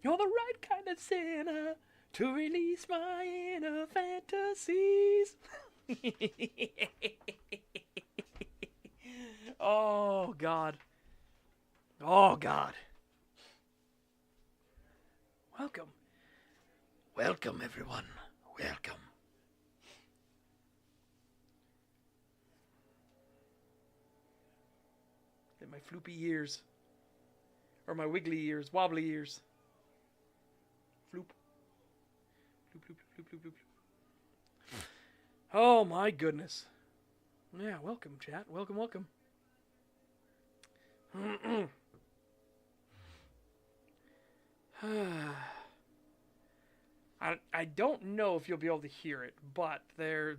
You're the right kind of sinner to release my inner fantasies. Oh, God. Oh, God. Welcome. Welcome, everyone. Welcome. In my floopy ears. Or my wiggly ears. Wobbly ears. Floop. Floop, floop, floop, floop, floop, floop. Oh, my goodness. Yeah, welcome, chat. Welcome, welcome. I don't know if you'll be able to hear it, but they're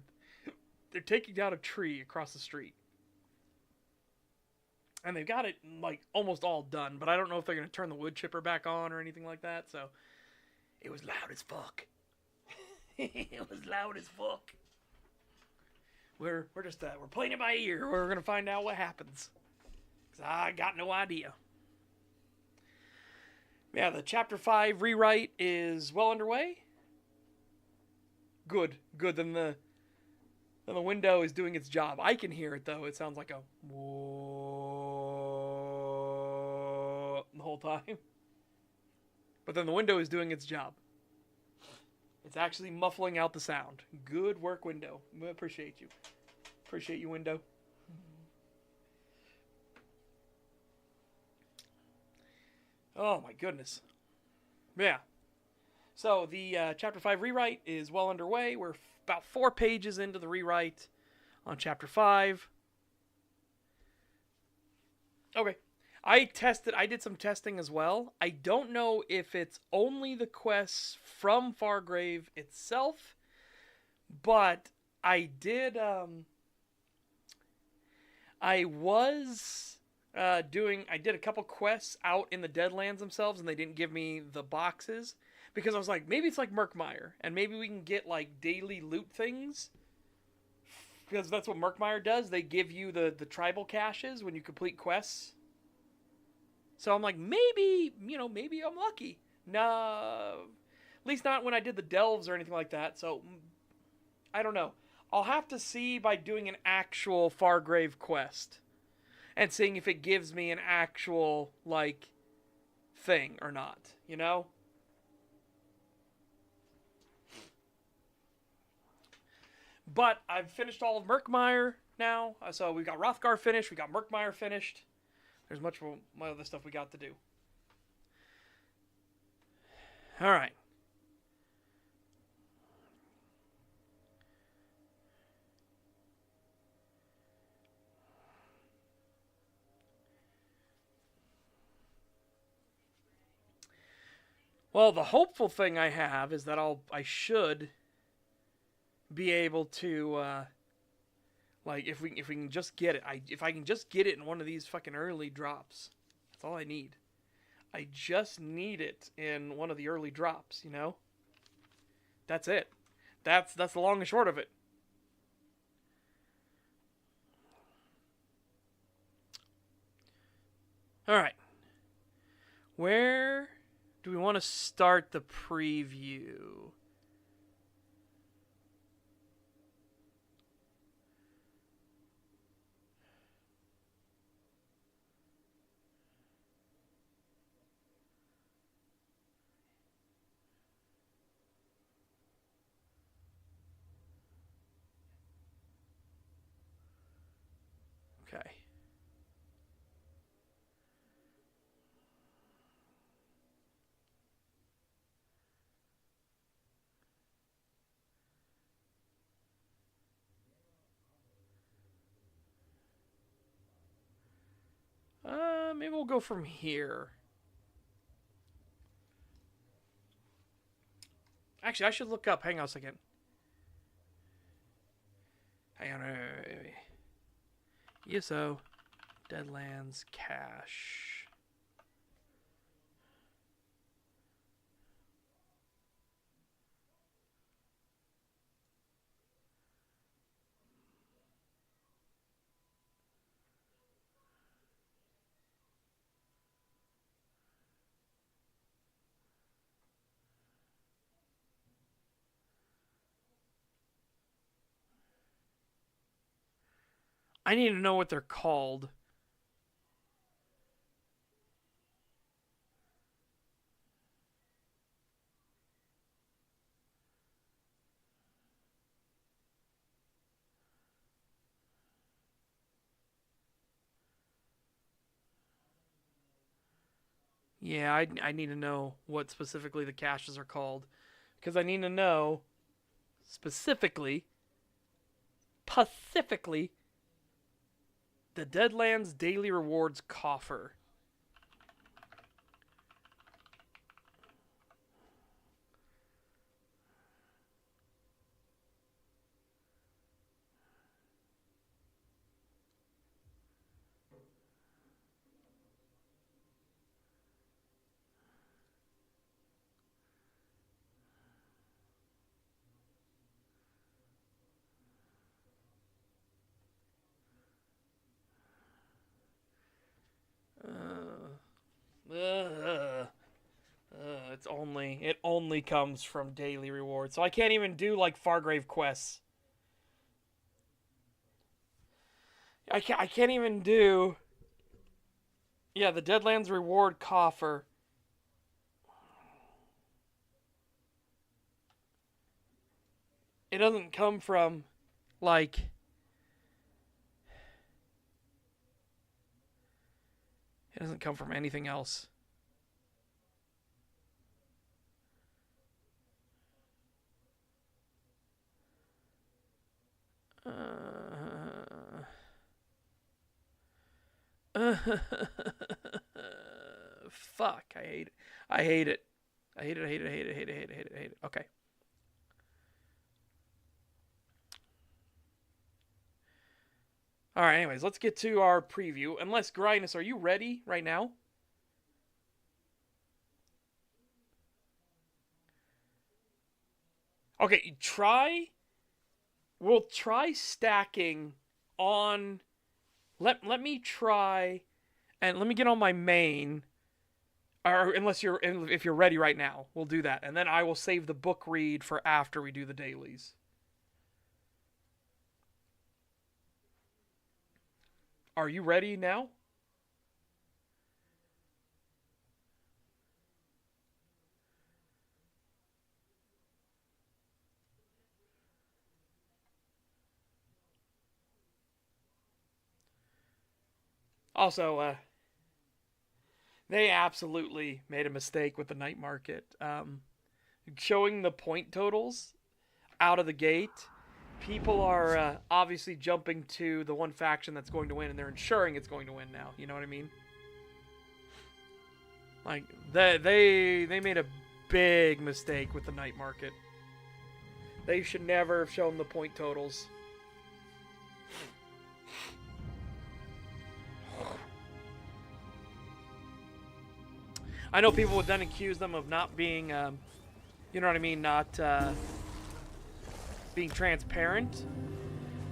taking down a tree across the street. And they've got it like almost all done, but I don't know if they're gonna turn the wood chipper back on or anything like that, so it was loud as fuck. It was loud as fuck. We're just we're playing it by ear. We're gonna find out what happens. Cause I got no idea. Yeah, the chapter 5 rewrite is well underway. Good. Then the window is doing its job. I can hear it though. It sounds like a whoa the whole time. But then the window is doing its job. It's actually muffling out the sound. Good work, window. I appreciate you. Appreciate you, window. Oh my goodness. Yeah. So the chapter 5 rewrite is well underway. We're about 4 pages into the rewrite on chapter 5. Okay. I did some testing as well. I don't know if it's only the quests from Fargrave itself, but I did I did a couple quests out in the Deadlands themselves, and they didn't give me the boxes because I was like, maybe it's like Murkmire, and maybe we can get like daily loot things because that's what Murkmire does. They give you the tribal caches when you complete quests. So I'm like, maybe maybe I'm lucky. No, at least not when I did the delves or anything like that. So I don't know. I'll have to see by doing an actual Fargrave quest and seeing if it gives me an actual like thing or not, you know? But I've finished all of Murkmire now. So we got Rothgar finished, we got Murkmire finished. There's much more other stuff we got to do. All right. Well, the hopeful thing I have is that I should be able to like if we can just get it. If I can just get it in one of these fucking early drops. That's all I need. I just need it in one of the early drops, you know? That's it. That's the long and short of it. All right. Where do we want to start the preview? Okay. Maybe we'll go from here. Actually, I should look up. Hang on a second. Hang on. Wait. ESO, Deadlands, Cache. I need to know what they're called. Yeah, I need to know what specifically the caches are called. Because I need to know specifically, specifically, the Deadlands Daily Rewards coffer. It only comes from daily rewards, so I can't even do like Fargrave quests. I can't even do. Yeah, the Deadlands reward coffer. It doesn't come from like. It doesn't come from anything else. Fuck, I hate it. I hate it. I hate it, I hate it, I hate it, I hate it, I hate it, I hate it, I hate it. Okay. Alright, anyways, let's get to our preview. Unless, Grynus, are you ready right now? Okay, we'll try stacking on, let me try, and let me get on my main, or if you're ready right now, we'll do that. And then I will save the book read for after we do the dailies. Are you ready now? Also, they absolutely made a mistake with the night market. Showing the point totals out of the gate, people are obviously jumping to the one faction that's going to win, and they're ensuring it's going to win now. You know what I mean? Like, they made a big mistake with the night market. They should never have shown the point totals. I know people would then accuse them of not being, you know what I mean, not being transparent.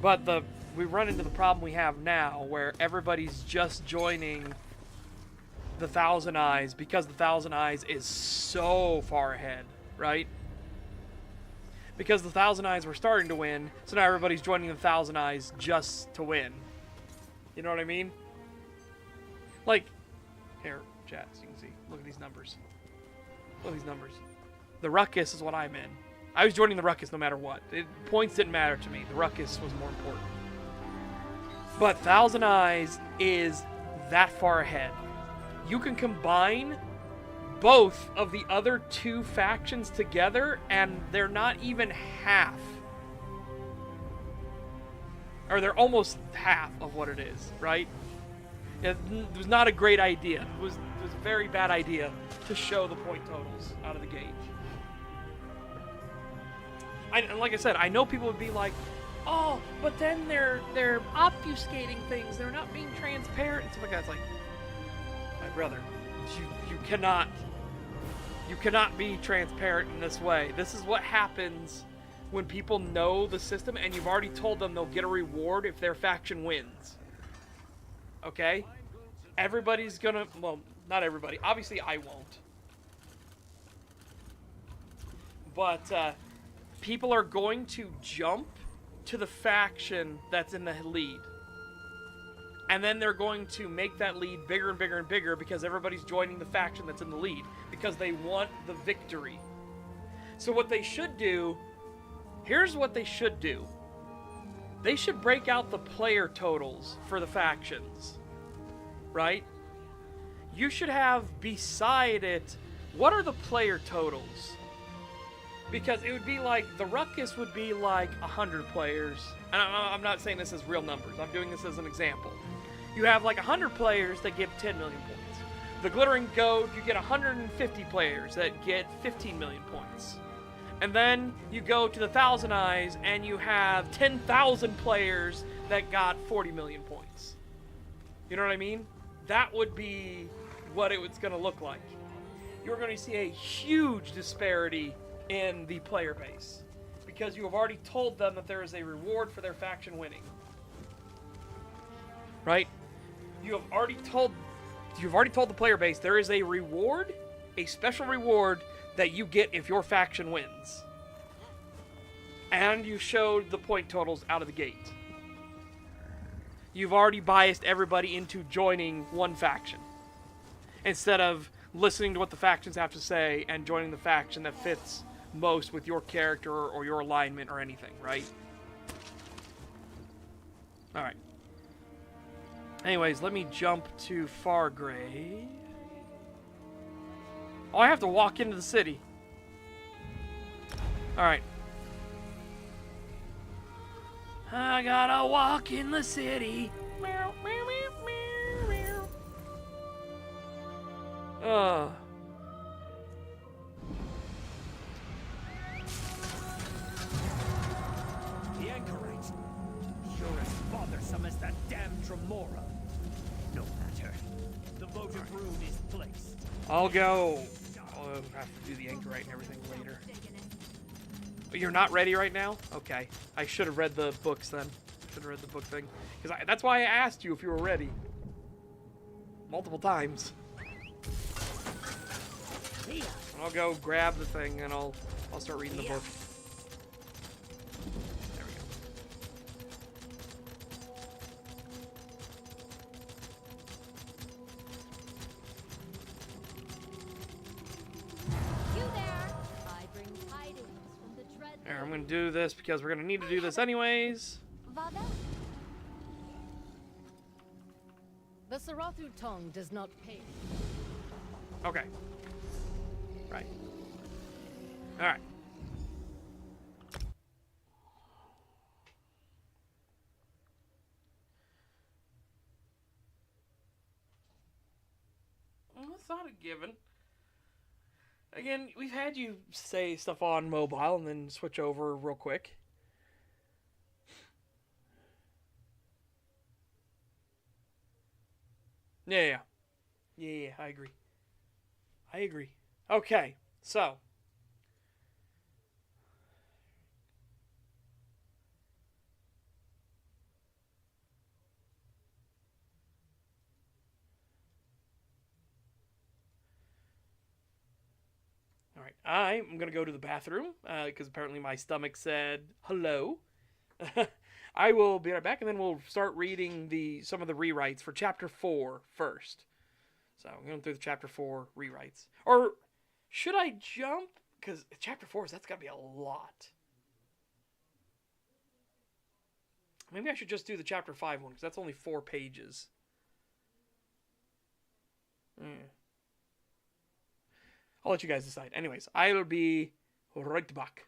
But we run into the problem we have now, where everybody's just joining the Thousand Eyes because the Thousand Eyes is so far ahead, right? Because the Thousand Eyes were starting to win, so now everybody's joining the Thousand Eyes just to win. You know what I mean? Like, here, chat, so you can see. Look at these numbers. Look at these numbers. The Ruckus is what I'm in. I was joining the Ruckus no matter what. Points didn't matter to me. The Ruckus was more important. But Thousand Eyes is that far ahead. You can combine both of the other two factions together, and they're not even half. Or they're almost half of what it is, right? It was not a great idea. It was a very bad idea to show the point totals out of the gate. Like I said, I know people would be like, oh, but then they're obfuscating things. They're not being transparent. And stuff like that. It's like, my brother, you cannot be transparent in this way. This is what happens when people know the system and you've already told them they'll get a reward if their faction wins. Okay? Everybody's gonna... Well, not everybody. Obviously, I won't. But, people are going to jump to the faction that's in the lead. And then they're going to make that lead bigger and bigger and bigger because everybody's joining the faction that's in the lead because they want the victory. So what they should do, here's what they should do. They should break out the player totals for the factions, right? You should have beside it, what are the player totals? Because it would be like, the Ruckus would be like 100 players. And I'm not saying this as real numbers, I'm doing this as an example. You have like 100 players that give 10 million points. The Glittering Goat, you get 150 players that get 15 million points. And then you go to the Thousand Eyes and you have 10,000 players that got 40 million points. You know what I mean? That would be what it was going to look like. You're going to see a huge disparity in the player base because you have already told them that there is a reward for their faction winning. Right? You've already told the player base there is a reward, a special reward that you get if your faction wins. And you showed the point totals out of the gate. You've already biased everybody into joining one faction instead of listening to what the factions have to say and joining the faction that fits most with your character or your alignment or anything, right? Alright. Anyways, let me jump to Fargrave. Oh, I have to walk into the city. Alright. I gotta walk in the city. Meow, meow, meow, meow, meow. The anchorite. You're as bothersome as that damn Tremora. No matter. The votive rune is placed. I'll go. I'll have to do the anchorite and everything later. But you're not ready right now? Okay. I should have read the books then. Should have read the book thing. Because that's why I asked you if you were ready. Multiple times. I'll go grab the thing and I'll start reading the book. There we go. Here, I'm going to do this because we're going to need to do this anyways. The Sarathu tongue does not pay. Okay. Right. Alright. Well, that's not a given. Again, we've had you say stuff on mobile and then switch over real quick. Yeah, I agree. I agree. Okay, so. Alright, I'm going to go to the bathroom, because apparently my stomach said hello. I will be right back, and then we'll start reading some of the rewrites for Chapter 4 first. So, I'm going through the Chapter 4 rewrites. Or, should I jump? Because Chapter 4, that's got to be a lot. Maybe I should just do the Chapter 5 one, because that's only 4 pages. I'll let you guys decide. Anyways, I'll be right back.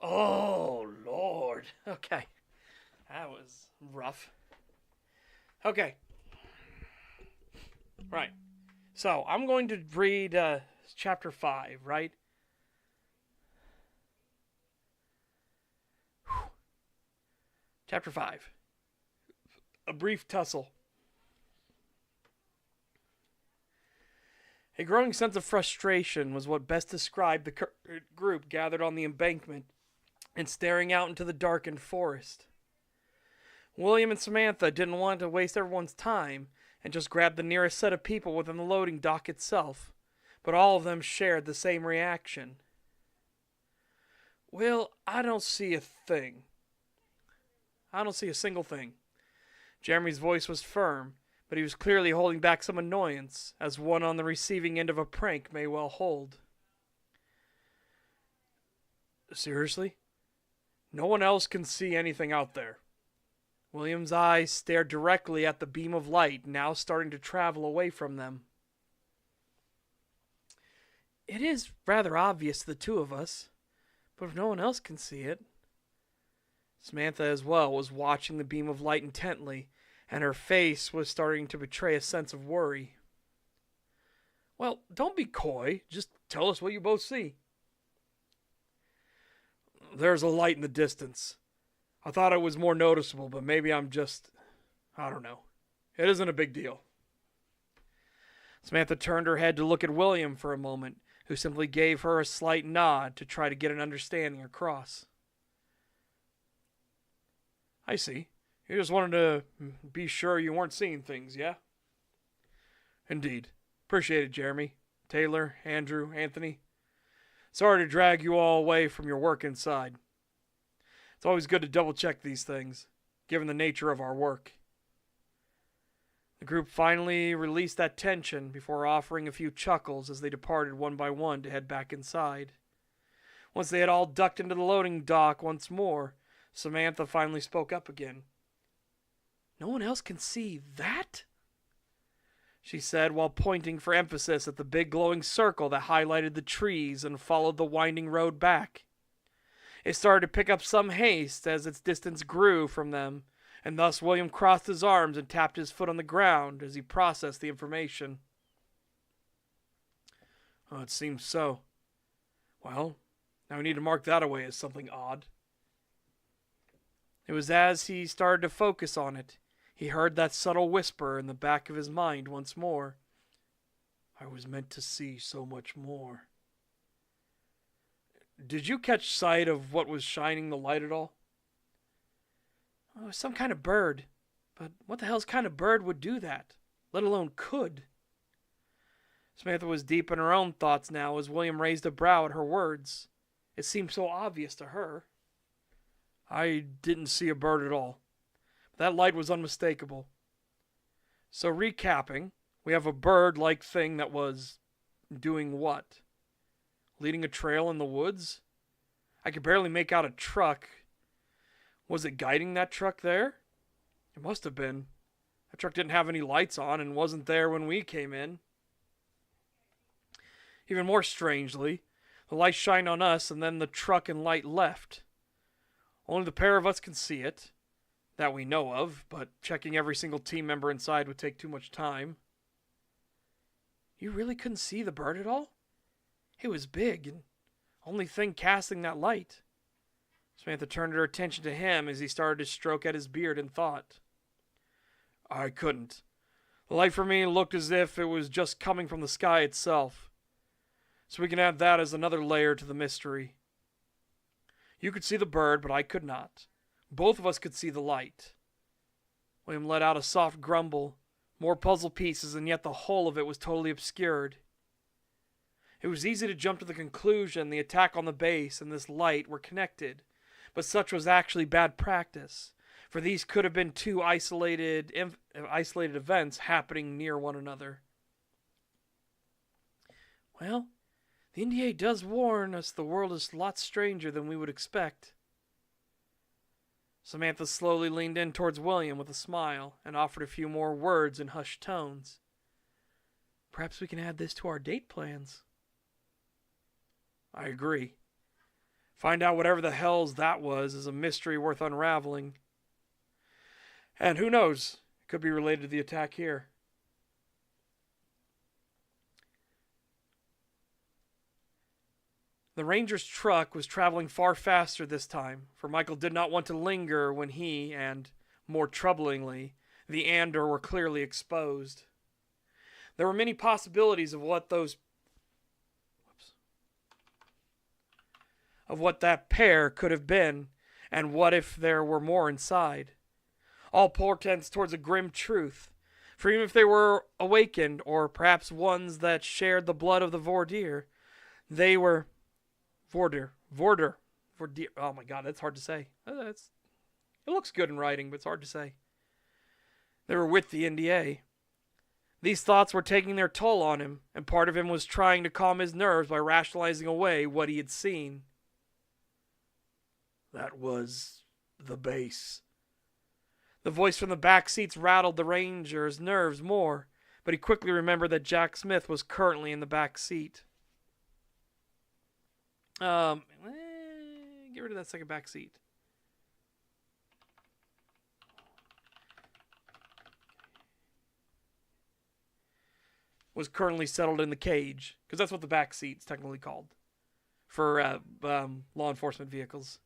Oh, Lord. Okay. That was rough. Okay. Right. So, I'm going to read chapter 5, right? Whew. Chapter 5. A brief tussle. A growing sense of frustration was what best described the group gathered on the embankment and staring out into the darkened forest. William and Samantha didn't want to waste everyone's time and just grabbed the nearest set of people within the loading dock itself, but all of them shared the same reaction. Well, I don't see a thing. I don't see a single thing. Jeremy's voice was firm, but he was clearly holding back some annoyance, as one on the receiving end of a prank may well hold. Seriously? No one else can see anything out there. William's eyes stared directly at the beam of light now starting to travel away from them. It is rather obvious to the two of us, but if no one else can see it... Samantha as well was watching the beam of light intently, and her face was starting to betray a sense of worry. Well, don't be coy. Just tell us what you both see. There's a light in the distance. I thought it was more noticeable, but maybe I don't know. It isn't a big deal. Samantha turned her head to look at William for a moment, who simply gave her a slight nod to try to get an understanding across. I see. You just wanted to be sure you weren't seeing things, yeah? Indeed. Appreciate it, Jeremy, Taylor, Andrew, Anthony. Sorry to drag you all away from your work inside. It's always good to double-check these things, given the nature of our work. The group finally released that tension before offering a few chuckles as they departed one by one to head back inside. Once they had all ducked into the loading dock once more, Samantha finally spoke up again. No one else can see that? She said while pointing for emphasis at the big glowing circle that highlighted the trees and followed the winding road back. It started to pick up some haste as its distance grew from them, and thus William crossed his arms and tapped his foot on the ground as he processed the information. Oh, it seems so. Well, now we need to mark that away as something odd. It was as he started to focus on it, he heard that subtle whisper in the back of his mind once more. I was meant to see so much more. Did you catch sight of what was shining the light at all? Oh, some kind of bird. But what the hell's kind of bird would do that? Let alone could? Samantha was deep in her own thoughts now as William raised a brow at her words. It seemed so obvious to her. I didn't see a bird at all. That light was unmistakable. So recapping, we have a bird-like thing that was doing what? Leading a trail in the woods? I could barely make out a truck. Was it guiding that truck there? It must have been. That truck didn't have any lights on and wasn't there when we came in. Even more strangely, the light shined on us and then the truck and light left. Only the pair of us can see it. That we know of, but checking every single team member inside would take too much time. You really couldn't see the bird at all? It was big, and only thing casting that light. Samantha turned her attention to him as he started to stroke at his beard in thought. I couldn't. The light for me looked as if it was just coming from the sky itself. So we can add that as another layer to the mystery. You could see the bird, but I could not. Both of us could see the light. William let out a soft grumble. More puzzle pieces, and yet the whole of it was totally obscured. It was easy to jump to the conclusion the attack on the base and this light were connected, but such was actually bad practice, for these could have been two isolated events happening near one another. Well, the NDA does warn us the world is a lot stranger than we would expect. Samantha slowly leaned in towards William with a smile and offered a few more words in hushed tones. Perhaps we can add this to our date plans. I agree. Find out whatever the hell's that was is a mystery worth unraveling. And who knows, it could be related to the attack here. The Ranger's truck was traveling far faster this time, for Michael did not want to linger when he and, more troublingly, the Andor were clearly exposed. There were many possibilities of what that pair could have been, and what if there were more inside. All portents towards a grim truth, for even if they were awakened, or perhaps ones that shared the blood of the Vordir, they were... Vordir. Oh my god, that's hard to say. It looks good in writing, but it's hard to say. They were with the NDA. These thoughts were taking their toll on him, and part of him was trying to calm his nerves by rationalizing away what he had seen. That was the base. The voice from the back seats rattled the Ranger's nerves more, but he quickly remembered that Jack Smith was currently in the back seat. Get rid of that second back seat. Was currently settled in the cage, because that's what the back seat's technically called for law enforcement vehicles.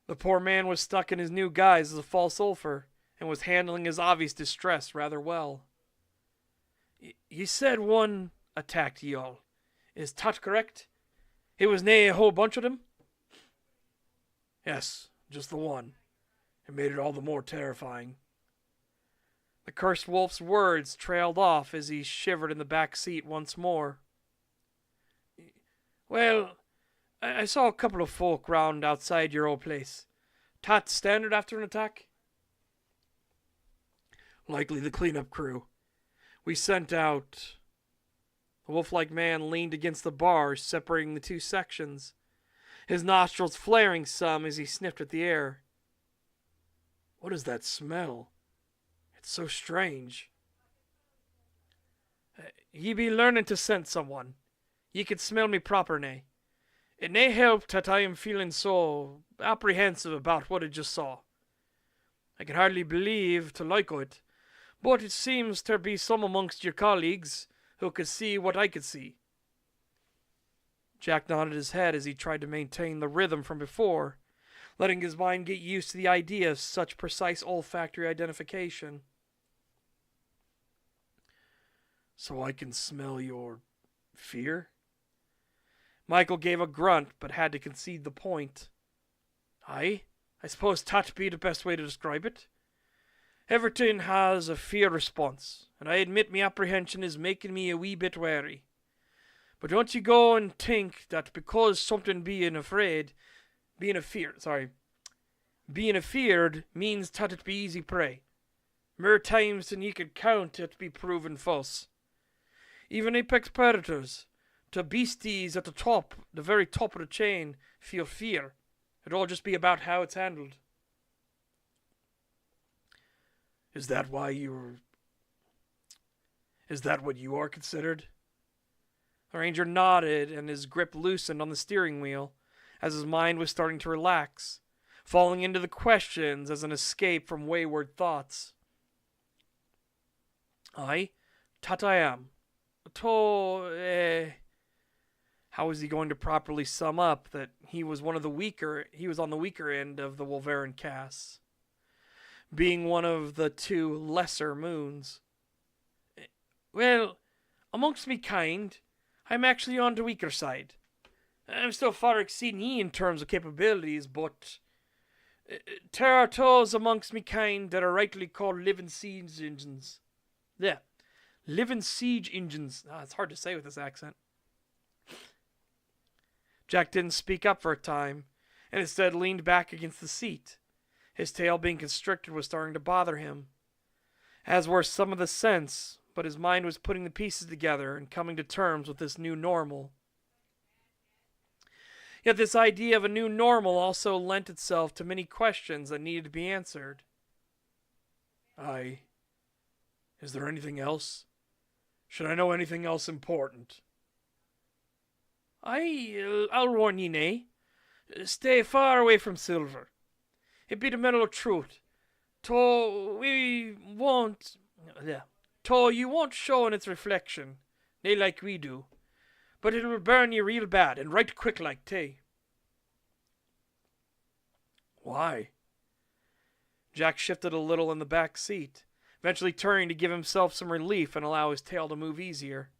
The poor man was stuck in his new guise as a false ulfer, and was handling his obvious distress rather well. Ye said one attacked ye all. Is that correct? It was nae a whole bunch of them? Yes, just the one. It made it all the more terrifying. The cursed wolf's words trailed off as he shivered in the back seat once more. Well, I saw a couple of folk round outside your old place. Tat standard after an attack? Likely the cleanup crew. We sent out... The wolf-like man leaned against the bars separating the two sections, his nostrils flaring some as he sniffed at the air. What is that smell? It's so strange. Ye be learning to scent someone. Ye can smell me proper, nay. It nae help that I am feeling so apprehensive about what I just saw. I can hardly believe to like it, but it seems there be some amongst your colleagues who could see what I could see. Jack nodded his head as he tried to maintain the rhythm from before, letting his mind get used to the idea of such precise olfactory identification. So I can smell your fear? Michael gave a grunt, but had to concede the point. Aye, I suppose that be the best way to describe it. Everything has a fear response, and I admit me apprehension is making me a wee bit wary. But don't you go and think that because something being afeard means that it be easy prey. More times than ye could count it be proven false. Even apex predators, to beasties at the very top of the chain, feel fear. It'd all just be about how it's handled. Is that what you are considered? The Ranger nodded, and his grip loosened on the steering wheel as his mind was starting to relax, falling into the questions as an escape from wayward thoughts. Aye, that I am. How was he going to properly sum up that he was on the weaker end of the Wolverine castes, being one of the two lesser moons? Well, amongst me kind, I'm actually on the weaker side. I'm still far exceeding ye in terms of capabilities, but there are those amongst me kind that are rightly called living siege engines. Yeah, living siege engines. It's hard to say with this accent. Jack didn't speak up for a time, and instead leaned back against the seat. His tail being constricted was starting to bother him, as were some of the sense, but his mind was putting the pieces together and coming to terms with this new normal. Yet this idea of a new normal also lent itself to many questions that needed to be answered. Aye. Is there anything else? Should I know anything else important? I'll warn ye, nay. Stay far away from silver. It be the mellow truth. We won't... Yeah. You won't show in its reflection, nay like we do. But it will burn you real bad, and right quick like tay. Why? Jack shifted a little in the back seat, eventually turning to give himself some relief and allow his tail to move easier.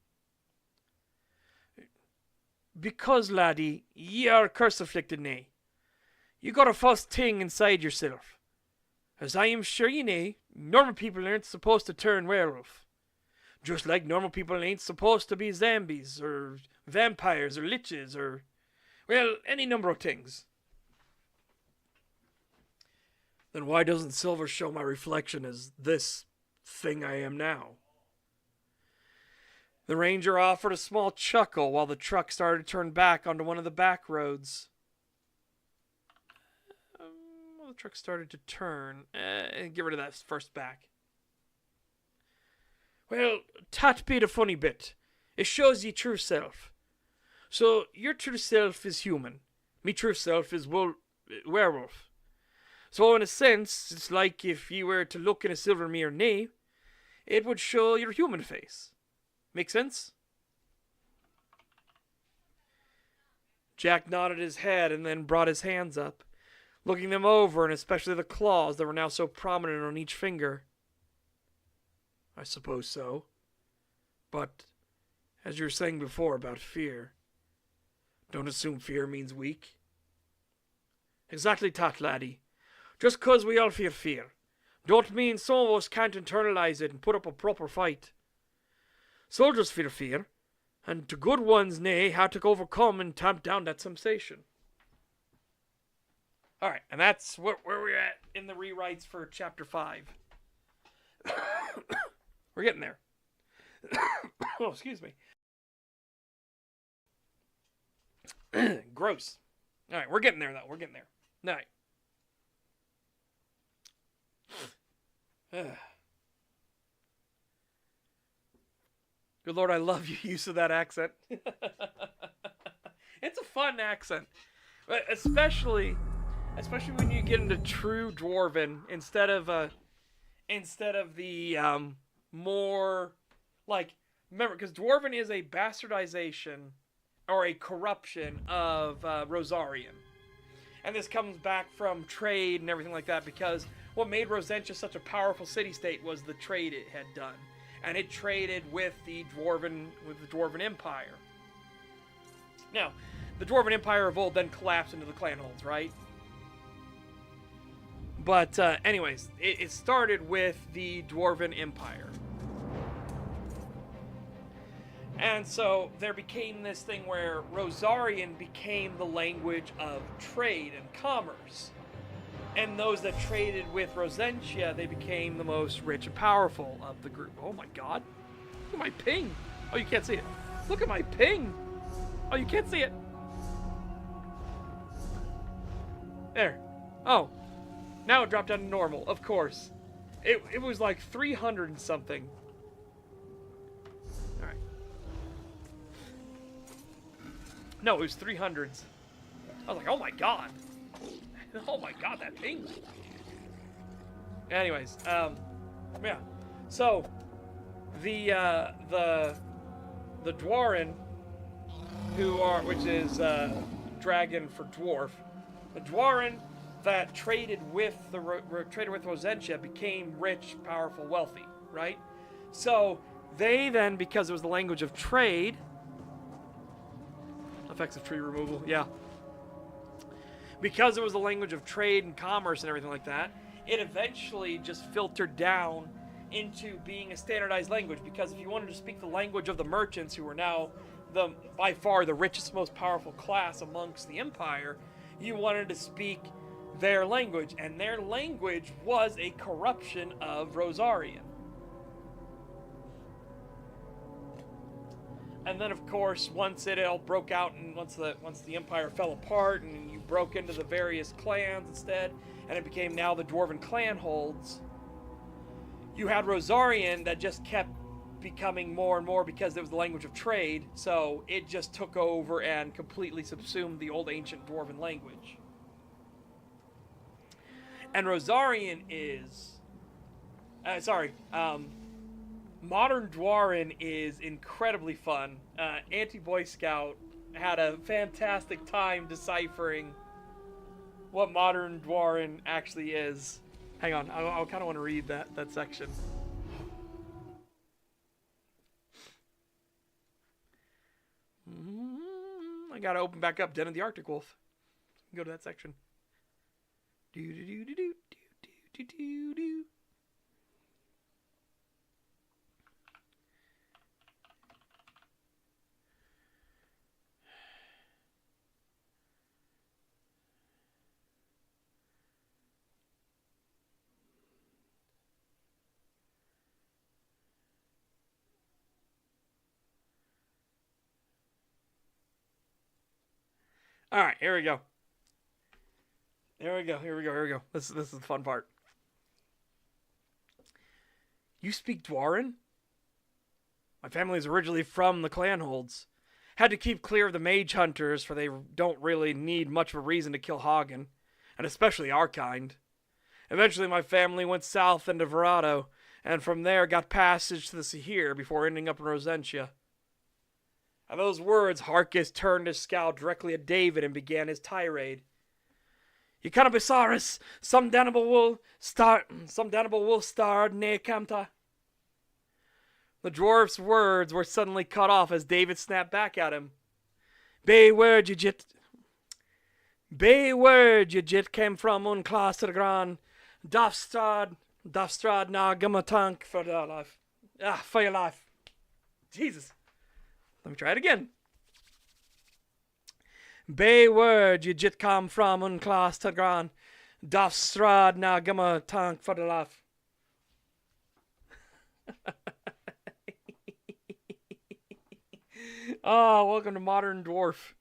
Because, laddie, ye are curse-afflicted, nay. You got a first thing inside yourself. As I am sure ye nay, normal people aren't supposed to turn werewolf. Just like normal people ain't supposed to be zombies, or vampires, or liches, or... well, any number of things. Then why doesn't silver show my reflection as this thing I am now? The ranger offered a small chuckle while the truck started to turn back onto one of the back roads. The truck started to turn. Get rid of that first back. Well, that be the funny bit. It shows ye true self. So, your true self is human. Me true self is werewolf. So, in a sense, it's like if you were to look in a silver mirror now, it would show your human face. Make sense? Jack nodded his head and then brought his hands up, looking them over, and especially the claws that were now so prominent on each finger. I suppose so. But, as you were saying before about fear, don't assume fear means weak. Exactly that, laddie. Just 'cause we all feel fear, don't mean some of us can't internalize it and put up a proper fight. Soldiers feel fear, and the good ones, nay, how to overcome and tamp down that sensation. Alright, and that's where we're at in the rewrites for Chapter 5. We're getting there. Oh, excuse me. Gross. Alright, we're getting there, though. We're getting there. Alright. Good Lord, I love your use of that accent. It's a fun accent. But especially when you get into true Dwarven instead of the more like, remember, because Dwarven is a bastardization or a corruption of Rosarian. And this comes back from trade and everything like that, because what made Rosentia such a powerful city-state was the trade it had done. And it traded with the Dwarven Empire. Now, the Dwarven Empire of old then collapsed into the clanholds, right? But anyways, it started with the Dwarven Empire. And so there became this thing where Rosarian became the language of trade and commerce. And those that traded with Rosentia, they became the most rich and powerful of the group. Oh my god. Look at my ping. Oh, you can't see it. Look at my ping. Oh, you can't see it. There. Oh. Now it dropped down to normal, of course. It was like 300 and something. Alright. No, it was 300s. I was like, oh my god. Oh my god, that ping. Anyways, yeah. So the Dwarin, which is dragon for dwarf, the Dwarin that traded with Rosentia became rich, powerful, wealthy, right? So they then, because it was the language of trade, effects of tree removal, yeah. Because it was the language of trade and commerce and everything like that, it eventually just filtered down into being a standardized language. Because if you wanted to speak the language of the merchants, who were now by far the richest, most powerful class amongst the empire, you wanted to speak their language. And their language was a corruption of Rosarian. And then, of course, once it all broke out, and once the empire fell apart, and you broke into the various clans instead, and it became now the Dwarven clanholds, you had Rosarian that just kept becoming more and more because it was the language of trade, so it just took over and completely subsumed the old ancient dwarven language. And Rosarian is... Modern Dwarin is incredibly fun. Anti-Boy Scout had a fantastic time deciphering what Modern Dwarin actually is. Hang on, I kind of want to read that section. I gotta open back up Den of the Arctic Wolf. Go to that section. Do do do do do do do do. All right, here we go. Here we go. This is the fun part. You speak Dwarin? My family is originally from the Clanholds. Had to keep clear of the mage hunters, for they don't really need much of a reason to kill Hagen, and especially our kind. Eventually my family went south into Verado, and from there got passage to the Sahir before ending up in Rosentia. At those words, Harkis turned his scowl directly at David and began his tirade. You cannot be Saris, some damnable wolf starred ne Kamta. The dwarf's words were suddenly cut off as David snapped back at him. Be word you jit came from Unclastergran, Dafstrad na Gamatank for your life. For your life. Jesus. Let me try it again. Be word you jit come from Unclastergran, Dafstrad na Gamatank for the life. Oh, welcome to Modern Dwarf.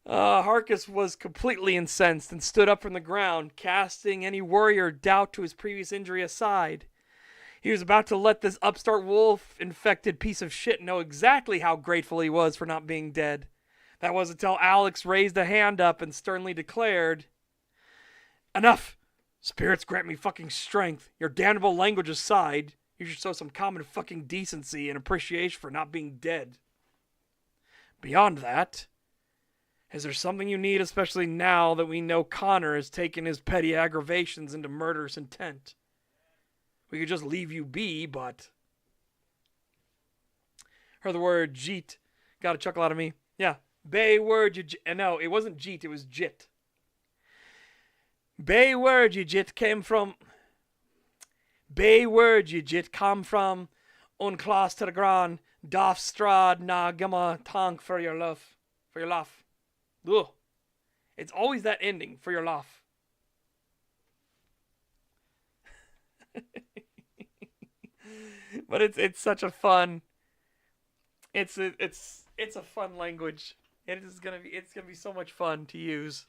Harkis was completely incensed and stood up from the ground, casting any worry or doubt to his previous injury aside. He was about to let this upstart wolf-infected piece of shit know exactly how grateful he was for not being dead. That was until Alex raised a hand up and sternly declared, Enough! Spirits grant me fucking strength. Your damnable language aside, you should show some common fucking decency and appreciation for not being dead. Beyond that, is there something you need, especially now that we know Connor has taken his petty aggravations into murderous intent? We could just leave you be, but... Heard the word jeet. Got a chuckle out of me. Yeah. Bay word you... No, it wasn't jeet, it was jit. Bay word you jit came from... Bay word you jit come from Unclass to the Gran, Dafstrad na Gama Tank for your love. For your laugh. Ugh. It's always that ending, for your laugh. But it's such a fun... It's a fun language. It's gonna be so much fun to use.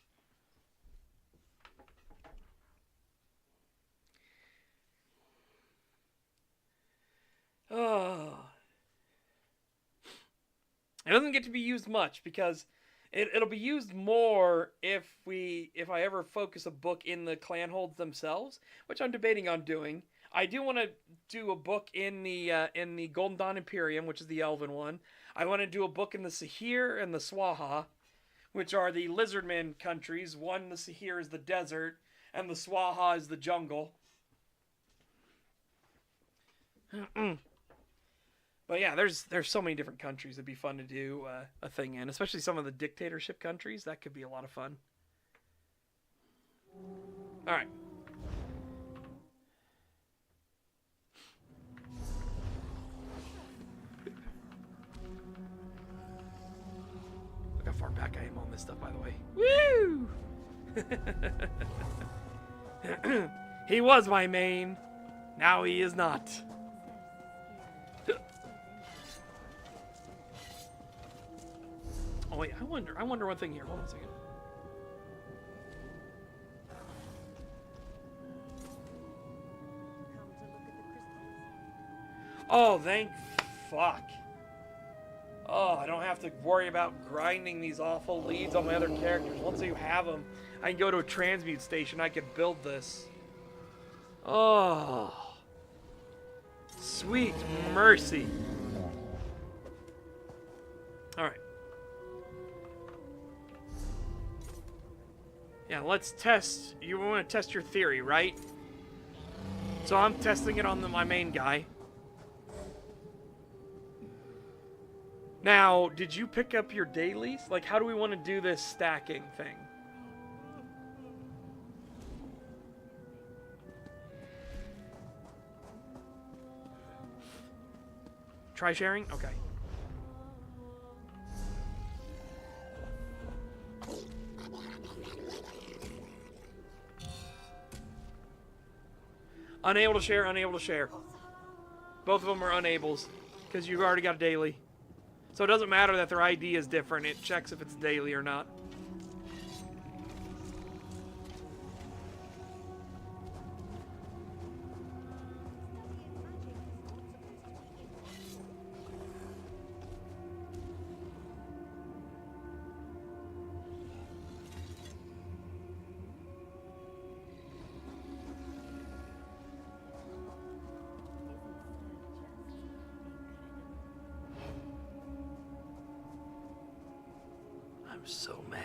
Oh. It doesn't get to be used much because it'll be used more if I ever focus a book in the clanholds themselves, which I'm debating on doing. I do want to do a book in the Golden Dawn Imperium, which is the Elven one. I want to do a book in the Sahir and the Swaha, which are the Lizardmen countries. One, the Sahir, is the desert, and the Swaha is the jungle. But yeah, there's so many different countries that'd be fun to do a thing in, especially some of the dictatorship countries. That could be a lot of fun. All right. Look how far back I am on this stuff, by the way. Woo! He was my main. Now he is not. Oh wait, I wonder one thing here. Hold on a second. Oh, thank fuck. Oh, I don't have to worry about grinding these awful leads on my other characters. Once you have them, I can go to a transmute station. I can build this. Oh. Sweet mercy. Alright. Yeah, let's test. You want to test your theory, right? So I'm testing it on my main guy. Now, did you pick up your dailies? Like, how do we want to do this stacking thing? Try sharing? Okay. Unable to share, unable to share. Both of them are unables, because you've already got a daily. So it doesn't matter that their ID is different, it checks if it's daily or not. I'm so mad.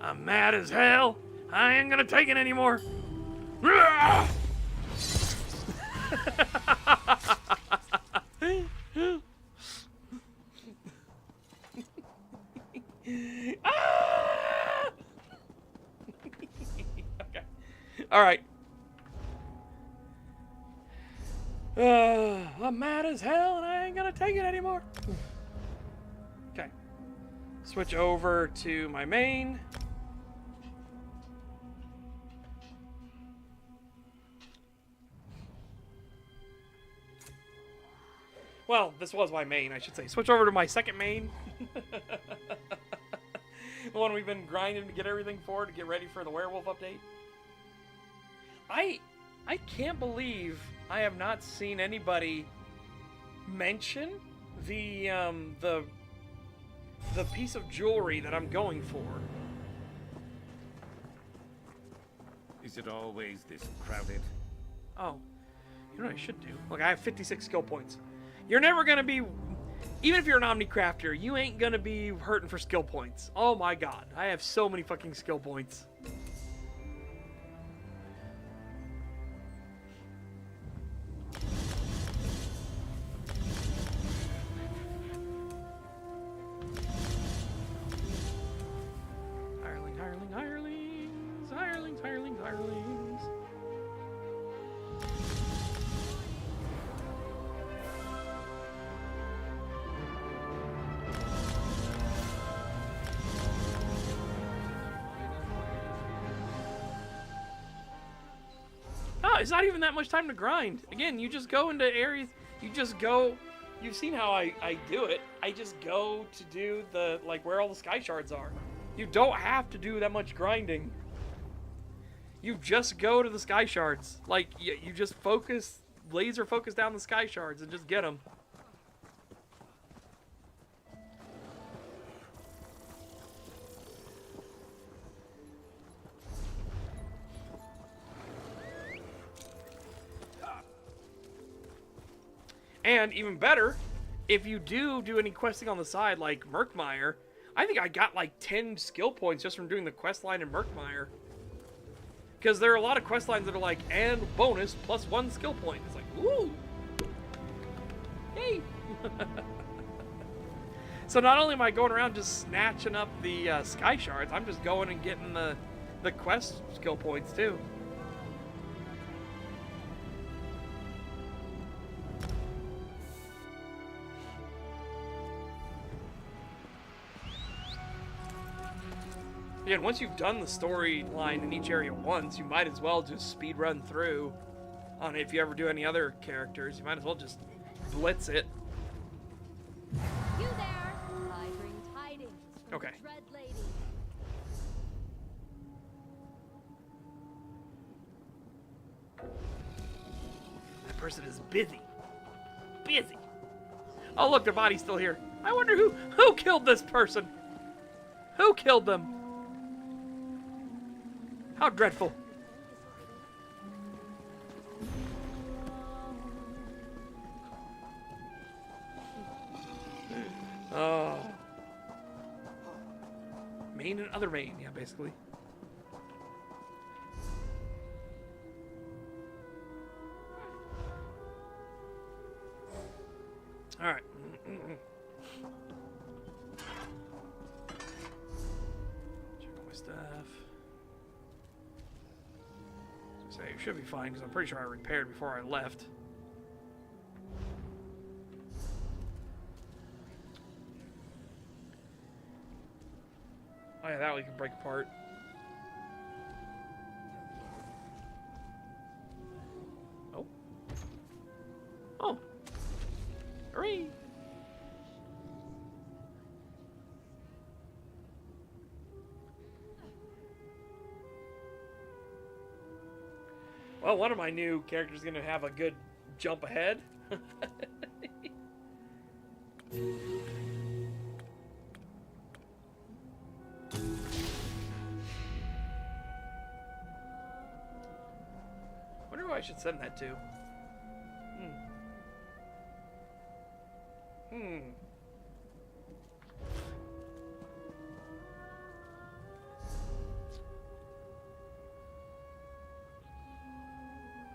I'm mad as hell. I ain't gonna take it anymore. Okay. All right. I'm mad as hell and I ain't gonna take it anymore. Okay. Switch over to my main. Well, this was my main, I should say. Switch over to my second main. The one we've been grinding to get everything for, to get ready for the werewolf update. I can't believe I have not seen anybody mention the piece of jewelry that I'm going for. Is it always this crowded? Oh, you know what I should do? Look, I have 56 skill points. You're never gonna be, even if you're an Omnicrafter, you ain't gonna be hurting for skill points. Oh my god, I have so many fucking skill points. Hirelings. Oh, it's not even that much time to grind. Again, you just go into areas, you've seen how I do it. I just go to do the, like, where all the sky shards are. You don't have to do that much grinding. You just go to the sky shards. Like, you just focus, laser focus down the sky shards and just get them. And even better, if you do any questing on the side, like Murkmire, I think I got like 10 skill points just from doing the quest line in Murkmire. Because there are a lot of quest lines that are like, and bonus plus 1 skill point. It's like, ooh! Yay! So not only am I going around just snatching up the sky shards, I'm just going and getting the quest skill points too. Again, once you've done the storyline in each area once, you might as well just speed run through on it. If you ever do any other characters, you might as well just blitz it. You there? I bring tidings from Okay. the Dread Lady. That person is busy. busy. Oh, look, their body's still here. I wonder who killed this person? Who killed them? How dreadful. Oh. Main and other main, yeah, basically. All right. Check all my stuff. So it should be fine because I'm pretty sure I repaired before I left. Oh yeah, that one you can break apart. Oh. Oh. Hooray! Well, one of my new characters is going to have a good jump ahead. Wonder who I should send that to.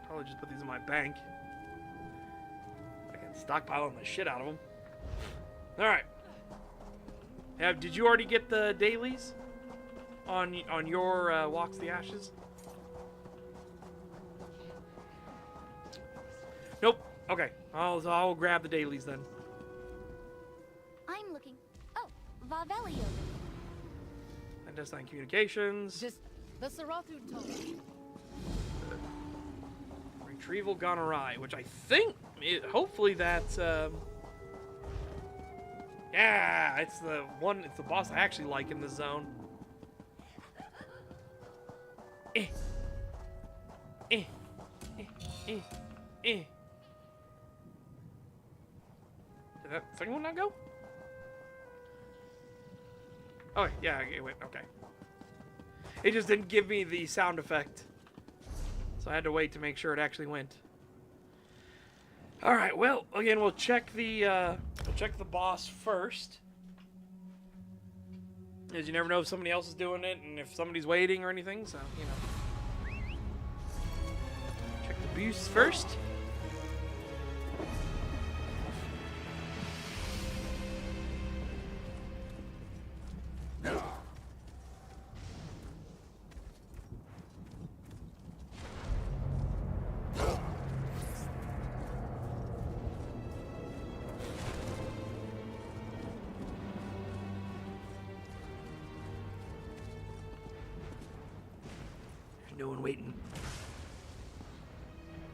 Probably just put these in my bank. I can stockpile the shit out of them. All right. Did you already get the dailies on your walks the ashes? Nope. Okay. I'll grab the dailies then. I'm looking. Oh, Vavelio. Clandestine communications. Just the Sarathu told me. Retrieval gone awry, which I think, hopefully that's, yeah, it's the boss I actually like in this zone. Did that second one not go? Oh, yeah, it went, okay. It just didn't give me the sound effect. So I had to wait to make sure it actually went. All right. Well, again, we'll check the boss first, as you never know if somebody else is doing it and if somebody's waiting or anything. So you know, check the boosts first. No one waiting.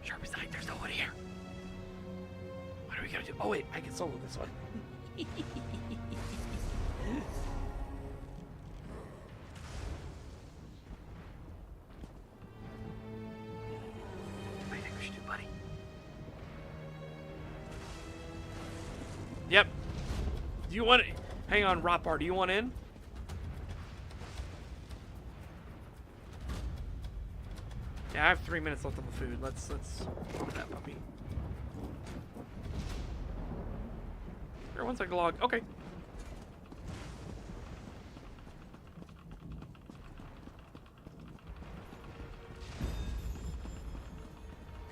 Sharpie's eye, there's no one here. What are we gonna do? Oh wait, I can solo this one. What do you think we should do, buddy? Yep. Do you want to... Hang on, Ropar, do you want in? Yeah, I have 3 minutes left on the food. Let's put that puppy. Here, one second log. Okay.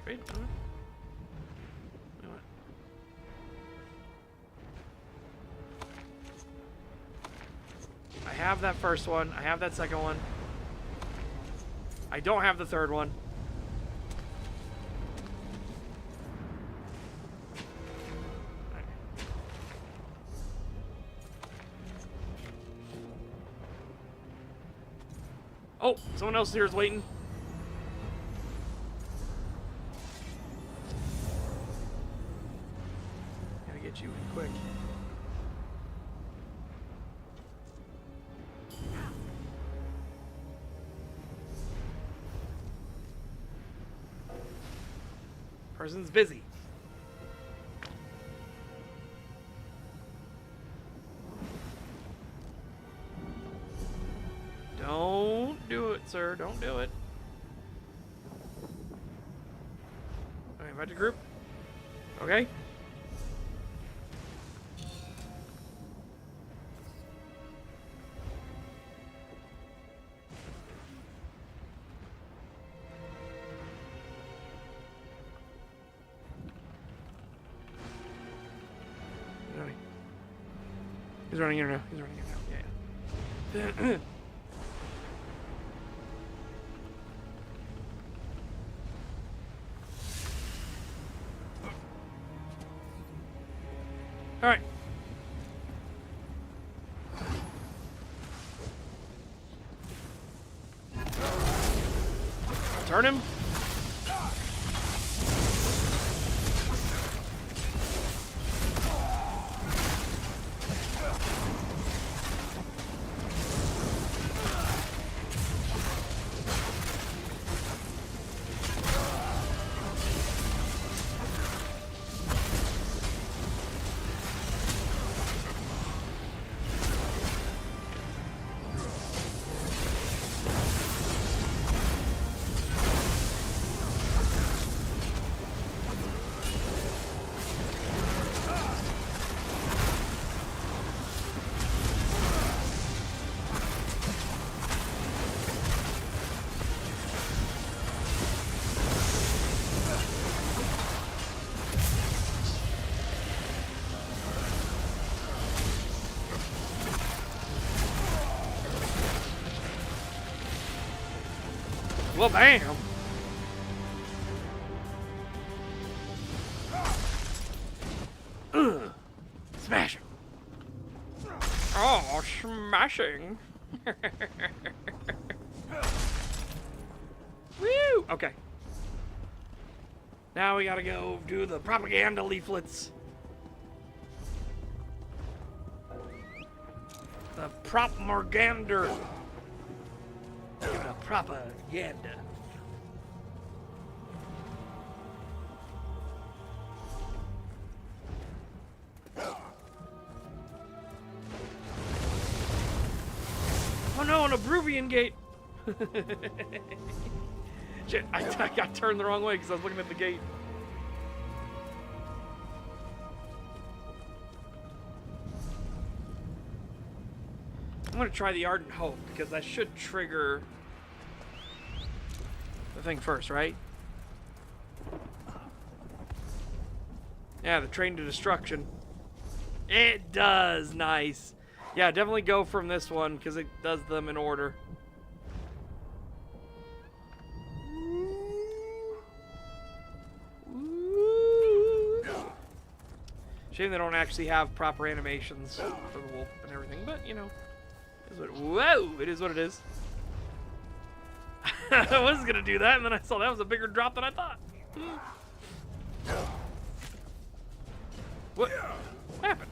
Wait. I have that first one. I have that second one. I don't have the third one. Oh, someone else here is waiting. Gotta get you in quick. Person's busy. Don't do it. Okay, invite the group. Okay. He's running here now. He's running here now. Yeah. All right. Turn him. Well, bam. Smashing. Oh, smashing. Woo! Okay. Now we gotta go do the propaganda leaflets. The propagander. Give it a propaganda. Oh no, an Abruvian gate! Shit, I got turned the wrong way because I was looking at the gate. I'm gonna try the Ardent Hope because that should trigger the thing first, right? Yeah, the train to destruction. It does, nice. Yeah, definitely go from this one because it does them in order. Shame they don't actually have proper animations for the wolf and everything, but you know. Whoa! It is what it is. I was gonna do that, and then I saw that was a bigger drop than I thought. What happened?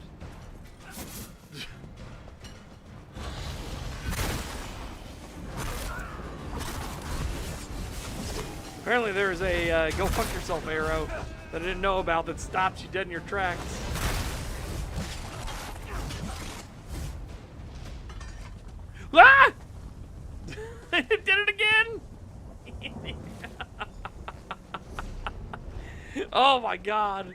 Apparently, there's a go fuck yourself arrow that I didn't know about that stops you dead in your tracks. Ah! It did it again! Oh my god.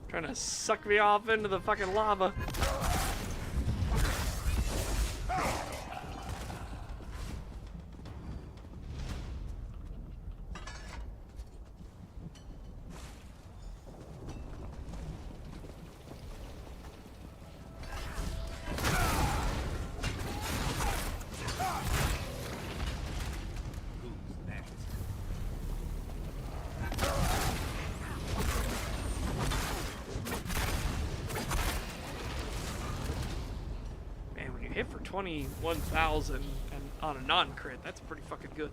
Trying to suck me off into the fucking lava. Hit for 21,000 and on a non-crit, that's pretty fucking good.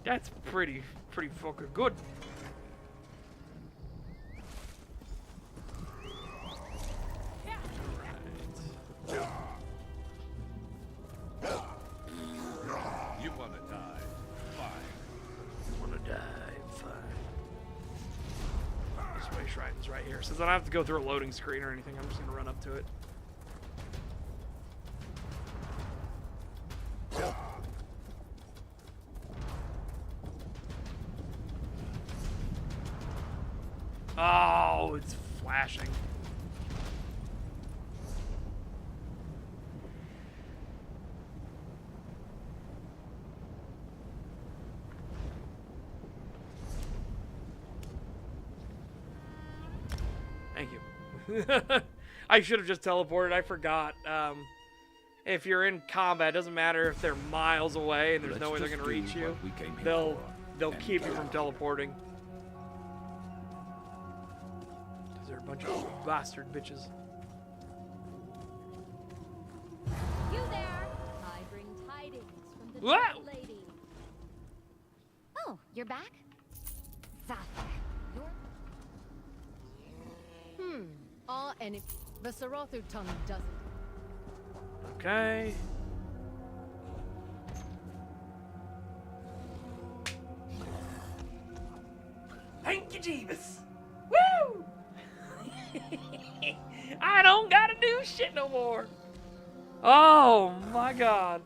That's pretty fucking good. You wanna die? Fine. Wanna die? Fine. This way shrine's right here. Since I don't have to go through a loading screen or anything, I'm just gonna run up to it. Oh, it's flashing. Thank you. I should have just teleported. I forgot. If you're in combat, it doesn't matter if they're miles away and there's no way they're going to reach you. They'll keep you from teleporting. Because they're a bunch of bastard bitches. You there? I bring tidings from the Whoa! dead lady. Oh, you're back? Sapphire. And the Sarathu tongue does it. Okay. Thank you, Jeebus. Woo! I don't gotta do shit no more. Oh my god.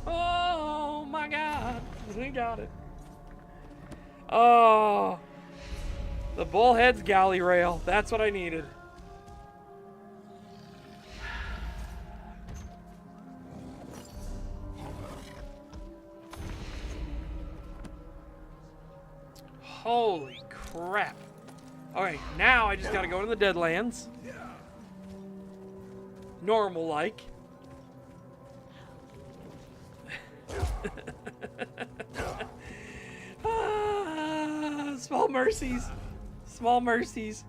Oh my god. We got it. Oh. The bullhead's galley rail. That's what I needed. Holy crap. Alright, now I just gotta go to the Deadlands. Normal like. Small mercies. Small mercies.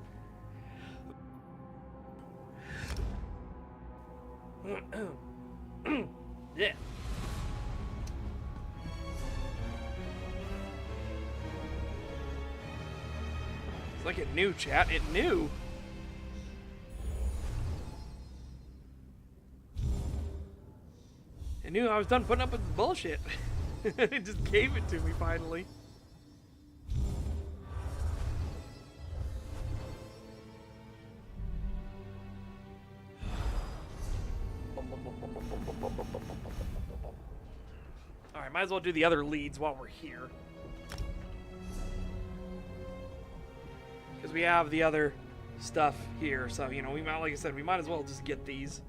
Yeah. It's like it knew, chat. It knew. It knew I was done putting up with the bullshit. It just gave it to me finally. Alright, might as well do the other leads while we're here. Because we have the other stuff here, so, you know, we might, like I said, we might as well just get these.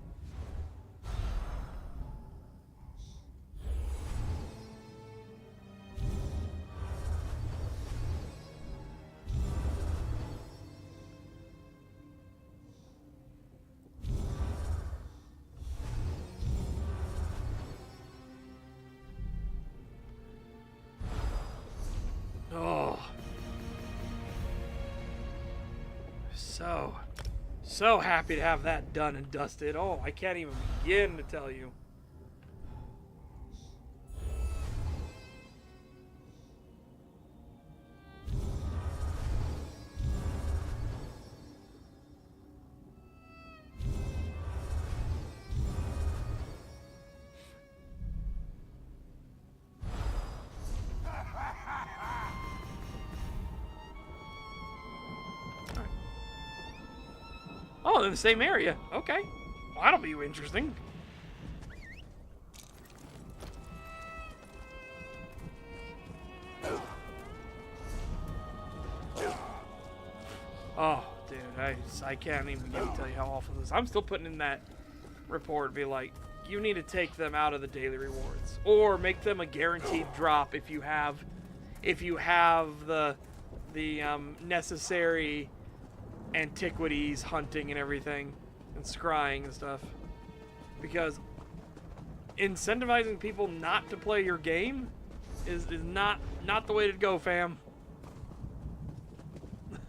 Oh. So happy to have that done and dusted. Oh, I can't even begin to tell you. Oh, in the same area. Okay. Well, that'll be interesting. Oh, dude, I can't even begin to tell you how awful this is. I'm still putting in that report, be like, you need to take them out of the daily rewards, or make them a guaranteed drop if you have the necessary antiquities hunting and everything, and scrying and stuff, because incentivizing people not to play your game is not the way to go, fam. Up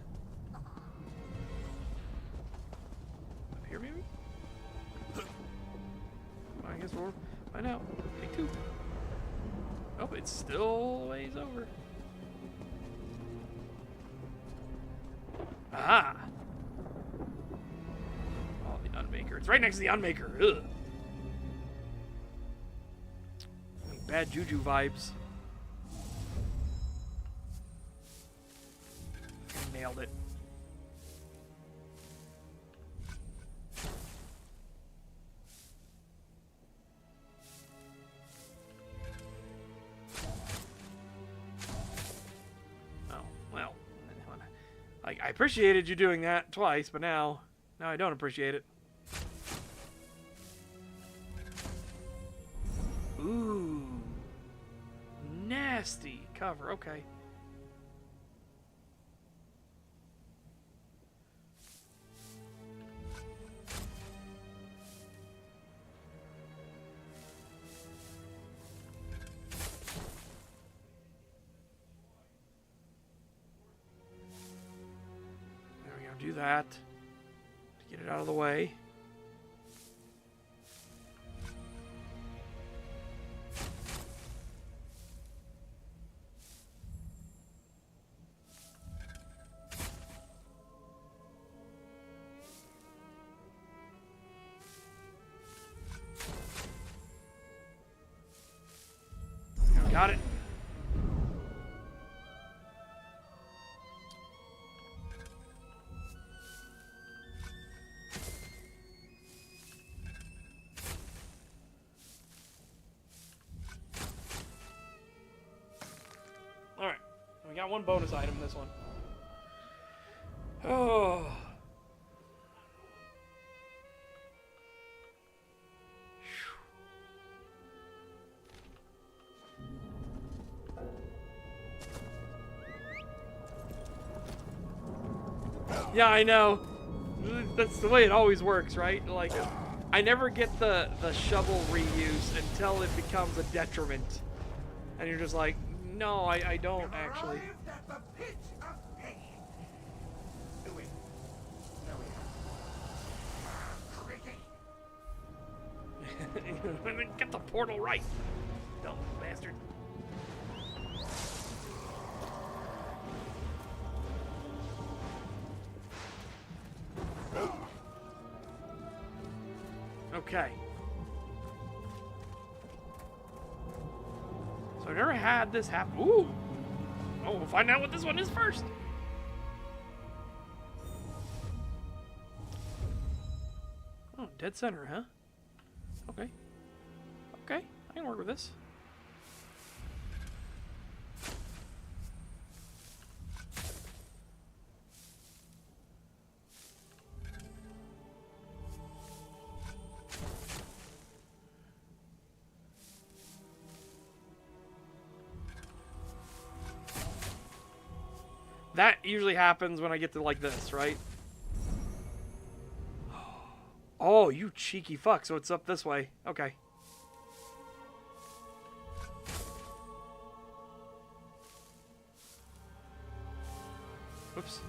here, maybe? I guess we'll find out. Take two. Oh, it's still a ways over. Ah! Oh, the Unmaker. It's right next to the Unmaker. Ugh. Bad juju vibes. Nailed it. Oh, well. Like, I appreciated you doing that twice, but now I don't appreciate it. Ooh. Nasty cover, okay. There we go, do that. To get it out of the way. Got it. All right. We got one bonus item in this one. Oh. Yeah, I know. That's the way it always works, right? Like, I never get the shovel reuse until it becomes a detriment. And you're just like, no, I don't actually. Get the portal right, dumb bastard. Okay. So I've never had this happen. Ooh! Oh, we'll find out what this one is first. Oh, dead center, huh? Okay. Okay, I can work with this. That usually happens when I get to like this, right? Oh, you cheeky fuck. So it's up this way. Okay. Oops.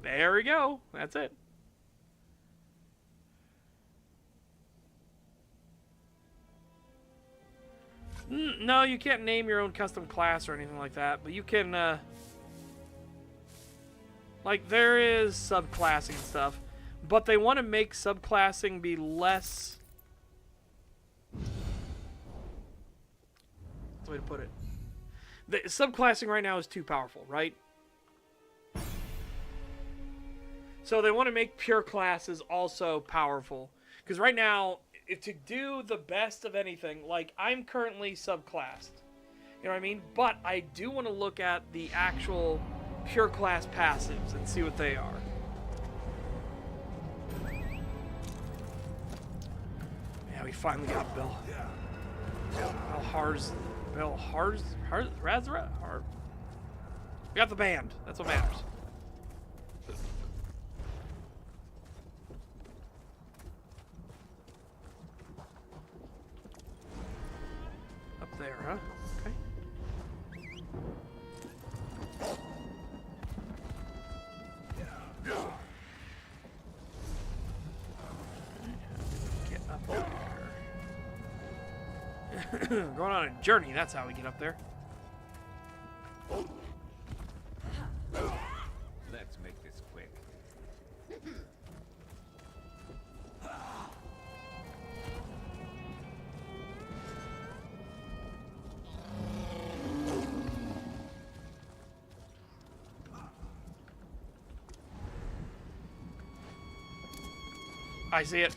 There we go. That's it. No, you can't name your own custom class or anything like that, but you can, like, there is subclassing stuff, but they want to make subclassing be less... That's the way to put it. The subclassing right now is too powerful, right? So they want to make pure classes also powerful. Because right now, to do the best of anything, like, I'm currently subclassed. You know what I mean? But I do want to look at the actual pure class passives and see what they are. Yeah, we finally got Bill. Razra? We got the band. That's what matters. There, huh? Okay. Get up there. Going on a journey, that's how we get up there. Let's make this quick. I see it.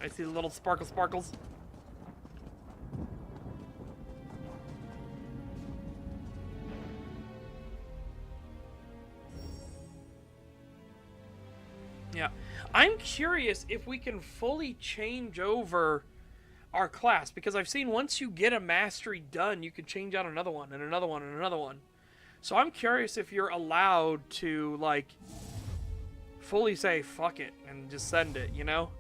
I see the little sparkles. Yeah. I'm curious if we can fully change over our class, because I've seen once you get a mastery done, you can change out another one and another one and another one. So I'm curious if you're allowed to, like, fully say fuck it and just send it, you know?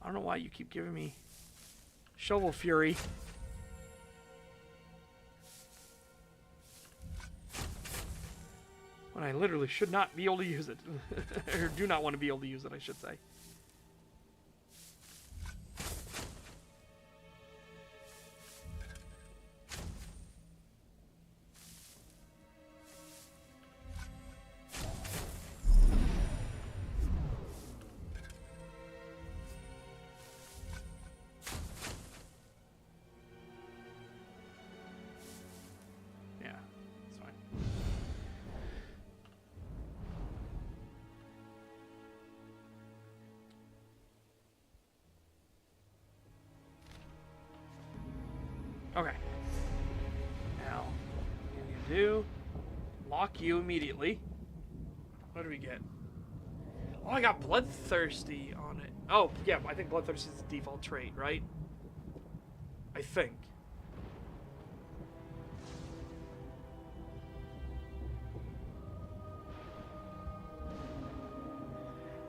I don't know why you keep giving me shovel fury. When I literally should not be able to use it. Or do not want to be able to use it, I should say. Okay. Now, what you do, lock you immediately. What do we get? Oh, I got Bloodthirsty on it. Oh, yeah, I think Bloodthirsty is the default trait, right? I think.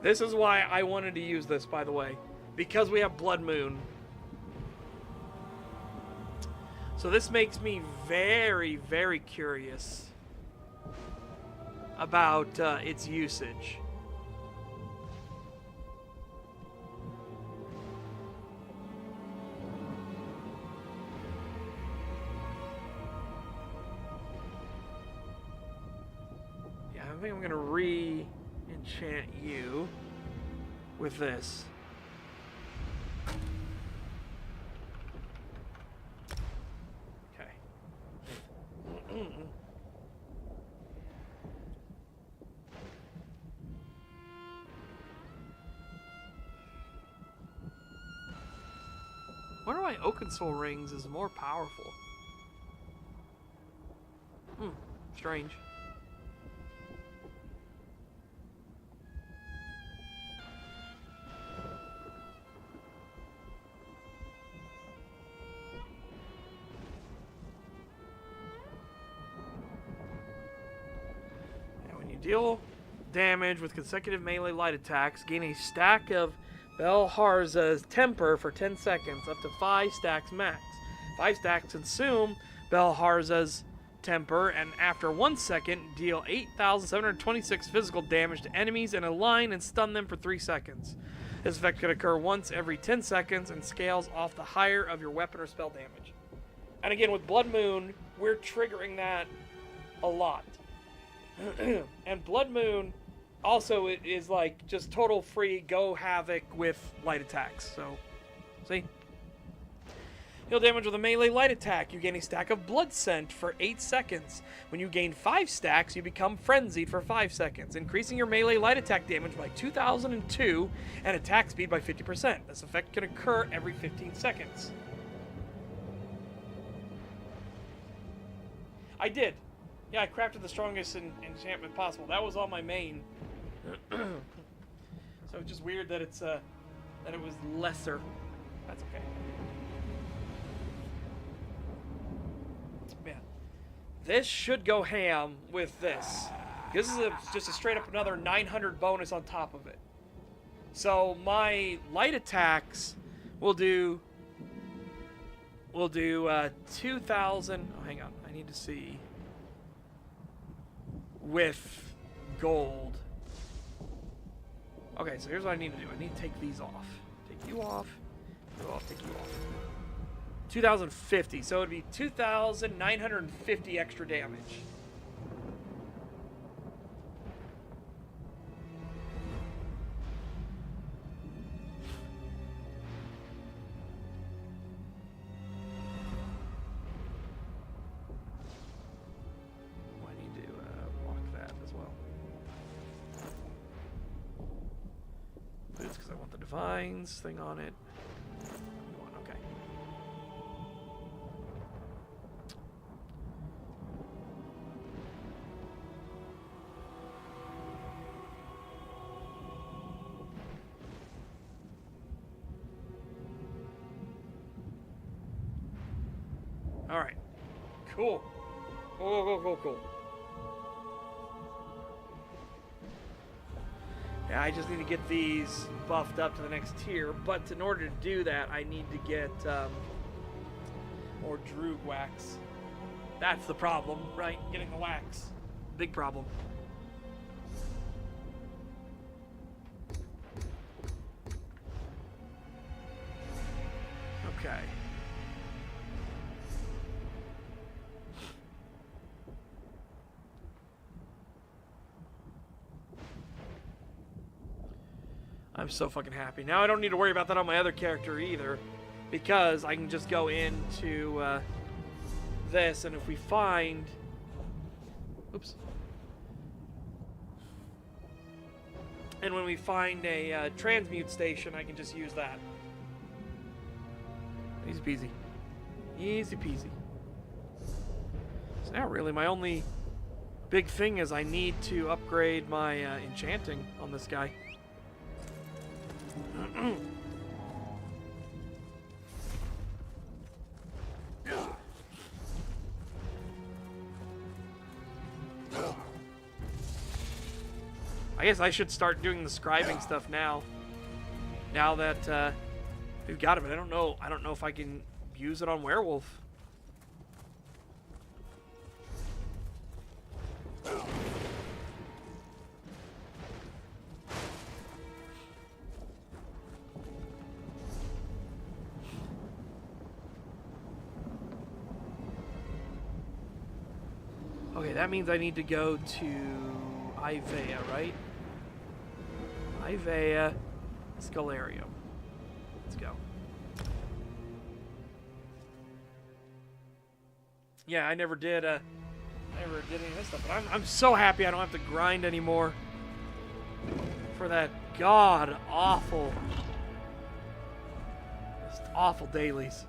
This is why I wanted to use this, by the way. Because we have Blood Moon. So this makes me very, very curious about its usage. Yeah, I think I'm gonna re-enchant you with this. I wonder why Oakensoul Rings is more powerful. Strange. And when you deal damage with consecutive melee light attacks, gain a stack of Belharza's Temper for 10 seconds, up to 5 stacks max. 5 stacks consume Belharza's Temper, and after 1 second, deal 8,726 physical damage to enemies in a line and stun them for 3 seconds. This effect can occur once every 10 seconds and scales off the higher of your weapon or spell damage. And again, with Blood Moon, we're triggering that a lot. And Blood Moon also, it is like just total free go havoc with light attacks. So, see? Heal damage with a melee light attack. You gain a stack of Blood Scent for 8 seconds. When you gain 5 stacks, you become Frenzied for 5 seconds, increasing your melee light attack damage by 2,002 and attack speed by 50%. This effect can occur every 15 seconds. I did. Yeah, I crafted the strongest enchantment possible. That was on my main. So it's just weird that it's that it was lesser. That's okay. Man, this should go ham with this. This is just a straight up another 900 bonus on top of it. So my light attacks will do 2,000. Oh, hang on, I need to see with gold. Okay, so here's what I need to do. I need to take these off. Take you off. You off. Take you off. 2,050. So it would be 2,950 extra damage. Vines thing on it. Okay. All right. Cool. Cool. Yeah, I just need to get these buffed up to the next tier, but in order to do that, I need to get more Droog wax. That's the problem, right? Getting the wax. Big problem. Okay. I'm so fucking happy. Now I don't need to worry about that on my other character either, because I can just go into this, and if we find... Oops. And when we find a transmute station, I can just use that. Easy peasy. Easy peasy. So now really my only big thing is I need to upgrade my enchanting on this guy. I guess I should start doing the scribing stuff now. Now that we've got it, but I don't know if I can use it on Werewolf. Okay, that means I need to go to Ivea, right? Ivea, Scalarium. Let's go. Yeah, I never did any of this stuff, but I'm so happy I don't have to grind anymore for that god awful, just awful dailies.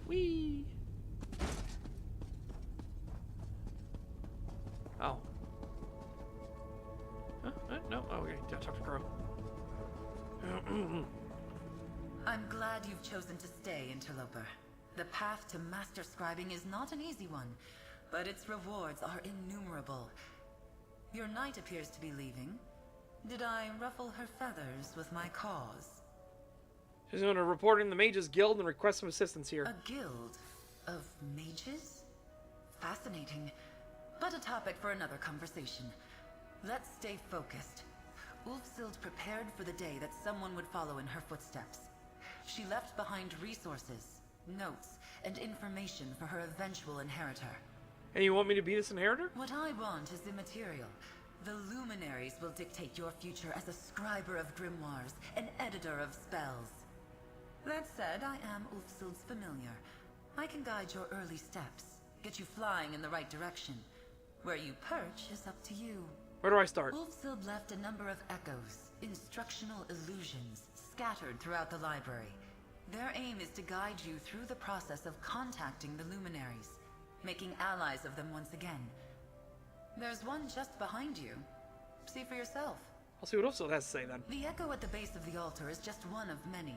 Whee! Oh. No. Oh, okay. Talk to Crow. I'm glad you've chosen to stay, Interloper. The path to master scribing is not an easy one, but its rewards are innumerable. Your knight appears to be leaving. Did I ruffle her feathers with my cause? She's going to report in the Mages Guild and request some assistance here. A guild of mages? Fascinating, but a topic for another conversation. Let's stay focused. Ulfsild prepared for the day that someone would follow in her footsteps. She left behind resources, notes, and information for her eventual inheritor. And you want me to be this inheritor? What I want is immaterial. The luminaries will dictate your future as a scriber of grimoires, an editor of spells. That said, I am Ulfsild's familiar. I can guide your early steps, get you flying in the right direction. Where you perch is up to you. Where do I start? Ulfsild left a number of echoes, instructional illusions, scattered throughout the library. Their aim is to guide you through the process of contacting the luminaries, making allies of them once again. There's one just behind you. See for yourself. I'll see what Ulfsild has to say then. The echo at the base of the altar is just one of many.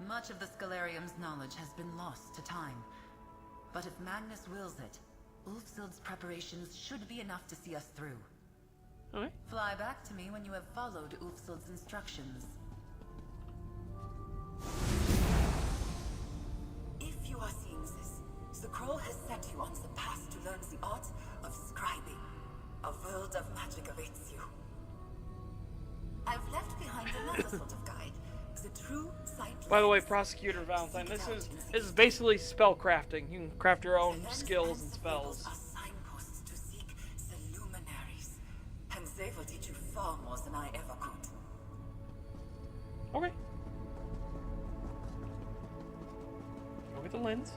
Much of the Scalarium's knowledge has been lost to time. But if Magnus wills it, Ulfsild's preparations should be enough to see us through. Okay. Fly back to me when you have followed Ulfsild's instructions. set you on the path to learn the art of scribing. A world of magic awaits you. I've left behind another sort of guide. The true sight. By the way, Prosecutor Valentine, this is basically spell crafting. You can craft your own skills and spells. Are signposts to seek the luminaries, and they will teach you far more than I ever could. Okay. Go get the lens.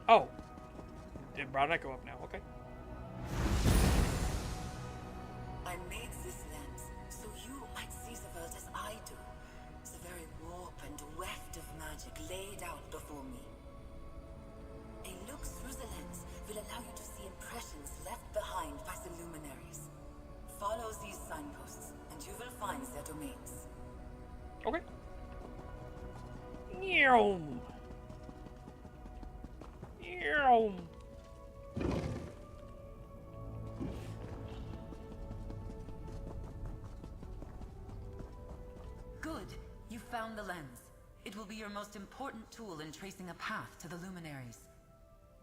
Oh. Did Brown Echo up now? Okay. I made this lens so you might see the world as I do. The very warp and weft of magic laid out before me. A look through the lens will allow you to see impressions left behind by the luminaries. Follow these signposts, and you will find their domains. Okay. Meow. Meow. Good. You found the lens. It will be your most important tool in tracing a path to the luminaries.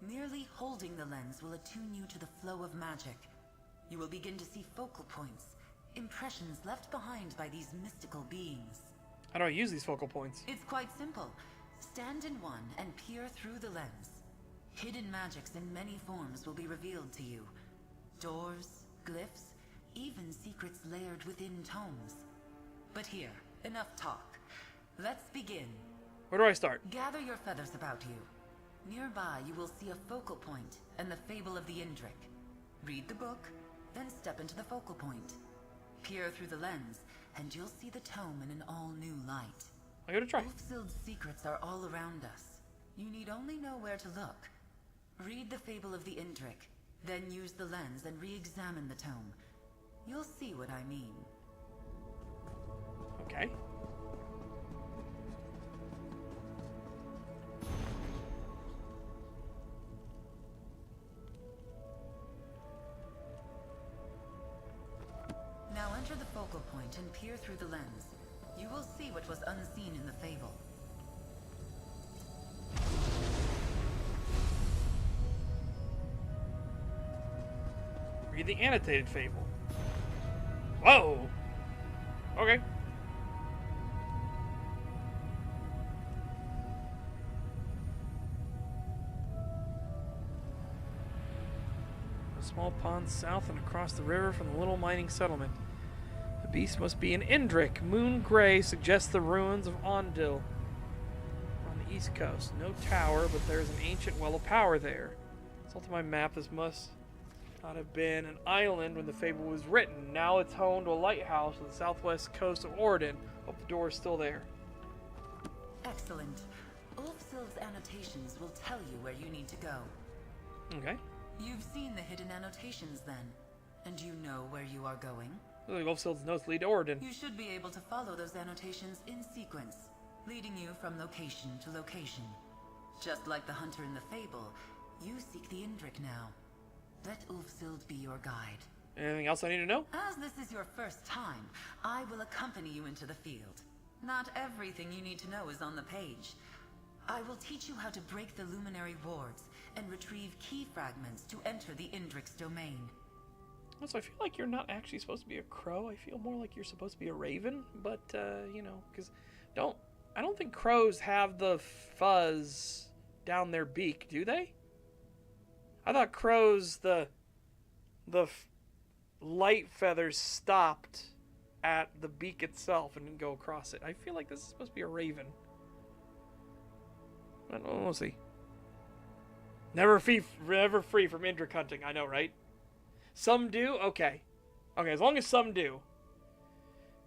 Merely holding the lens will attune you to the flow of magic. You will begin to see focal points, impressions left behind by these mystical beings. How do I use these focal points? It's quite simple. Stand in one and peer through the lens. Hidden magics in many forms will be revealed to you. Doors, glyphs, even secrets layered within tomes. But here, enough talk. Let's begin. Where do I start? Gather your feathers about you. Nearby you will see a focal point and the Fable of the Indrik. Read the book, then step into the focal point. Peer through the lens, and you'll see the tome in an all-new light. I gotta try. Ulfsild's secrets are all around us. You need only know where to look. Read the Fable of the Indrik, then use the lens and re-examine the tome. You'll see what I mean. Okay. Now enter the focal point and peer through the lens. You will see what was unseen in the fable. Read the annotated fable. Whoa! Okay. A small pond south and across the river from the little mining settlement. The beast must be an Indrik. Moon gray suggests the ruins of Ondil. On the east coast. No tower, but there's an ancient well of power there. Consult my map. This must not have been an island when the fable was written. Now it's home to a lighthouse on the southwest coast of Oregon. Hope the door is still there. Excellent. Ulfsild's annotations will tell you where you need to go. Okay. You've seen the hidden annotations then, and you know where you are going. Looks like Wolfsild's notes lead to Oregon. You should be able to follow those annotations in sequence, leading you from location to location. Just like the hunter in the fable, you seek the Indrik now. Let Ulfsild be your guide. Anything else I need to know? As this is your first time, I will accompany you into the field. Not everything you need to know is on the page. I will teach you how to break the luminary wards and retrieve key fragments to enter the Indrik's domain. Also, I feel like you're not actually supposed to be a crow. I feel more like you're supposed to be a raven, but you know, because I don't think crows have the fuzz down their beak, do they? I thought crows, the light feathers stopped at the beak itself and didn't go across it. I feel like this is supposed to be a raven. I don't know, we'll see. Never free from Indrik hunting, I know, right? Some do? Okay. Okay, as long as some do.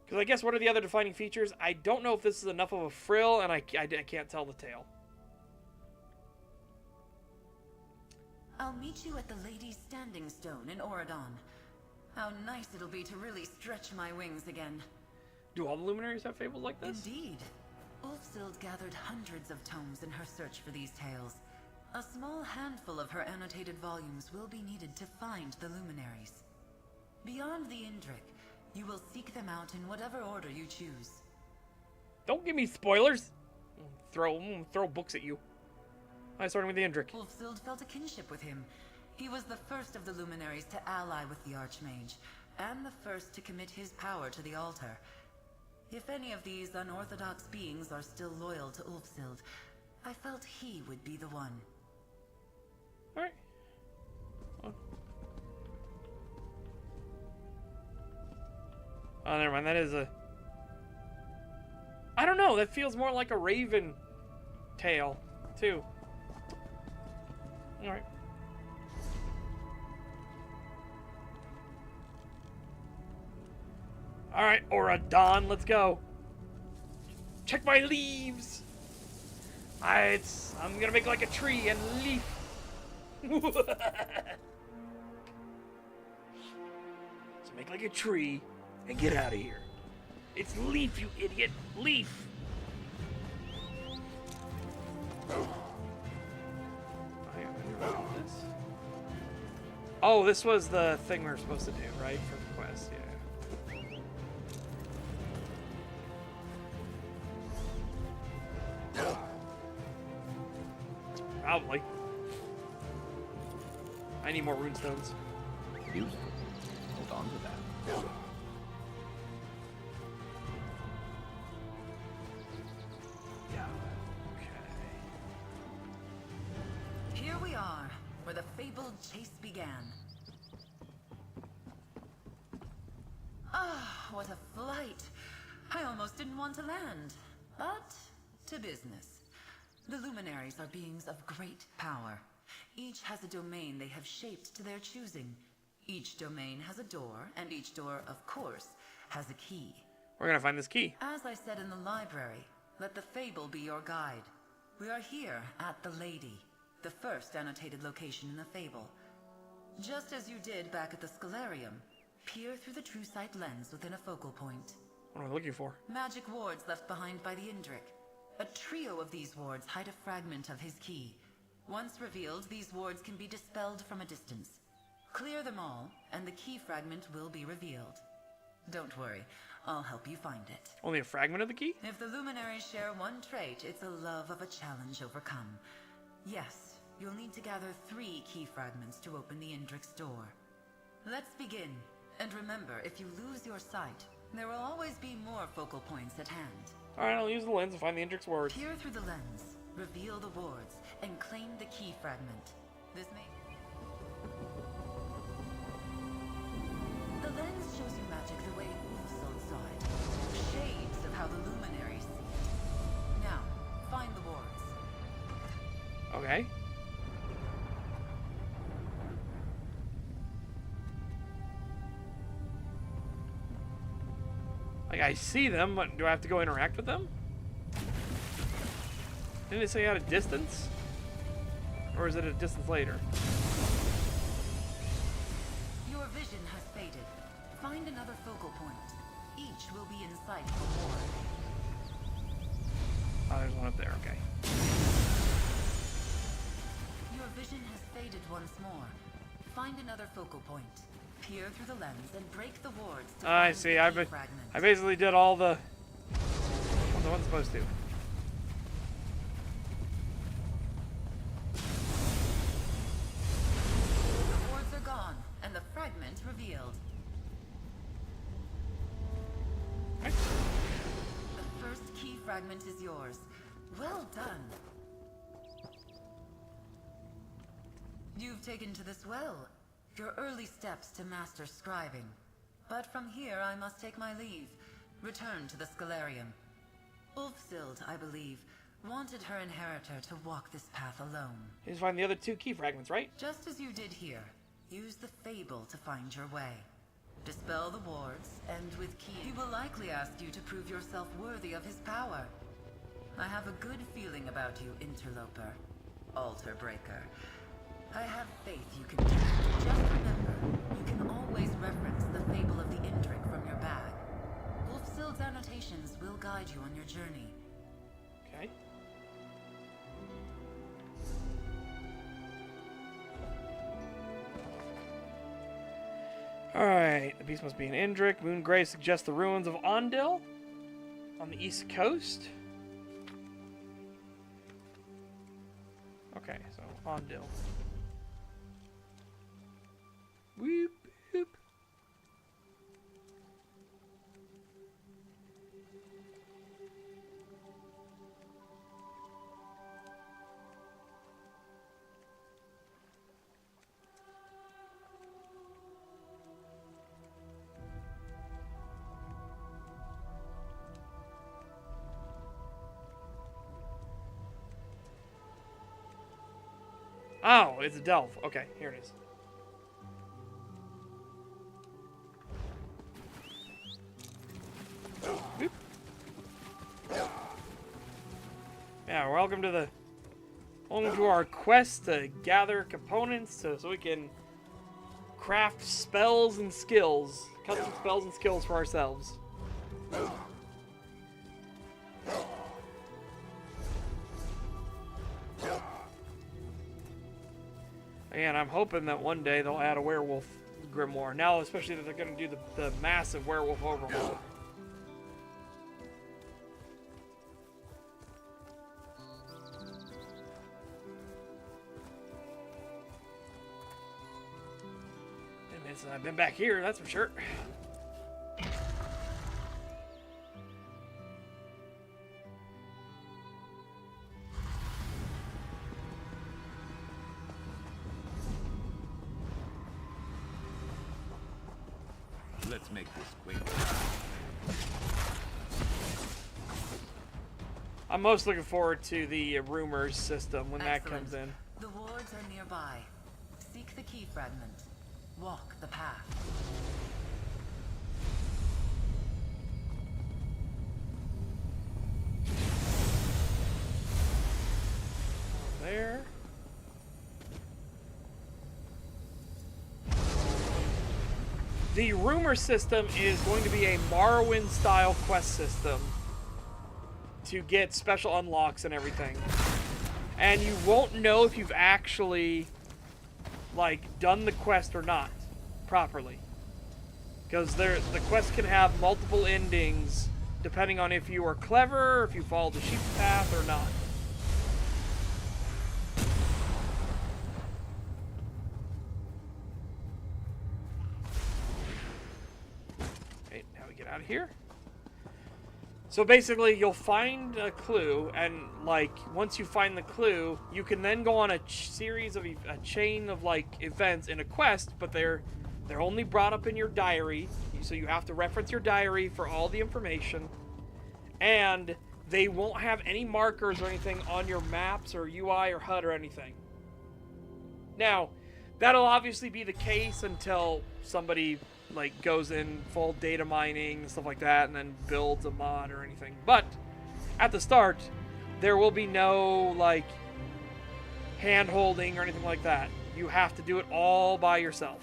Because I guess what are the other defining features? I don't know if this is enough of a frill, and I can't tell the tale. I'll meet you at the Lady's Standing Stone in Oregon. How nice it'll be to really stretch my wings again. Do all the luminaries have fables like this? Indeed. Ulfsild gathered hundreds of tomes in her search for these tales. A small handful of her annotated volumes will be needed to find the luminaries. Beyond the Indrik, you will seek them out in whatever order you choose. Don't give me spoilers. Throw books at you. I started with the Indrik. Ulfsild felt a kinship with him. He was the first of the luminaries to ally with the Archmage, and the first to commit his power to the altar. If any of these unorthodox beings are still loyal to Ulfsild, I felt he would be the one. Alright. Oh, never mind. That is a... I don't know. That feels more like a raven tail, too. Alright. Alright, Aura Dawn, let's go. Check my leaves. I'm gonna make like a tree and leaf. So make like a tree and get out of here. It's Leaf, you idiot. Leaf. Oh, this was the thing we were supposed to do, right? For the quest, yeah. Probably. I need more runestones. Use it. Hold on to that. Yeah. Okay. Here we are, where the fabled chase began. Ah, what a flight! I almost didn't want to land. But, to business. The luminaries are beings of great power. Each has a domain they have shaped to their choosing. Each domain has a door, and each door, of course, has a key. We're gonna find this key. As I said in the library, let the fable be your guide. We are here at the Lady, the first annotated location in the fable. Just as you did back at the Scalarium, peer through the true sight lens within a focal point. What am I looking for? Magic wards left behind by the Indrik. A trio of these wards hide a fragment of his key. Once revealed, these wards can be dispelled from a distance. Clear them all, and the key fragment will be revealed. Don't worry, I'll help you find it. Only a fragment of the key? If the luminaries share one trait, it's a love of a challenge overcome. Yes, you'll need to gather 3 key fragments to open the Indrik's door. Let's begin. And remember, if you lose your sight, there will always be more focal points at hand. Alright, I'll use the lens and find the Indrik's words. Peer through the lens, reveal the wards, and claim the key fragment. This may... The lens shows you magic the way Ulfsild saw it. Shades of how the luminaries see it. Now, find the wards. Okay. Like, I see them, but do I have to go interact with them? Didn't it say at a distance? Or is it a distance later? Your vision has faded. Find another focal point. Each will be in sight for more. Oh, there's one up there, okay. Your vision has faded once more. Find another focal point. Peer through the lens and break the wards to I find see. the I key fragment. basically did all the... what I wasn't supposed to. The wards are gone, and the fragment revealed. Right. The first key fragment is yours. Well done. You've taken to this well. Your early steps to master scribing. But from here I must take my leave. Return to the Scalarium. Ulfsild, I believe, wanted her inheritor to walk this path alone. You just find the other 2 key fragments, right? Just as you did here, use the fable to find your way. Dispel the wards, and with key, he will likely ask you to prove yourself worthy of his power. I have a good feeling about you, interloper. Altar breaker. I have faith you can do it. Just remember, you can always reference the fable of the Indrik from your bag. Ulfsild's annotation informations will guide you on your journey. Okay. Alright, the beast must be in Indrik. Moongrave suggests the ruins of Ondil on the east coast. Okay, so Ondil. Whoop, whoop. Oh, it's a delve. Okay, here it is. Boop. Yeah, welcome to our quest to gather components so we can craft spells and skills, custom spells and skills for ourselves. And I'm hoping that one day they'll add a werewolf grimoire. Now, especially that they're going to do the massive werewolf overhaul. I've been back here, that's for sure. Let's make this quick. I'm most looking forward to the rumors system when that comes in. The wards are nearby. Seek the key fragment. Walk the path. There. The rumor system is going to be a Morrowind style quest system to get special unlocks and everything. And you won't know if you've actually done the quest or not properly, because the quest can have multiple endings depending on if you are clever, or if you follow the sheep path or not. Okay, now we get out of here. So basically, you'll find a clue, and once you find the clue, you can then go on a series of a chain of events in a quest, but they're only brought up in your diary, so you have to reference your diary for all the information, and they won't have any markers or anything on your maps or UI or HUD or anything. Now, that'll obviously be the case until somebody goes in full data mining and stuff like that and then builds a mod or anything. But at the start, there will be no hand holding or anything like that. You have to do it all by yourself.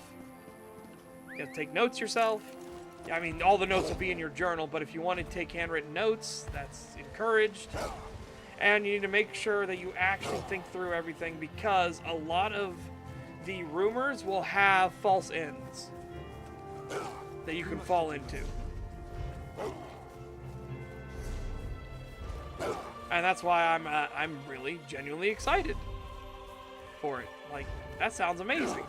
You have to take notes yourself. I mean, all the notes will be in your journal, but if you want to take handwritten notes, that's encouraged. And you need to make sure that you actually think through everything, because a lot of the rumors will have false ends that you can fall into. And that's why I'm really genuinely excited for it. That sounds amazing.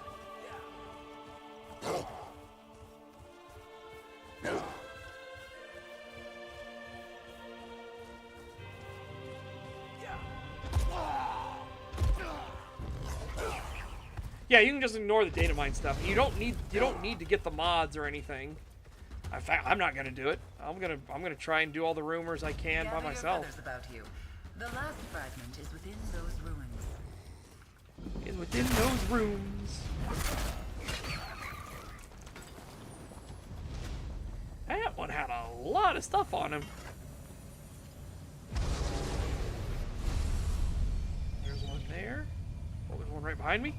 Yeah, you can just ignore the data mine stuff. You don't need to get the mods or anything. In fact, I'm not gonna do it. I'm gonna try and do all the rumors I can by myself. About you. The last fragment is within those ruins. Is within those rooms. That one had a lot of stuff on him. There's one there. Oh, there's one right behind me.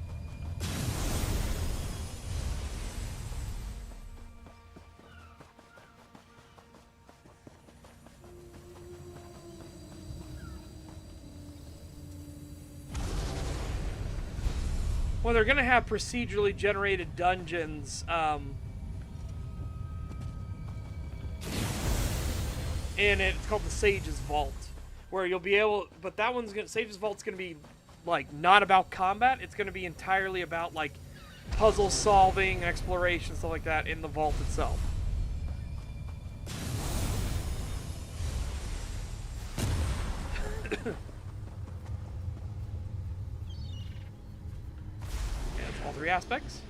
Well, they're gonna have procedurally generated dungeons. And it's called the Sage's Vault, where you'll be able, but that one's gonna, Sage's Vault's gonna be like not about combat. It's gonna be entirely about like puzzle solving, exploration, stuff like that in the vault itself. Yeah, it's all three aspects.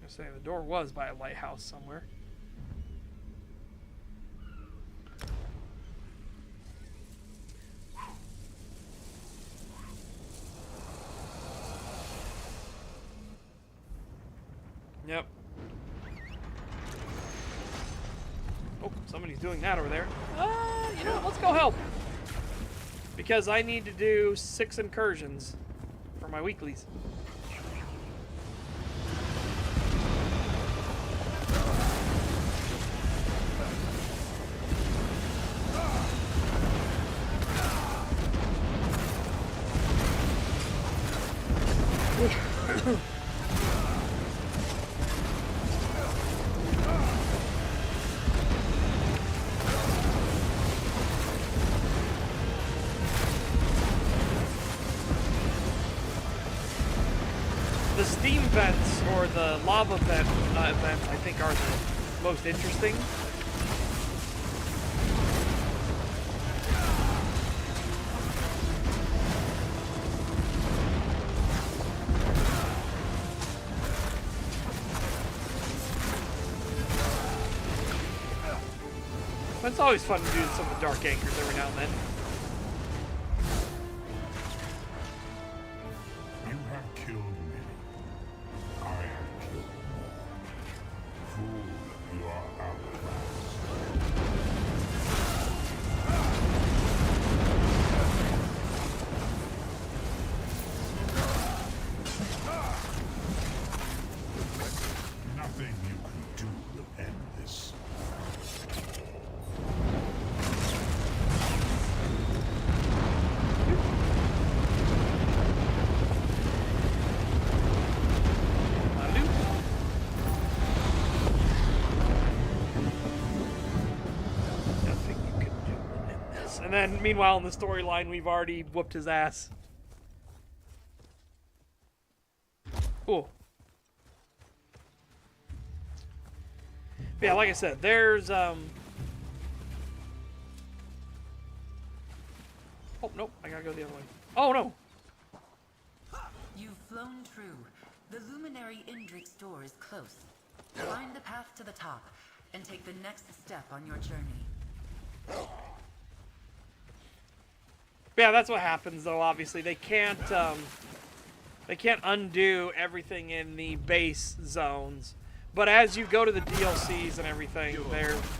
Say the door was by a lighthouse somewhere. Yep. Oh, somebody's doing that over there. You know, let's go help. Because I need to do 6 incursions for my weeklies. The steam vents, or the lava vent events, I think are the most interesting. But it's always fun to do some of the dark anchors every now and then. You have killed many. I have killed more. Fool, you are outclassed. Nothing you can do will end this. And then, meanwhile, in the storyline, we've already whooped his ass. Cool. But yeah, like I said, there's, Oh, nope, I gotta go the other way. Oh, no! You've flown true. The Luminary Indrik's door is close. Find the path to the top, and take the next step on your journey. Yeah, that's what happens, though, obviously. They can't undo everything in the base zones. But as you go to the DLCs and everything,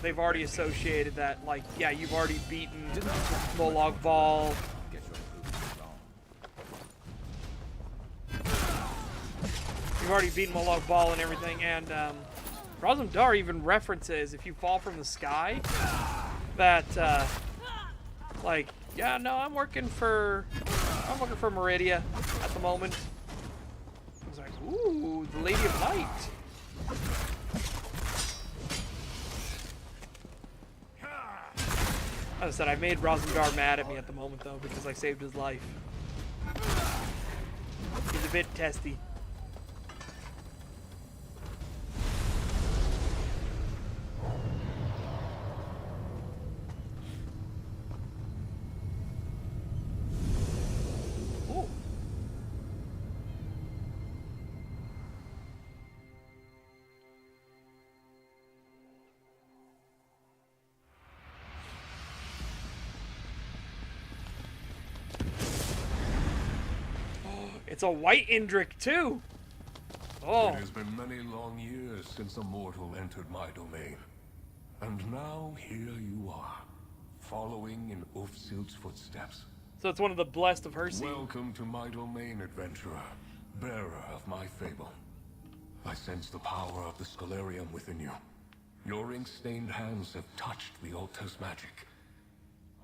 they've already associated that, like, yeah, you've already beaten Molag Bal. You've already beaten Molag Bal and everything, and Razum Dar even references, if you fall from the sky, that, like, yeah, no, I'm working for Meridia at the moment. I was like, ooh, the Lady of Light. As I said, I made Razumdar mad at me at the moment, though, because I saved his life. He's a bit testy. Ooh. It's a white Indrik too. Oh. It has been many long years since a mortal entered my domain. And now here you are, following in Ulfsild's footsteps. So it's one of the blessed of Hersey. Welcome to my domain, adventurer, bearer of my fable. I sense the power of the Scholarium within you. Your ink-stained hands have touched the altar's magic.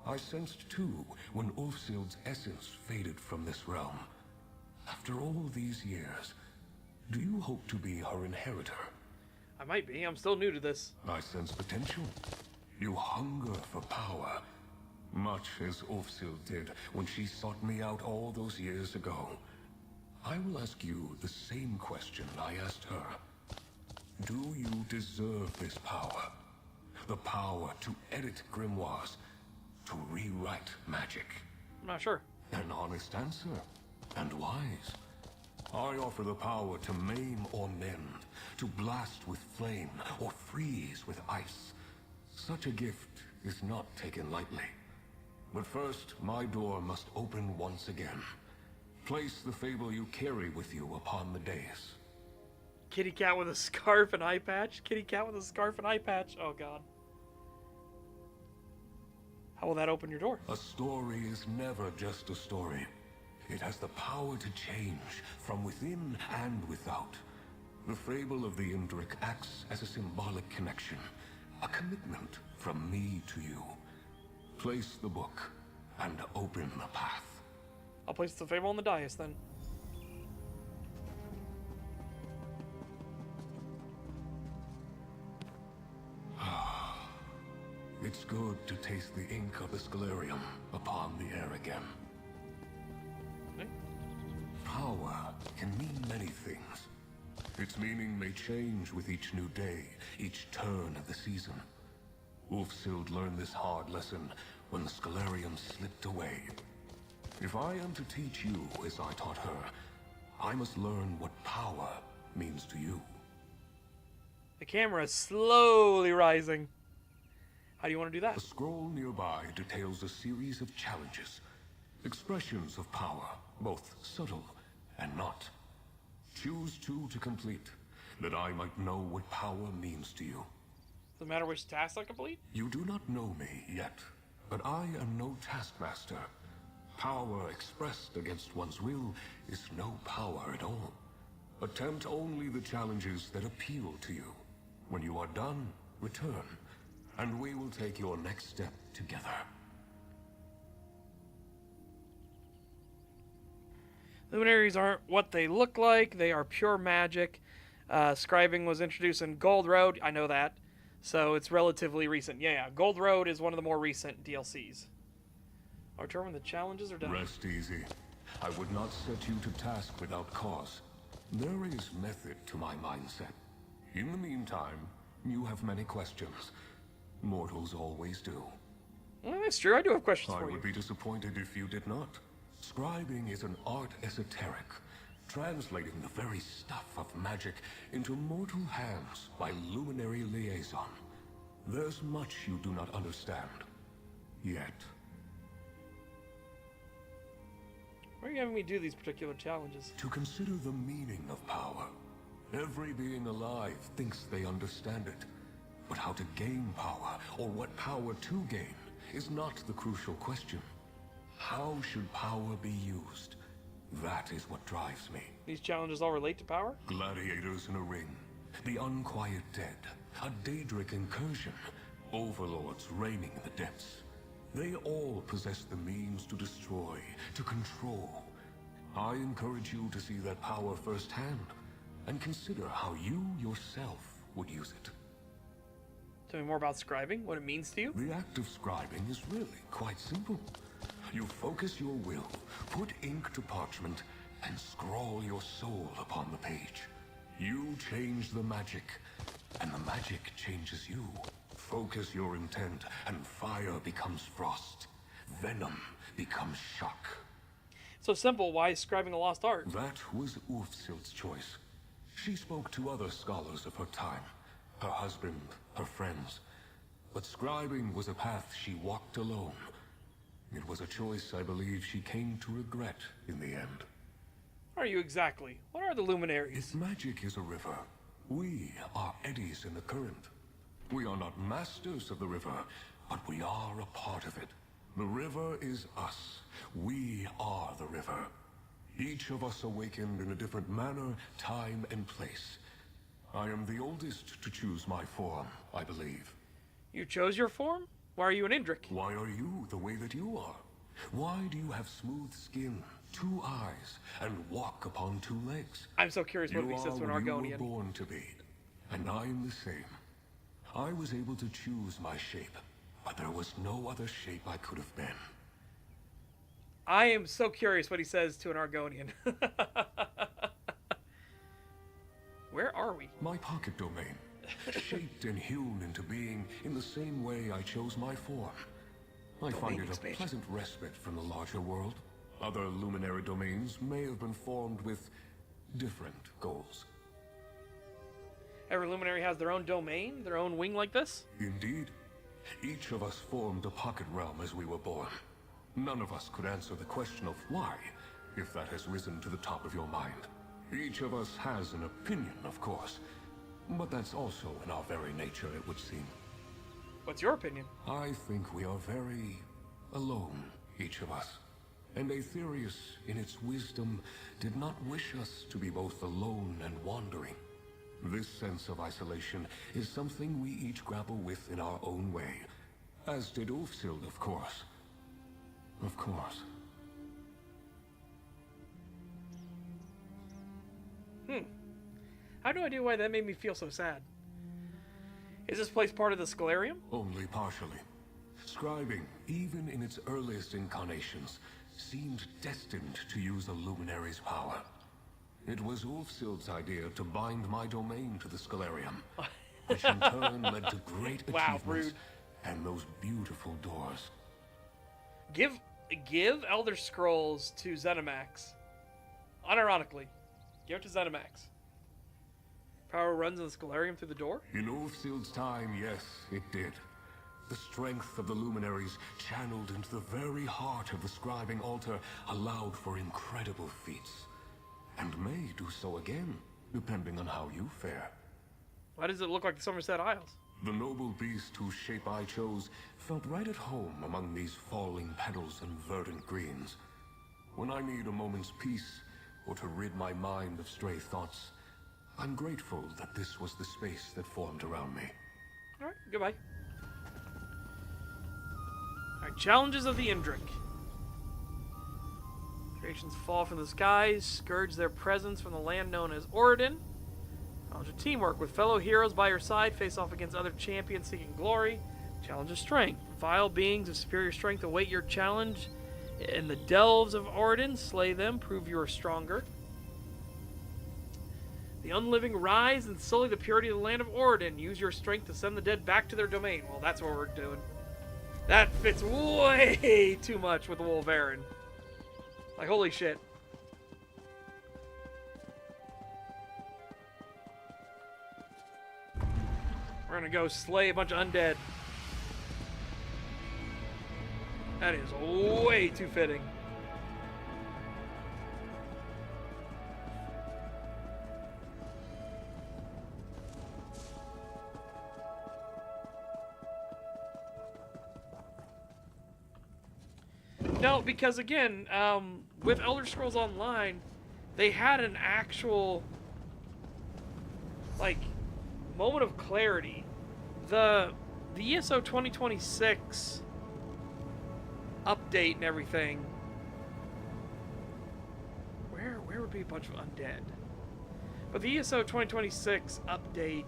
I sensed too when Ulfsild's essence faded from this realm. After all these years, do you hope to be her inheritor? I might be. I'm still new to this. I sense potential. You hunger for power, much as Ulfsild did when she sought me out all those years ago. I will ask you the same question I asked her. Do you deserve this power? The power to edit grimoires, to rewrite magic? I'm not sure. An honest answer, and wise. I offer the power to maim or mend, to blast with flame or freeze with ice. Such a gift is not taken lightly. But first, my door must open once again. Place the fable you carry with you upon the dais. Kitty cat with a scarf and eye patch? Kitty cat with a scarf and eye patch? Oh god. How will that open your door? A story is never just a story. It has the power to change from within and without. The fable of the Indrik acts as a symbolic connection, a commitment from me to you. Place the book and open the path. I'll place the fable on the dais then. It's good to taste the ink of the Scalarium upon the air again. Okay. Power can mean many things. Its meaning may change with each new day, each turn of the season. Ulfsild learned this hard lesson when the Scalarium slipped away. If I am to teach you as I taught her, I must learn what power means to you. The camera is slowly rising. How do you want to do that? A scroll nearby details a series of challenges. Expressions of power, both subtle and not. Choose two to complete, that I might know what power means to you. Doesn't matter which task I complete? You do not know me yet, but I am no taskmaster. Power expressed against one's will is no power at all. Attempt only the challenges that appeal to you. When you are done, return, and we will take your next step together. Luminaries aren't what they look like. They are pure magic. Scribing was introduced in Gold Road. I know that. So it's relatively recent. Yeah, Gold Road is one of the more recent DLCs. I'll determine the challenges are done. Rest easy. I would not set you to task without cause. There is method to my mindset. In the meantime, you have many questions. Mortals always do. Well, that's true. I do have questions I for you. would be disappointed if you did not. Scribing is an art esoteric, translating the very stuff of magic into mortal hands by luminary liaison. There's much you do not understand. Yet. Why are you having me do these particular challenges? To consider the meaning of power. Every being alive thinks they understand it. But how to gain power, or what power to gain, is not the crucial question. How should power be used? That is what drives me. These challenges all relate to power? Gladiators in a ring, the unquiet dead, a Daedric incursion, overlords reigning in the depths. They all possess the means to destroy, to control. I encourage you to see that power firsthand, and consider how you yourself would use it. Tell me more about scribing, what it means to you. The act of scribing is really quite simple. You focus your will, put ink to parchment, and scrawl your soul upon the page. You change the magic, and the magic changes you. Focus your intent, and fire becomes frost. Venom becomes shock. So simple, why is scribing a lost art? That was Ulfsild's choice. She spoke to other scholars of her time, her husband, her friends. But scribing was a path she walked alone. It was a choice I believe she came to regret in the end. What are you exactly? What are the luminaries? If magic is a river, we are eddies in the current. We are not masters of the river, but we are a part of it. The river is us. We are the river. Each of us awakened in a different manner, time, and place. I am the oldest to choose my form, I believe. You chose your form? Why are you an Indrik? Why are you the way that you are? Why do you have smooth skin, 2 eyes, and walk upon 2 legs? I'm so curious what he says to an You Argonian. were born to be, and I am the same. I was able to choose my shape, but there was no other shape I could have been. I am so curious what he says to an Argonian. Where are we? My pocket domain, shaped and hewn into being in the same way I chose my form. I find it a pleasant respite from the larger world. Other luminary domains may have been formed with different goals. Every luminary has their own domain, their own wing like this? Indeed. Each of us formed a pocket realm as we were born. None of us could answer the question of why, if that has risen to the top of your mind. Each of us has an opinion, of course, but that's also in our very nature, it would seem. What's your opinion? I think we are very alone, each of us. And Aetherius, in its wisdom, did not wish us to be both alone and wandering. This sense of isolation is something we each grapple with in our own way. As did Ulfsild, of course. Of course. I have no idea why that made me feel so sad. Is this place part of the Scalarium? Only partially. Scribing, even in its earliest incarnations, seemed destined to use a luminary's power. It was Ulfsild's idea to bind my domain to the Scalarium, which in turn led to great achievements rude. and those beautiful doors. Give Elder Scrolls to ZeniMax. Unironically. Give it to ZeniMax. Power runs in the Scalarium through the door? In Ulfsild's time, yes, it did. The strength of the luminaries, channeled into the very heart of the scribing altar, allowed for incredible feats. And may do so again, depending on how you fare. Why does it look like the Somerset Isles? The noble beast whose shape I chose felt right at home among these falling petals and verdant greens. When I need a moment's peace, or to rid my mind of stray thoughts, I'm grateful that this was the space that formed around me. Alright, goodbye. Alright, challenges of the Indrik. Creations fall from the skies, scourge their presence from the land known as Oridon. Challenge of teamwork. With fellow heroes by your side, face off against other champions seeking glory. Challenge of strength. Vile beings of superior strength await your challenge. In the delves of Oridon, slay them, prove you are stronger. The unliving rise and sully the purity of the land of Oridon. Use your strength to send the dead back to their domain. Well, that's what we're doing. That fits way too much with the Wolverine. Like, holy shit. We're gonna go slay a bunch of undead. That is way too fitting. No, because again, with Elder Scrolls Online, they had an actual, like, moment of clarity. The ESO 2026 update and everything. Where would be a bunch of undead? But the ESO 2026 update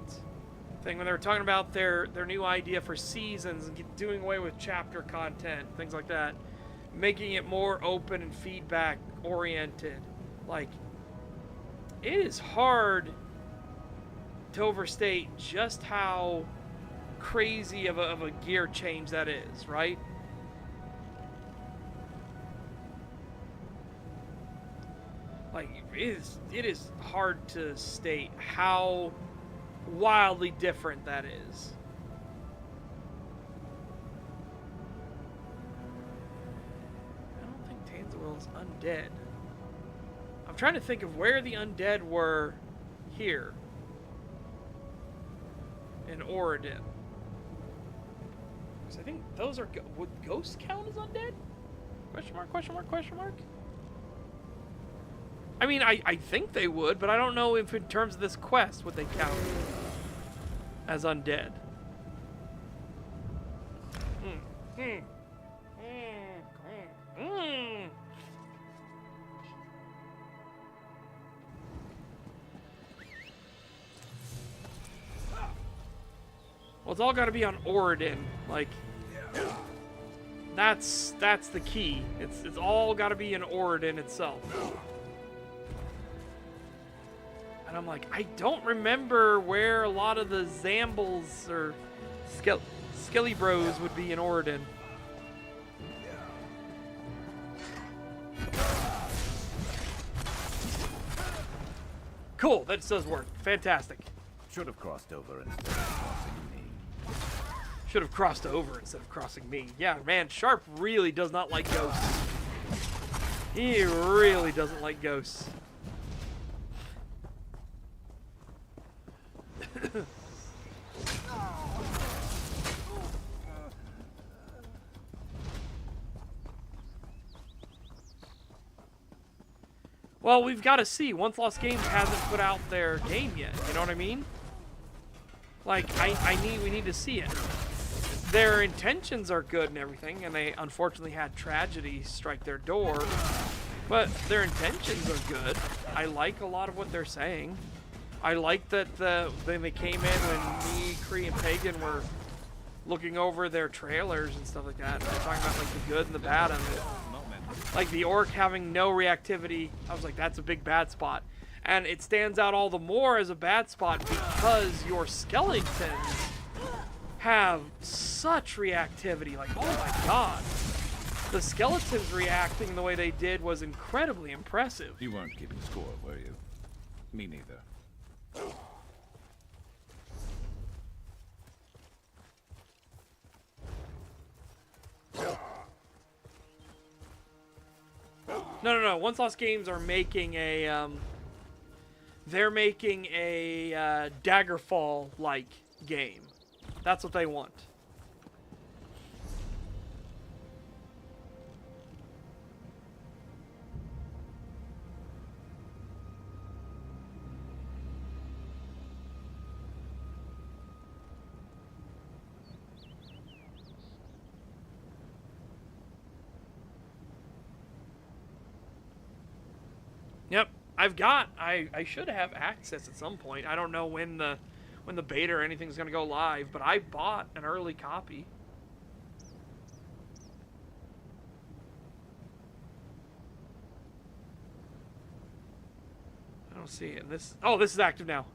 thing, when they were talking about their new idea for seasons and doing away with chapter content, things like that, making it more open and feedback oriented. Like, it is hard to overstate just how crazy of a gear change that is, right? Like, it is hard to state how wildly different that is. I don't think Tanzawil's undead. I'm trying to think of where the undead were here in Oridon. Because I think those are... Would ghosts count as undead? Question mark, question mark, question mark? I mean, I think they would, but I don't know if in terms of this quest would they count as undead. Well, it's all got to be on Oridon. Like, that's the key. It's all got to be in Oridon itself. And I'm like, I don't remember where a lot of the Zambles or Skelly Bros would be in Oridon. Cool, that does work. Fantastic. Should have crossed over instead of crossing me. Should have crossed over instead of crossing me. Yeah, man, Sharp really does not like ghosts. He really doesn't like ghosts. Well, we've got to see. Once Lost Games hasn't put out their game yet. You know what I mean? Like, we need to see it. Their intentions are good and everything, and they unfortunately had tragedy strike their door. But their intentions are good. I like a lot of what they're saying. I like that when they came in when me, Kree, and Pagan were looking over their trailers and stuff like that. They're talking about like the good and the bad of it. Like the orc having no reactivity, I was like, that's a big bad spot. And it stands out all the more as a bad spot because your skeletons have such reactivity. Like, oh my god. The skeletons reacting the way they did was incredibly impressive. You weren't keeping score, were you? Me neither. No. Once Lost Games are making a, they're making a Daggerfall-like game. That's what they want. Yep, I should have access at some point. I don't know when the beta or anything's gonna go live, but I bought an early copy. I don't see it. Oh, this is active now.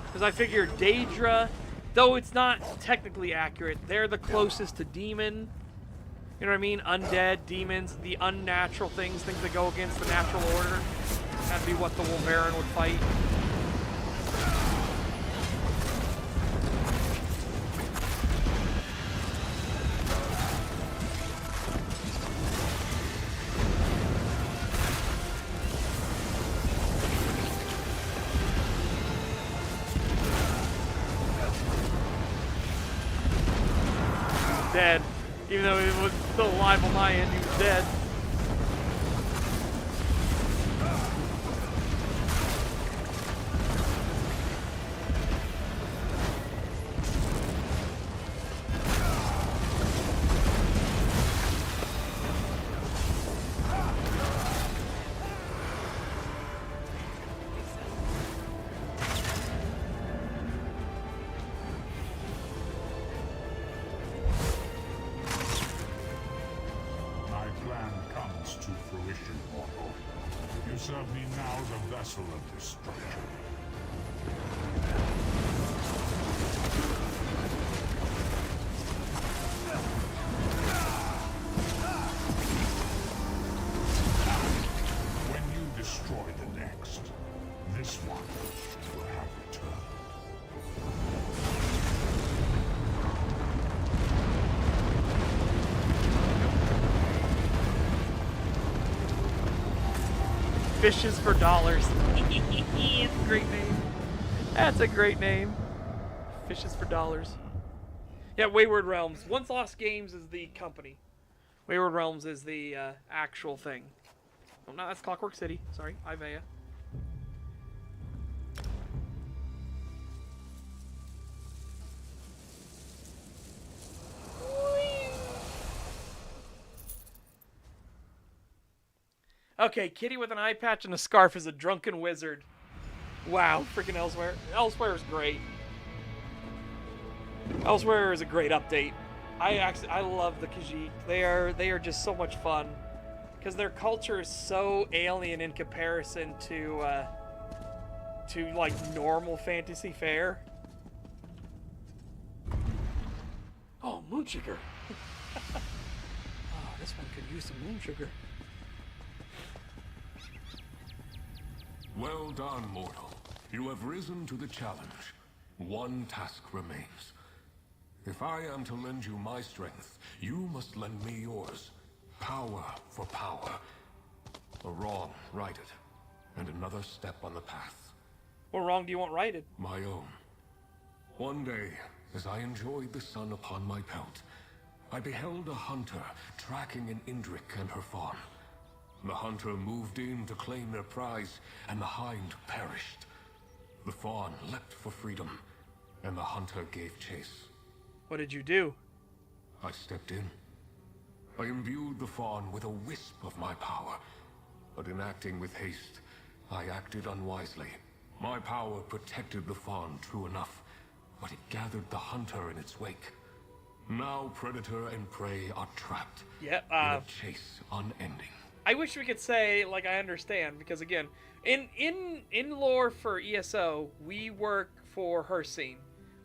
Because I figured Daedra, though it's not technically accurate, they're the closest to demon. You know what I mean? Undead, demons, the unnatural things that go against the natural order. That'd be what the Wolverine would fight. Dead. Even though he was still alive on my end, he was dead. Serve me now the vessel of destruction. When you destroy the next, this one will have returned. Fishes for dollars. It's a great name. That's a great name. Fishes for dollars. Yeah, Wayward Realms. Once Lost Games is the company. Wayward Realms is the actual thing. Oh, no, that's Clockwork City. Sorry, Ivea. Okay, kitty with an eye patch and a scarf is a drunken wizard. Wow, freaking Elsewhere. Elsewhere is great. Elsewhere is a great update. I love the Khajiit. They are just so much fun because their culture is so alien in comparison to like normal fantasy fare. Oh, moon sugar. Oh, this one could use some moon sugar. Well done, mortal. You have risen to the challenge. One task remains. If I am to lend you my strength, you must lend me yours. Power for power. A wrong righted, and another step on the path. What wrong do you want righted? My own. One day, as I enjoyed the sun upon my pelt, I beheld a hunter tracking an Indrik and her fawn. The hunter moved in to claim their prize, and the hind perished. The fawn leapt for freedom, and the hunter gave chase. What did you do? I stepped in. I imbued the fawn with a wisp of my power, but in acting with haste, I acted unwisely. My power protected the fawn, true enough, but it gathered the hunter in its wake. Now predator and prey are trapped Yeah, in a chase unending. I wish we could say, like, I understand, because again, in lore for ESO, we work for Hircine.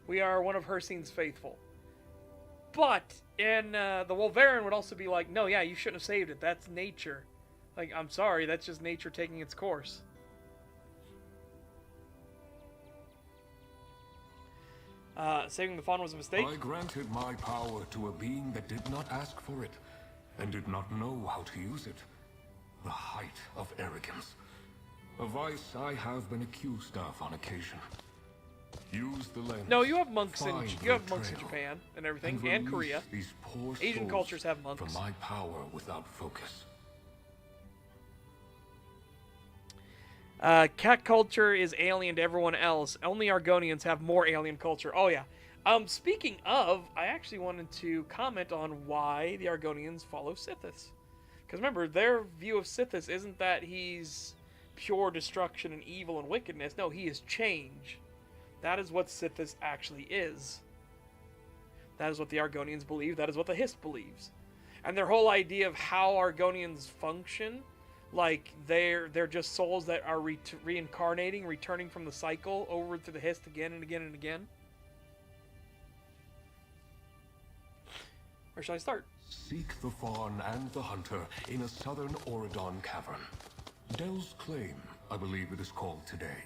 We are one of Hircine's faithful. But in the Wolverine would also be like, no, yeah, you shouldn't have saved it. That's nature. Like, I'm sorry, that's just nature taking its course. Saving the fawn was a mistake? I granted my power to a being that did not ask for it, and did not know how to use it. The height of arrogance. A vice I have been accused of on occasion. Use the lens. No, you have monks in find Japan and everything, and release Korea. These poor Asian souls cultures have monks. from my power without focus. Cat culture is alien to everyone else. Only Argonians have more alien culture. Oh yeah. Speaking of, I actually wanted to comment on why the Argonians follow Sithis. Because remember, their view of Sithis isn't that he's pure destruction and evil and wickedness. No, he is change. That is what Sithis actually is. That is what the Argonians believe. That is what the Hist believes. And their whole idea of how Argonians function, like they're just souls that are reincarnating, returning from the cycle over to the Hist again and again and again. Where should I start? Seek the fawn and the hunter in a southern Auridon cavern. Del's Claim, I believe it is called today.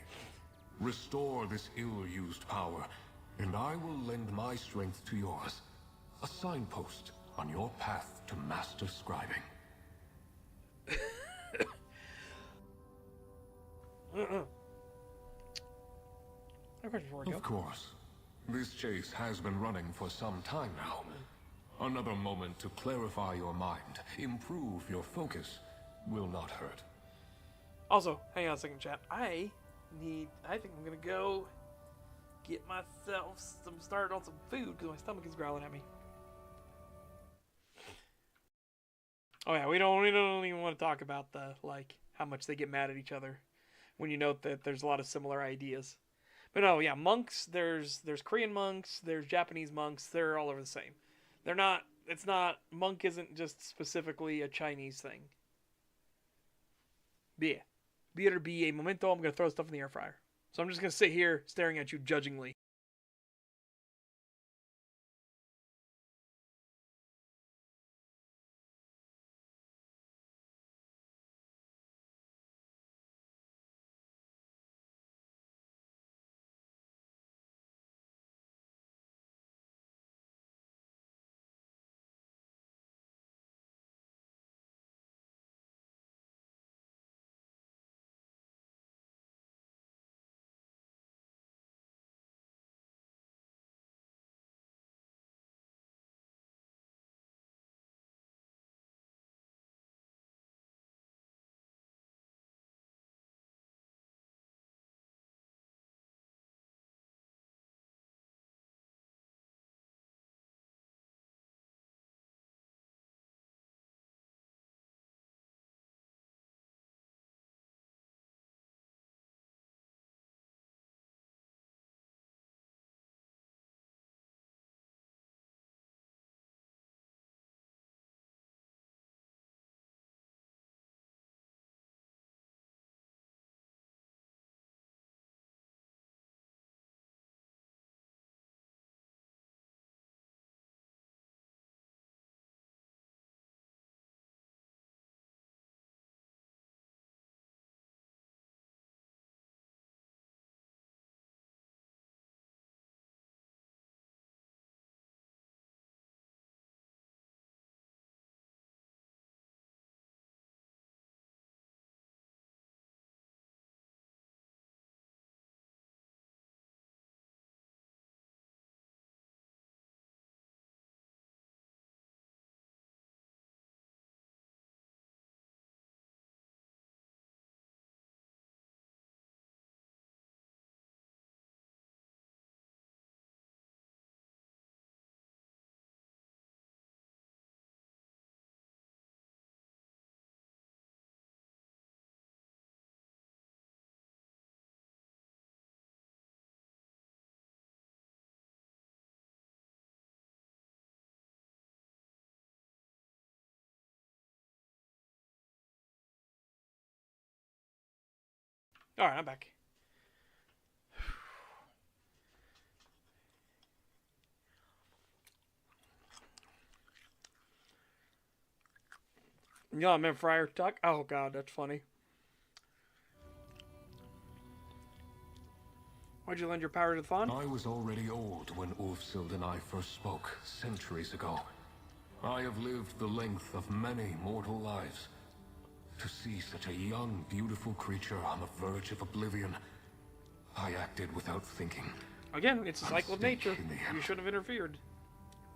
Restore this ill-used power, and I will lend my strength to yours. A signpost on your path to master scribing. Of course. This chase has been running for some time now. Another moment to clarify your mind, improve your focus, will not hurt. Also, hang on a second, chat. I think I'm gonna go get myself started on some food because my stomach is growling at me. Oh yeah, we don't even want to talk about the how much they get mad at each other when you note that there's a lot of similar ideas. But no, yeah, monks. There's Korean monks. There's Japanese monks. They're all over the same. They're not. It's not. Monk isn't just specifically a Chinese thing. Be it or be a momento. I'm gonna throw stuff in the air fryer. So I'm just gonna sit here staring at you judgingly. Alright, I'm back. Yeah, I'm in Friar Tuck. Oh god, that's funny. Why'd you lend your power to the fawn? I was already old when Ulfsild and I first spoke, centuries ago. I have lived the length of many mortal lives. To see such a young, beautiful creature on the verge of oblivion, I acted without thinking. Again, it's a cycle of nature. You should have interfered.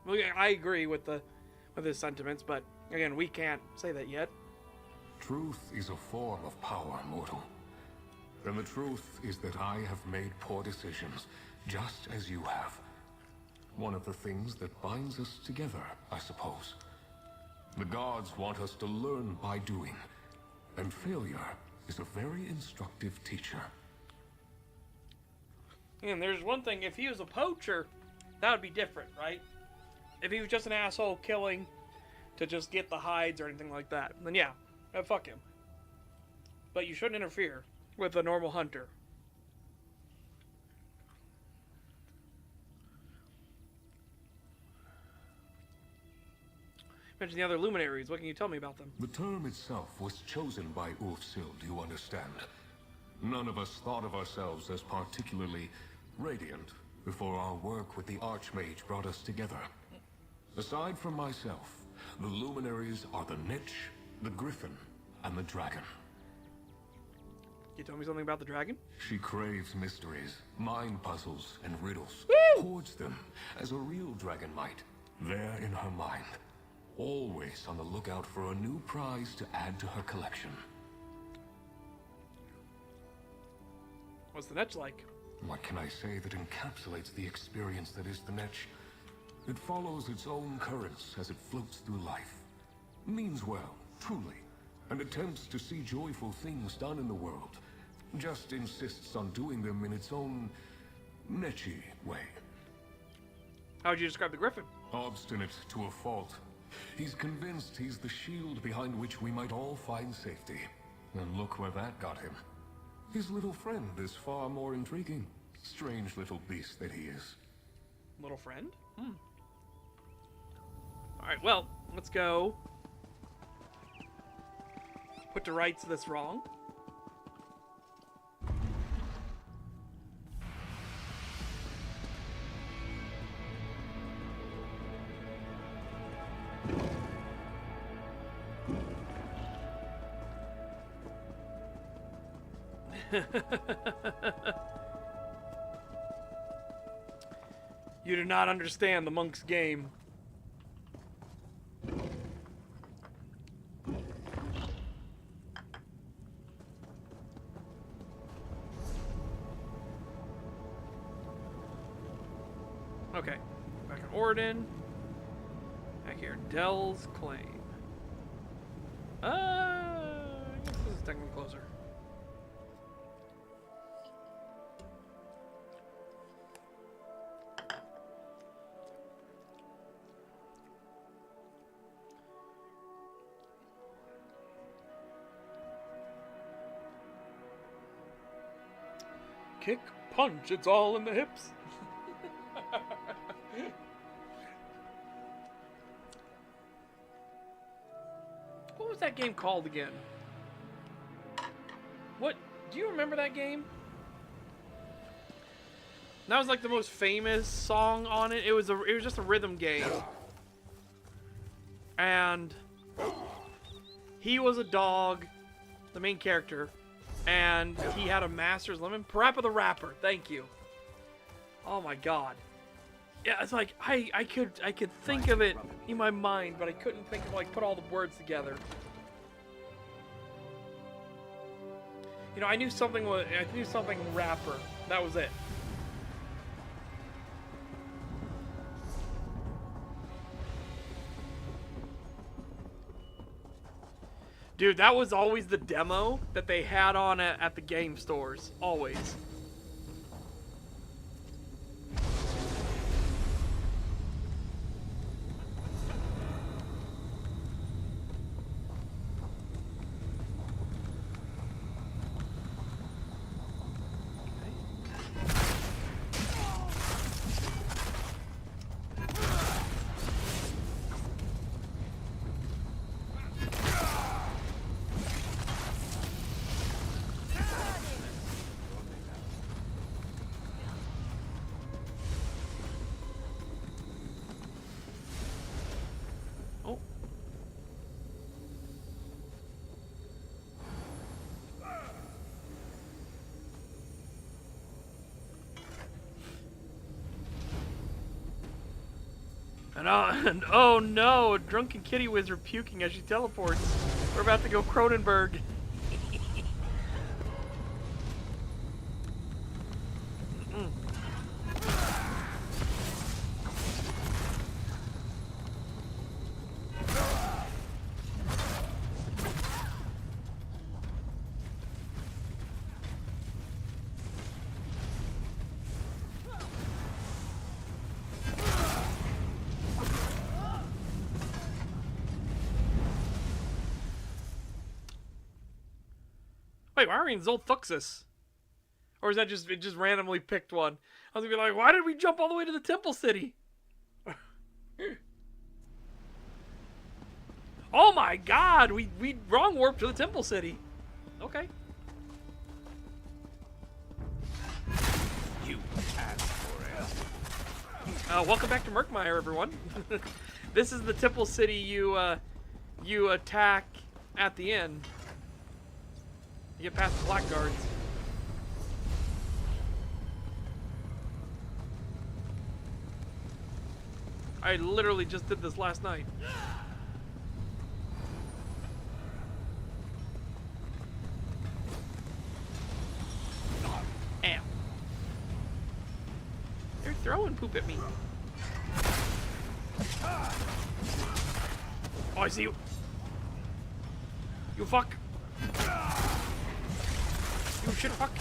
Well, yeah, I agree with his sentiments, but again, we can't say that yet. Truth is a form of power, mortal. And the truth is that I have made poor decisions, just as you have. One of the things that binds us together, I suppose. The gods want us to learn by doing, and failure is a very instructive teacher. And there's one thing, if he was a poacher, that would be different, right? If he was just an asshole killing to just get the hides or anything like that, then yeah, fuck him. But you shouldn't interfere with a normal hunter. Mention the other luminaries. What can you tell me about them? The term itself was chosen by Ulfsild, you understand. None of us thought of ourselves as particularly radiant before our work with the Archmage brought us together. Aside from myself, the luminaries are the Niche, the Griffin, and the Dragon. Can you tell me something about the dragon? She craves mysteries, mind puzzles, and riddles. Woo! Hoards them, as a real dragon might, there in her mind. Always on the lookout for a new prize to add to her collection. What's the Netch like? What can I say that encapsulates the experience that is the Netch? It follows its own currents as it floats through life. Means well, truly, and attempts to see joyful things done in the world. Just insists on doing them in its own Netchy way. How would you describe the Griffin? Obstinate to a fault. He's convinced he's the shield behind which we might all find safety. And look where that got him. His little friend is far more intriguing. Strange little beast that he is. Little friend? Alright, well, let's go. Put to rights this wrong. You do not understand the monk's game. Okay, back in Orden. Back here, Dell's Claim. I guess this is technically closer. Kick, punch, it's all in the hips. What was that game called again? What? Do you remember that game? That was like the most famous song on it. It was just a rhythm game. And he was a dog, the main character. And he had a master's lemon. Parappa the Rapper, thank you. Oh my god. Yeah, it's like I could think of it in my mind, but I couldn't think of put all the words together. You know, I knew something rapper. That was it. Dude, that was always the demo that they had on at the game stores. Always. And oh no, a drunken kitty wizard puking as she teleports. We're about to go Cronenberg. Wait, why are we in Zolthuxus? Or is that just, it just randomly picked one? I was gonna be like, why did we jump all the way to the Temple City? Oh my god, we wrong warped to the Temple City. Okay. You asked for it. Welcome back to Murkmire, everyone. This is the Temple City you attack at the end. You get past the blackguards. I literally just did this last night. Ow. They're throwing poop at me. Oh, I see you. You fuck. You shit fuck.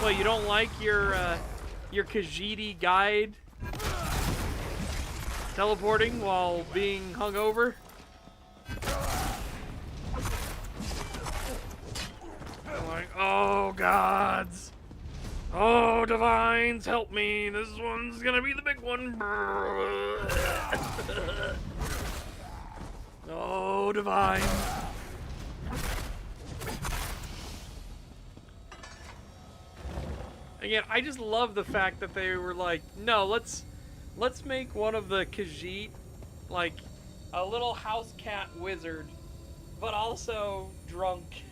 Well, you don't like your Khajiit guide teleporting while being hungover? I'm like, oh gods, oh divines, help me! This one's gonna be the big one. Oh divines. Again, I just love the fact that they were like, no, let's make one of the Khajiit like a little house cat wizard, but also drunk.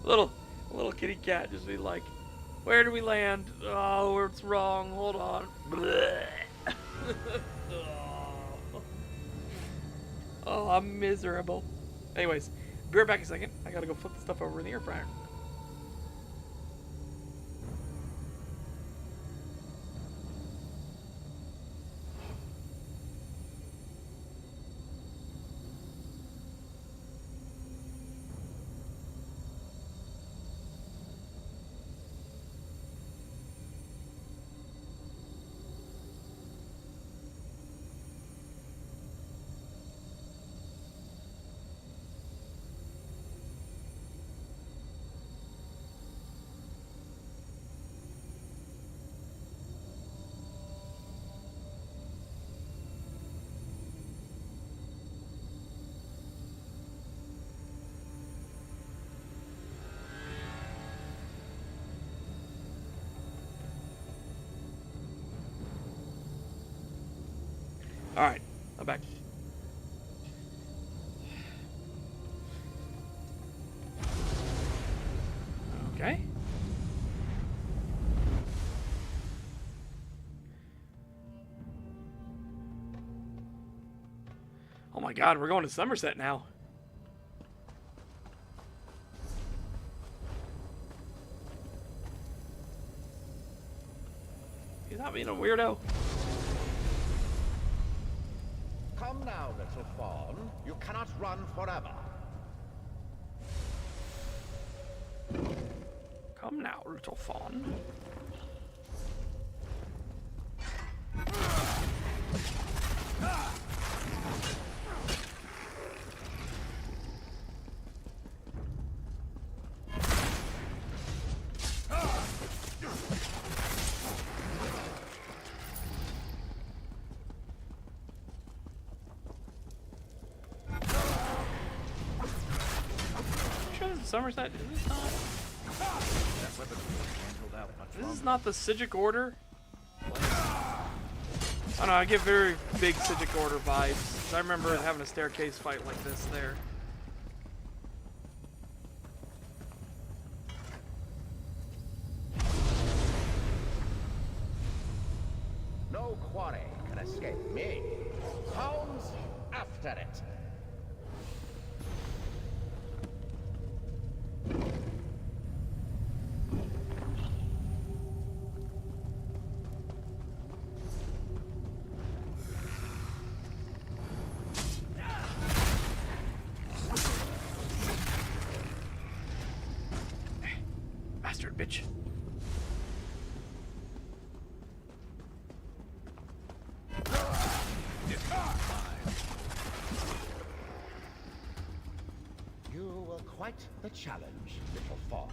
little kitty cat just be like, where do we land? Oh, it's wrong. Hold on. Oh, I'm miserable. Anyways. Be right back a second. I gotta go flip the stuff over in the air fryer. Alright, I'm back. Okay. Oh my god, we're going to Somerset now. He's not being a weirdo. Come now, little fawn. You cannot run forever. Come now, little fawn. Somerset? Is this not? That weapon can't hold out much This longer. is not the Sijic Order? I don't know, I get very big Sijic Order vibes. I remember having a staircase fight like this there. No quarry can escape me. Hounds after it. Bastard bitch. You were quite the challenge, little fawn.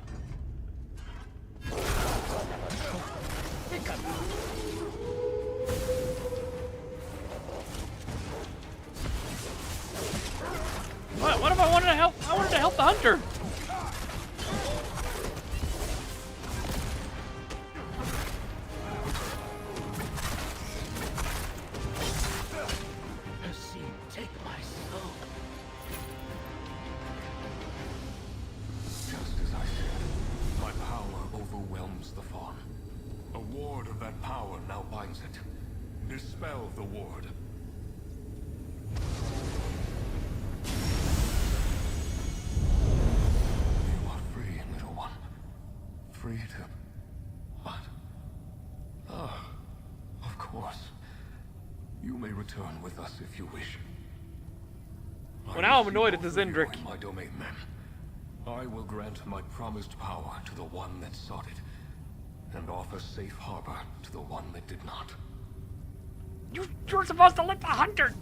What if I wanted to help? I wanted to help the hunter. Take my soul. Just as I said, my power overwhelms the fawn. A ward of that power now binds it. Dispel the ward. You are free, little one. Free to... What? Ah, of course. You may return with us if you wish. Well, now I'm annoyed at the Both of you Zendrick. in my domain, then. I will grant my promised power to the one that sought it, and offer safe harbor to the one that did not. You're supposed to let the hunter.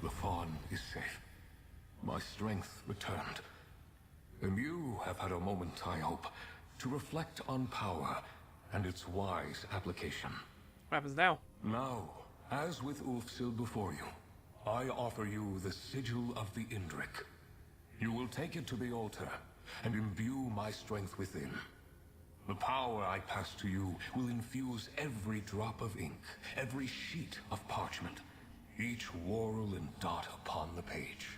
The fawn is safe. My strength returned. And you have had a moment, I hope, to reflect on power and its wise application. What happens now? Now, as with Ulfsil before you, I offer you the sigil of the Indrik. You will take it to the altar and imbue my strength within. The power I pass to you will infuse every drop of ink, every sheet of parchment, each whorl and dot upon the page.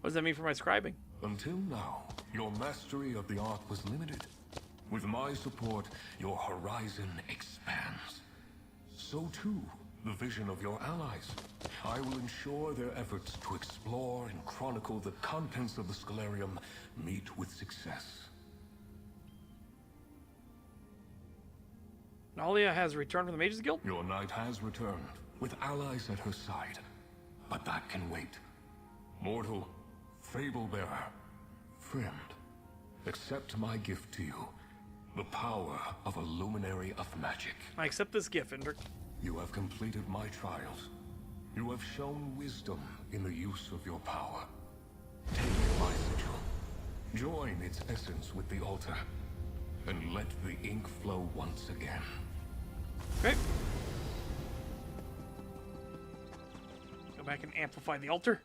What does that mean for my scribing? Until now, your mastery of the art was limited. With my support, your horizon expands. So too, the vision of your allies. I will ensure their efforts to explore and chronicle the contents of the Scholarium meet with success. Nalia has returned from the Mages Guild? Your knight has returned, with allies at her side. But that can wait. Mortal, fable-bearer, friend, accept my gift to you. The power of a luminary of magic. I accept this gift, Indrik. You have completed my trials. You have shown wisdom in the use of your power. Take my sigil. Join its essence with the altar. And let the ink flow once again. Okay. Go back and amplify the altar.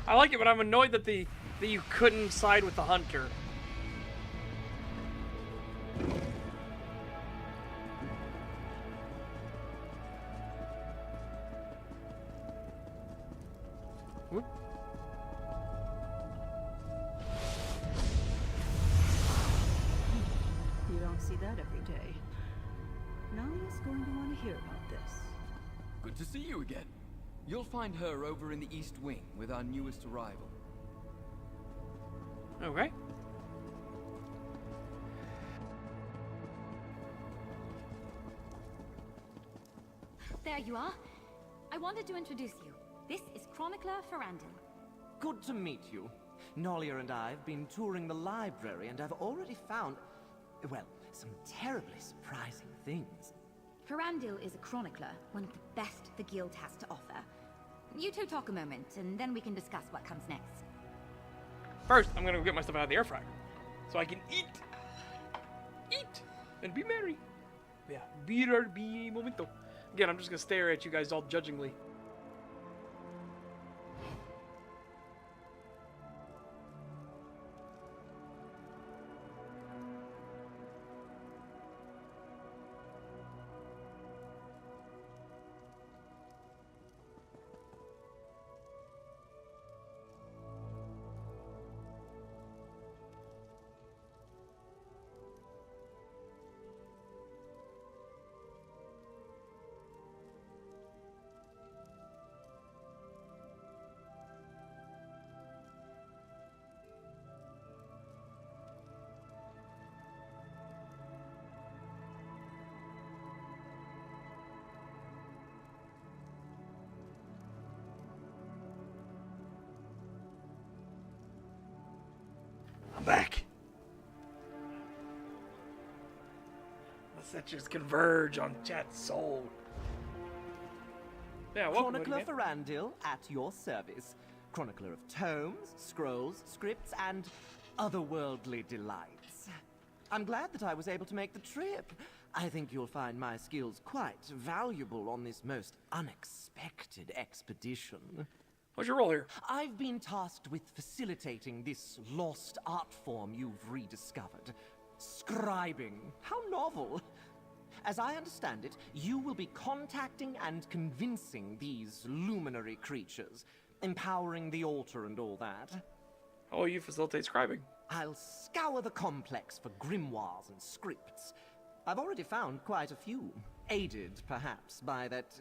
I like it, but I'm annoyed that that you couldn't side with the hunter. Whoop. You don't see that every day. Nalia's going to want to hear about this. Good to see you again. You'll find her over in the East Wing with our newest arrival. Okay. There you are. I wanted to introduce you. This is Chronicler Ferrandil. Good to meet you. Nolia and I have been touring the library and have already found, well, some terribly surprising things. Ferrandil is a chronicler, one of the best the guild has to offer. You two talk a moment, and then we can discuss what comes next. First, I'm gonna go get my stuff out of the air fryer, so I can eat, and be merry. Yeah, be momento. Again, I'm just gonna stare at you guys all judgingly. I'm back. Let's just converge on chat's soul. Yeah, welcome, Chronicler man. Ferandil at your service. Chronicler of tomes, scrolls, scripts, and otherworldly delights. I'm glad that I was able to make the trip. I think you'll find my skills quite valuable on this most unexpected expedition. What's your role here? I've been tasked with facilitating this lost art form you've rediscovered. Scribing. How novel. As I understand it, you will be contacting and convincing these luminary creatures, empowering the altar and all that. Oh, you facilitate scribing. I'll scour the complex for grimoires and scripts. I've already found quite a few, aided, perhaps, by that...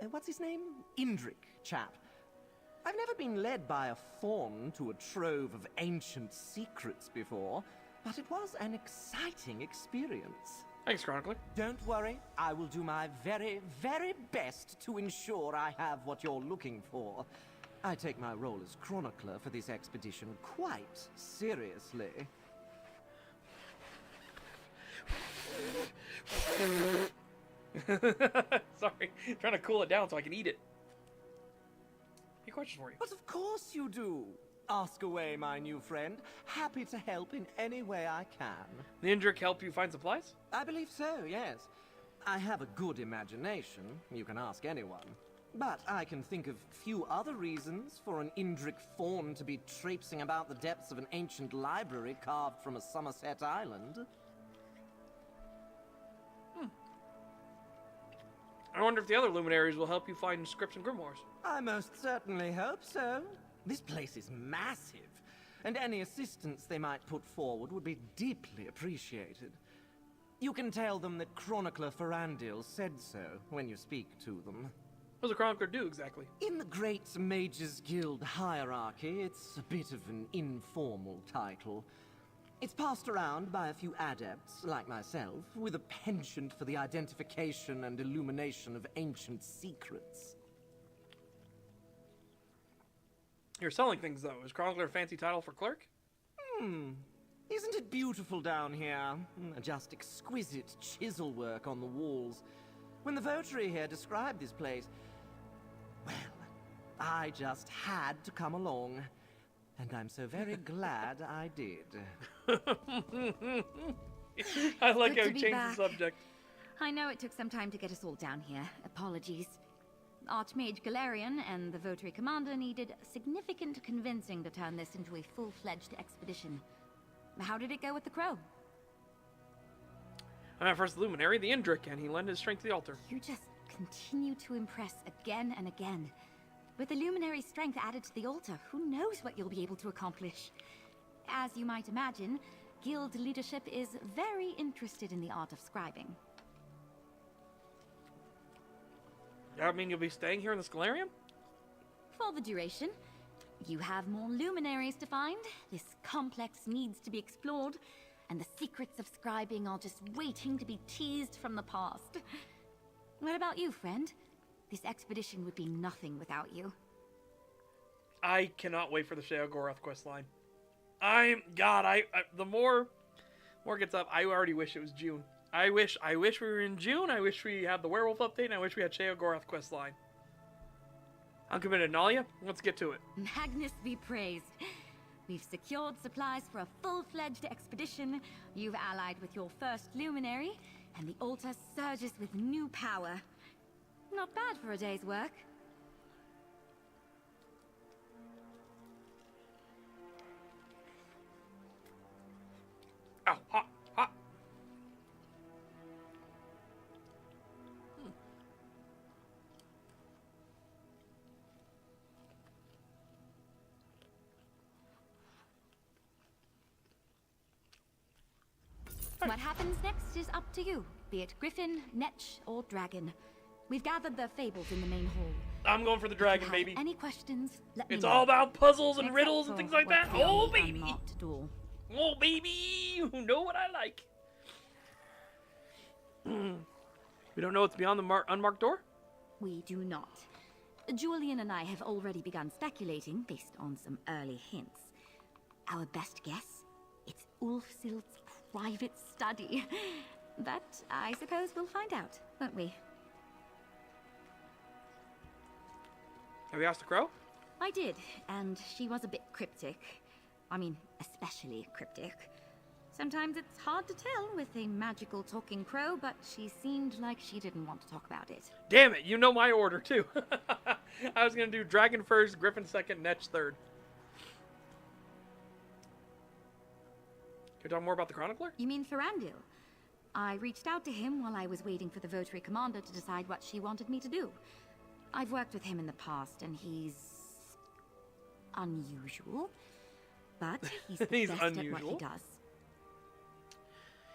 what's his name? Indrik chap. I've never been led by a faun to a trove of ancient secrets before, but it was an exciting experience. Thanks, Chronicler. Don't worry, I will do my very, very best to ensure I have what you're looking for. I take my role as chronicler for this expedition quite seriously. Sorry, trying to cool it down so I can eat it. Any questions for you? But of course you do. Ask away, my new friend. Happy to help in any way I can. The Indrik help you find supplies? I believe so, yes. I have a good imagination. You can ask anyone. But I can think of few other reasons for an Indrik faun to be traipsing about the depths of an ancient library carved from a Somerset island. I wonder if the other luminaries will help you find scripts and grimoires. I most certainly hope so. This place is massive, and any assistance they might put forward would be deeply appreciated. You can tell them that Chronicler Ferandil said so when you speak to them. What does a Chronicler do, exactly? In the Great Mages Guild hierarchy, it's a bit of an informal title. It's passed around by a few adepts, like myself, with a penchant for the identification and illumination of ancient secrets. You're selling things, though. Is Chronicler a fancy title for clerk? Isn't it beautiful down here? Just exquisite chisel work on the walls. When the votary here described this place, well, I just had to come along. And I'm so very glad I did. I like Good how to he be changed back. the subject. I know it took some time to get us all down here. Apologies. Archmage Galarian and the Votary Commander needed significant convincing to turn this into a full-fledged expedition. How did it go with the Crow? I met first the luminary, the Indrik, and he lent his strength to the altar. You just continue to impress again and again. With the luminary's strength added to the altar, who knows what you'll be able to accomplish? As you might imagine, guild leadership is very interested in the art of scribing. I mean, you'll be staying here in the Scalarium? For the duration. You have more luminaries to find, this complex needs to be explored, and the secrets of scribing are just waiting to be teased from the past. What about you, friend? This expedition would be nothing without you. I cannot wait for the Sheogorath quest line. The more gets up, I already wish it was June. I wish we were in June. I wish we had the werewolf update, and I wish we had Sheogorath quest line. I'm committed, Nalia. Let's get to it. Magnus be praised. We've secured supplies for a full-fledged expedition. You've allied with your first luminary, and the altar surges with new power. Not bad for a day's work. Ow, hot, hot. What happens next is up to you, be it griffin, netch, or dragon. We've gathered the fables in the main hall. I'm going for the dragon, If you baby. have any questions, let me It's know. all about puzzles and Except riddles and for things like what's that. the Oh, only baby. unmarked door. Oh, baby. You know what I like. We don't know what's beyond the unmarked door? We do not. Julian and I have already begun speculating based on some early hints. Our best guess? It's Ulfsild's private study. But I suppose we'll find out, won't we? Have you asked the crow? I did, and she was a bit cryptic. I mean, especially cryptic. Sometimes it's hard to tell with a magical talking crow, but she seemed like she didn't want to talk about it. Damn it, you know my order, too. I was going to do dragon first, griffin second, netch third. Can you talk more about the chronicler? You mean Ferandil? I reached out to him while I was waiting for the Votary Commander to decide what she wanted me to do. I've worked with him in the past, and he's unusual. But he's the He's best at what unusual. he does.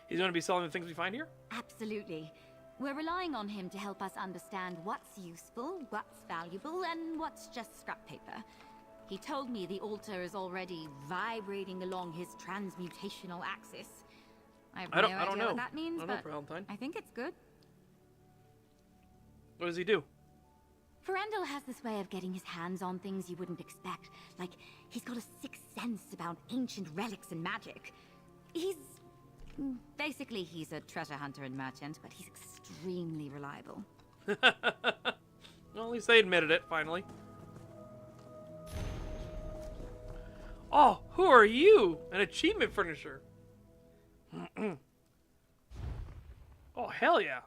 He's going to be selling the things we find here? Absolutely. We're relying on him to help us understand what's useful, what's valuable, and what's just scrap paper. He told me the altar is already vibrating along his transmutational axis. I have no idea know what that means, I don't know, but Valentine. I think it's good. What does he do? Ferandil has this way of getting his hands on things you wouldn't expect. Like, he's got a sixth sense about ancient relics and magic. Basically, he's a treasure hunter and merchant, but he's extremely reliable. Well, at least they admitted it, finally. Oh, who are you? An achievement finisher. Oh, hell yeah.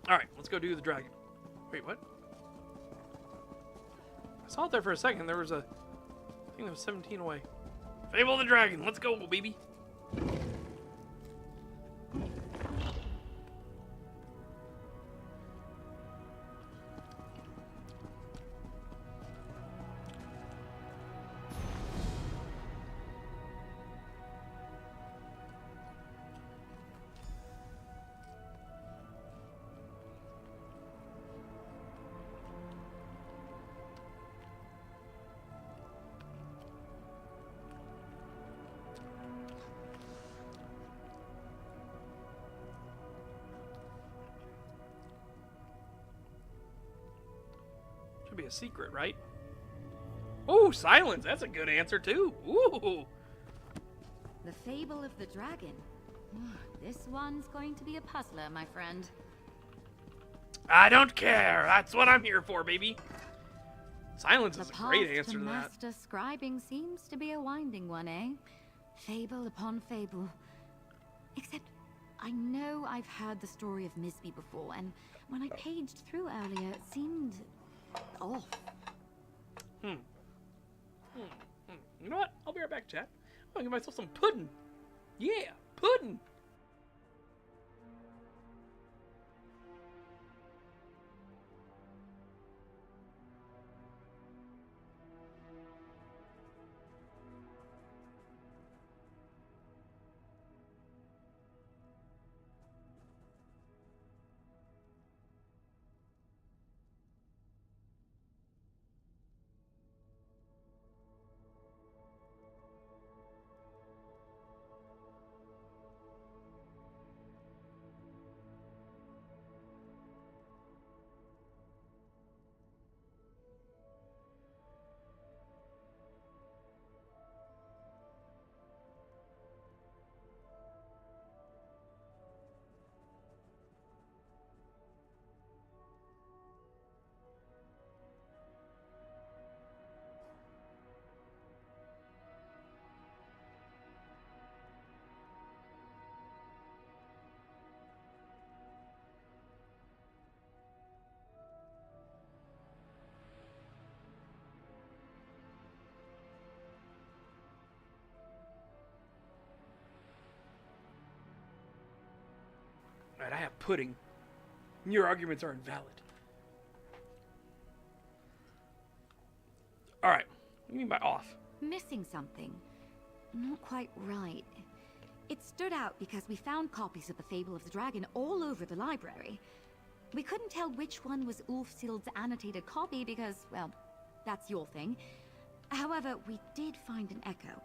Alright, let's go do the dragon. Wait, what? I saw it there for a second. There was a... I think there was 17 away. Fable of the dragon. Let's go, baby. Should be a secret, right? Oh, silence. That's a good answer, too. Ooh. The Fable of the Dragon. This one's going to be a puzzler, my friend. I don't care. That's what I'm here for, baby. Silence is The a great path answer to that. master scribing seems to be a winding one, eh? Fable upon fable. Except, I know I've heard the story of Misby before, and when I paged through earlier, it seemed off. You know what? I'll be right back, chat. I'm gonna get myself some pudding. Yeah, pudding. pudding. Your arguments are invalid. Alright. What do you mean by off? Missing something. Not quite right. It stood out because we found copies of the Fable of the Dragon all over the library. We couldn't tell which one was Ulfsild's annotated copy because, well, that's your thing. However, we did find an echo.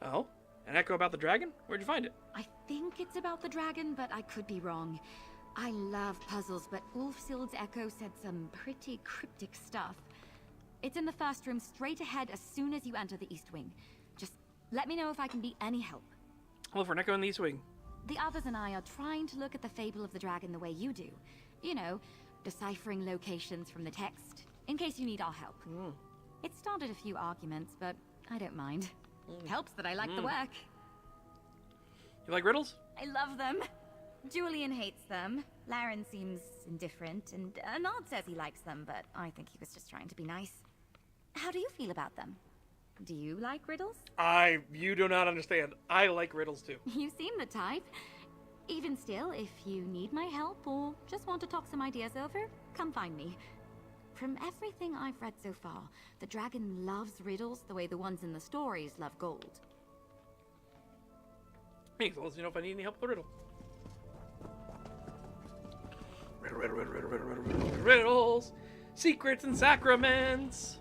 Oh? An echo about the dragon? Where'd you find it? I think it's about the dragon, but I could be wrong. I love puzzles, but Ulfsild's echo said some pretty cryptic stuff. It's in the first room straight ahead as soon as you enter the East Wing. Just let me know if I can be any help. I'll look for an echo in the East Wing. The others and I are trying to look at the Fable of the Dragon the way you do. You know, deciphering locations from the text, in case you need our help. It started a few arguments, but I don't mind. Helps that I like the work. You like riddles? I love them. Julian hates them. Laren seems indifferent, and Nod says he likes them, but I think he was just trying to be nice. How do you feel about them? Do you like riddles? You do not understand. I like riddles too. You seem the type. Even still, if you need my help or just want to talk some ideas over, come find me. From everything I've read so far, the dragon loves riddles the way the ones in the stories love gold. Thanks, I'll let you know if I need any help with the riddle. Riddles! Secrets and sacraments!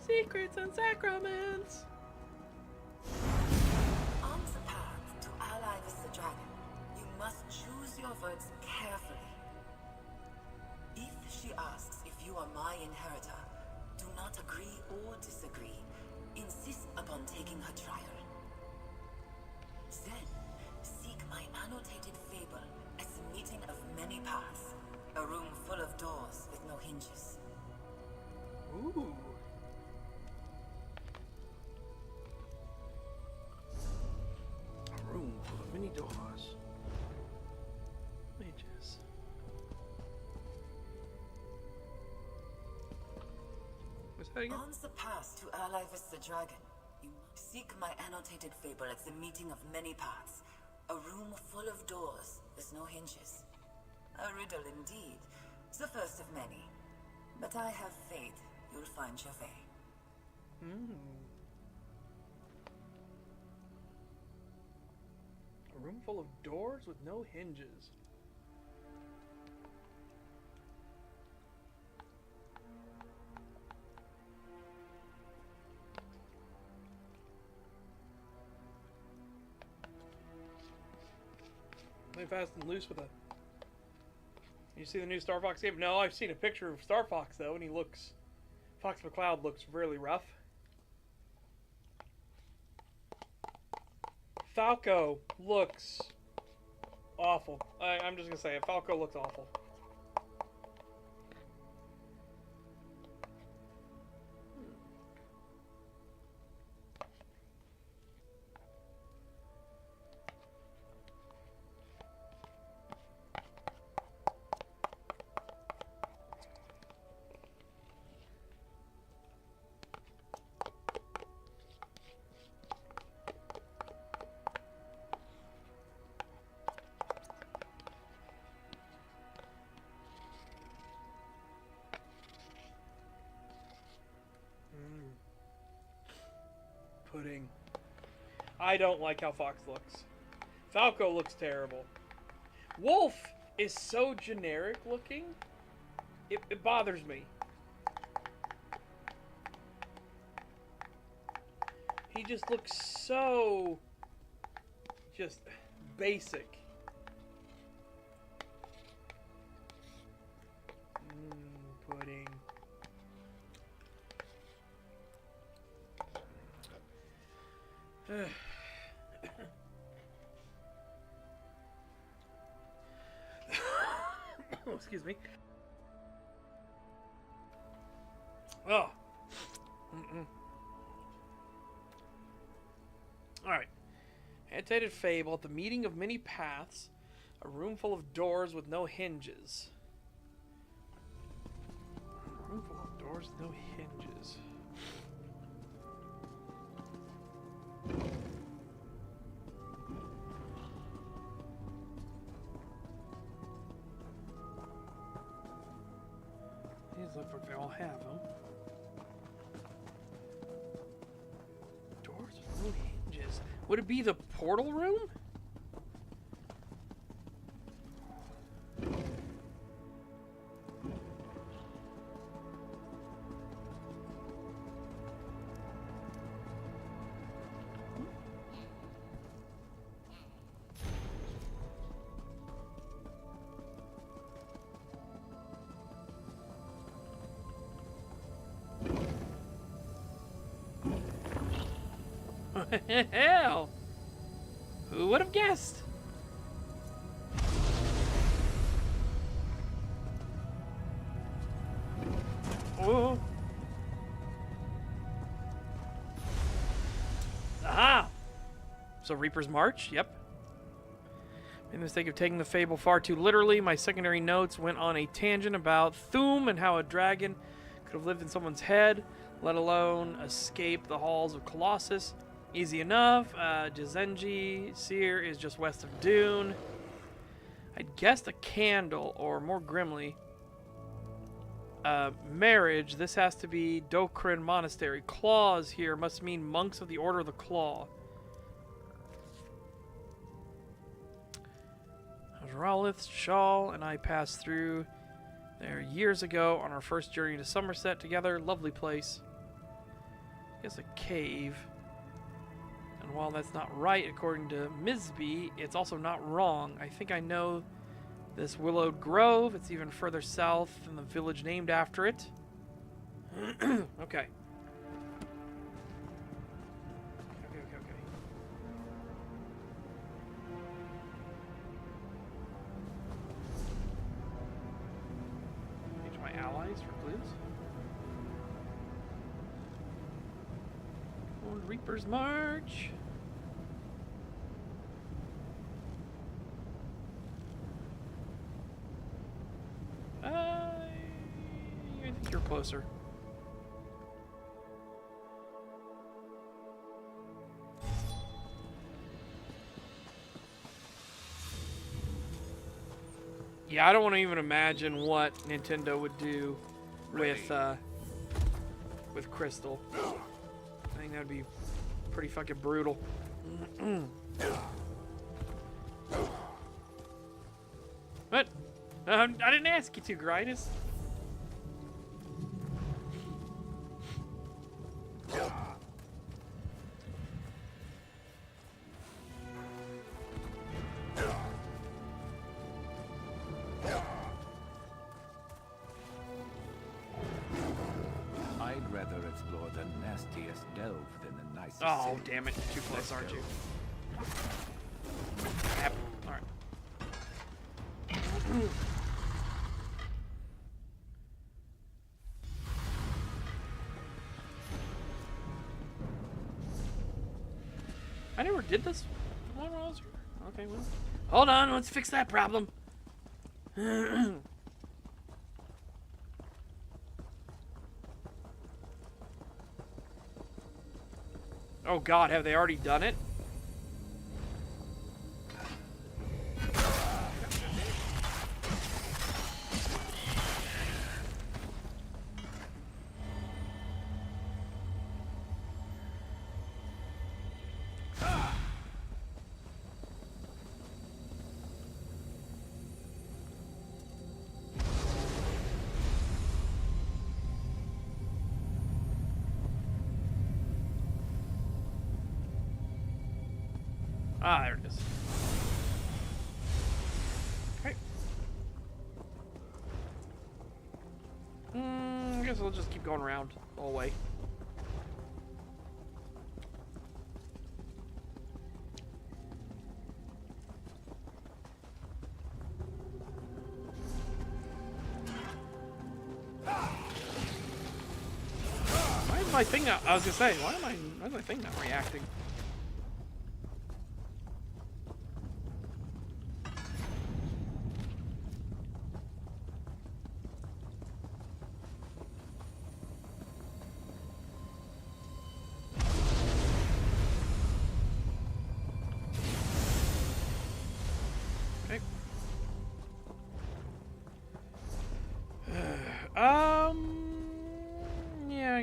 Secrets and sacraments! On the path to ally with the dragon, you must choose your words carefully. If she asks if you are my inheritor, do not agree or disagree. Insist upon taking her trial. Then, seek my annotated fable as the meeting of many paths. A room full of doors with no hinges. Ooh. A room full of many doors. Mages. What's that again? On the path to ally with the dragon, you must seek my annotated fable at the meeting of many paths. A room full of doors with no hinges. A riddle indeed. The first of many. But I have faith you'll find your way. A room full of doors with no hinges. Play fast and loose with a... You see the new Star Fox game? No, I've seen a picture of Star Fox though, and he looks... Fox McCloud looks really rough. Falco looks awful. I'm just gonna say it. Falco looks awful. Pudding. I don't like how Fox looks. Falco looks terrible. Wolf is so generic looking. It bothers me. He just looks so... just basic. Pudding. Oh, excuse me. Oh. Alright. Annotated fable at the meeting of many paths. A room full of doors with no hinges. A room full of doors with no hinges. look like they all have them. Doors with no hinges. Would it be the portal room? Hell! Who would have guessed? Oh! Aha! So Reaper's March? Yep. Made the mistake of taking the fable far too literally. My secondary notes went on a tangent about Thum and how a dragon could have lived in someone's head, let alone escape the halls of Colossus. Easy enough. Jizenji Seer is just west of Dune. I'd guessed a candle, or more grimly, marriage. This has to be Dokrin Monastery. Claws here must mean monks of the Order of the Claw. Rowlith, Shawl, and I passed through there years ago on our first journey to Somerset together. Lovely place. I guess a cave. And while that's not right, according to Misby, it's also not wrong. I think I know this Willowed Grove. It's even further south than the village named after it. Okay. Okay. Page my allies for clues. Old Reaper's March. I think you're closer. Yeah, I don't want to even imagine what Nintendo would do with Crystal. I think that would be pretty fucking brutal. What? I didn't ask you to, Grindus. I'd rather explore the nastiest delve than the nicest. Oh, damn it. Too close, aren't you? Yep. Alright. I never did this one when I was here. Okay, well. Hold on, let's fix that problem. Oh god, have they already done it? Ah, there it is. Okay. I guess we'll just keep going around the whole way. Why is my thing not? I was gonna say, why is my thing not reacting?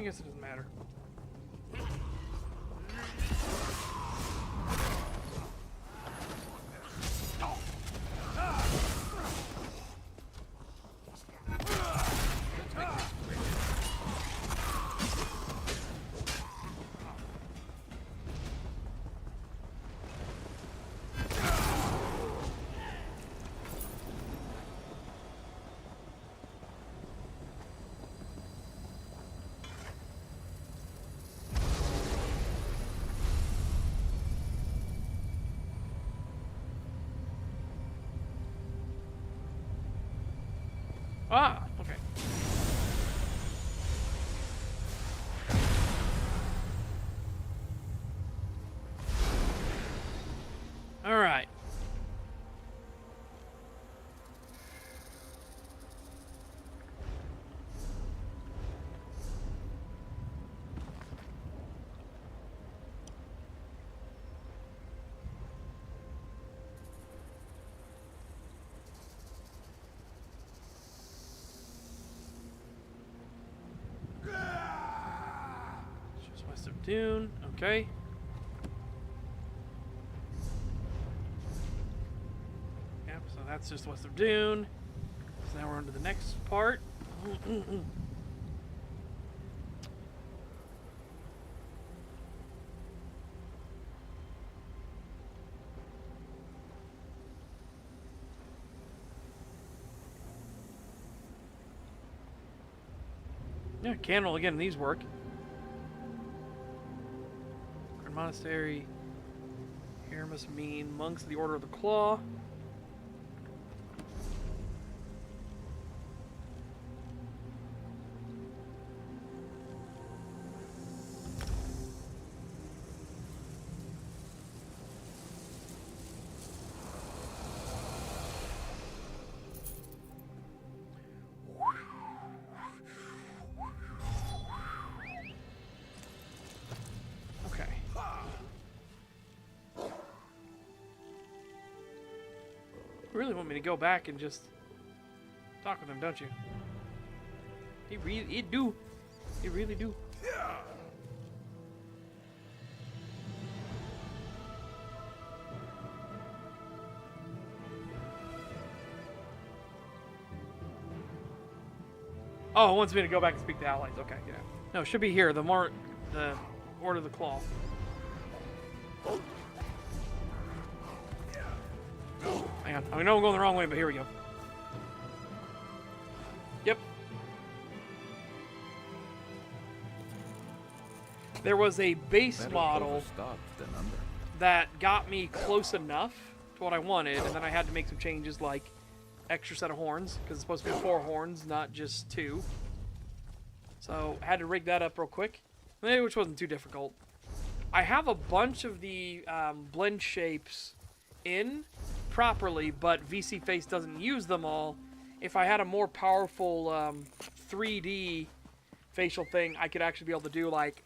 guess it doesn't matter. Ah, okay. All right. Just west of Dune. Okay. Yep, so that's just west of Dune. So now we're on to the next part. Yeah, candle again. These work. Grand Monastery. Here must mean monks of the Order of the Claw. You really want me to go back and just talk with him, don't you? He do. He really do. Oh, it wants me to go back and speak to allies. Okay, yeah. No, it should be here. The Order of the Claw. Hang on. I know I'm going the wrong way, but here we go. Yep. There was a base model that got me close enough to what I wanted, and then I had to make some changes like extra set of horns, because it's supposed to be 4 horns, not just 2. So I had to rig that up real quick, which wasn't too difficult. I have a bunch of the blend shapes in properly, but VC Face doesn't use them all. If I had a more powerful 3D facial thing, I could actually be able to do like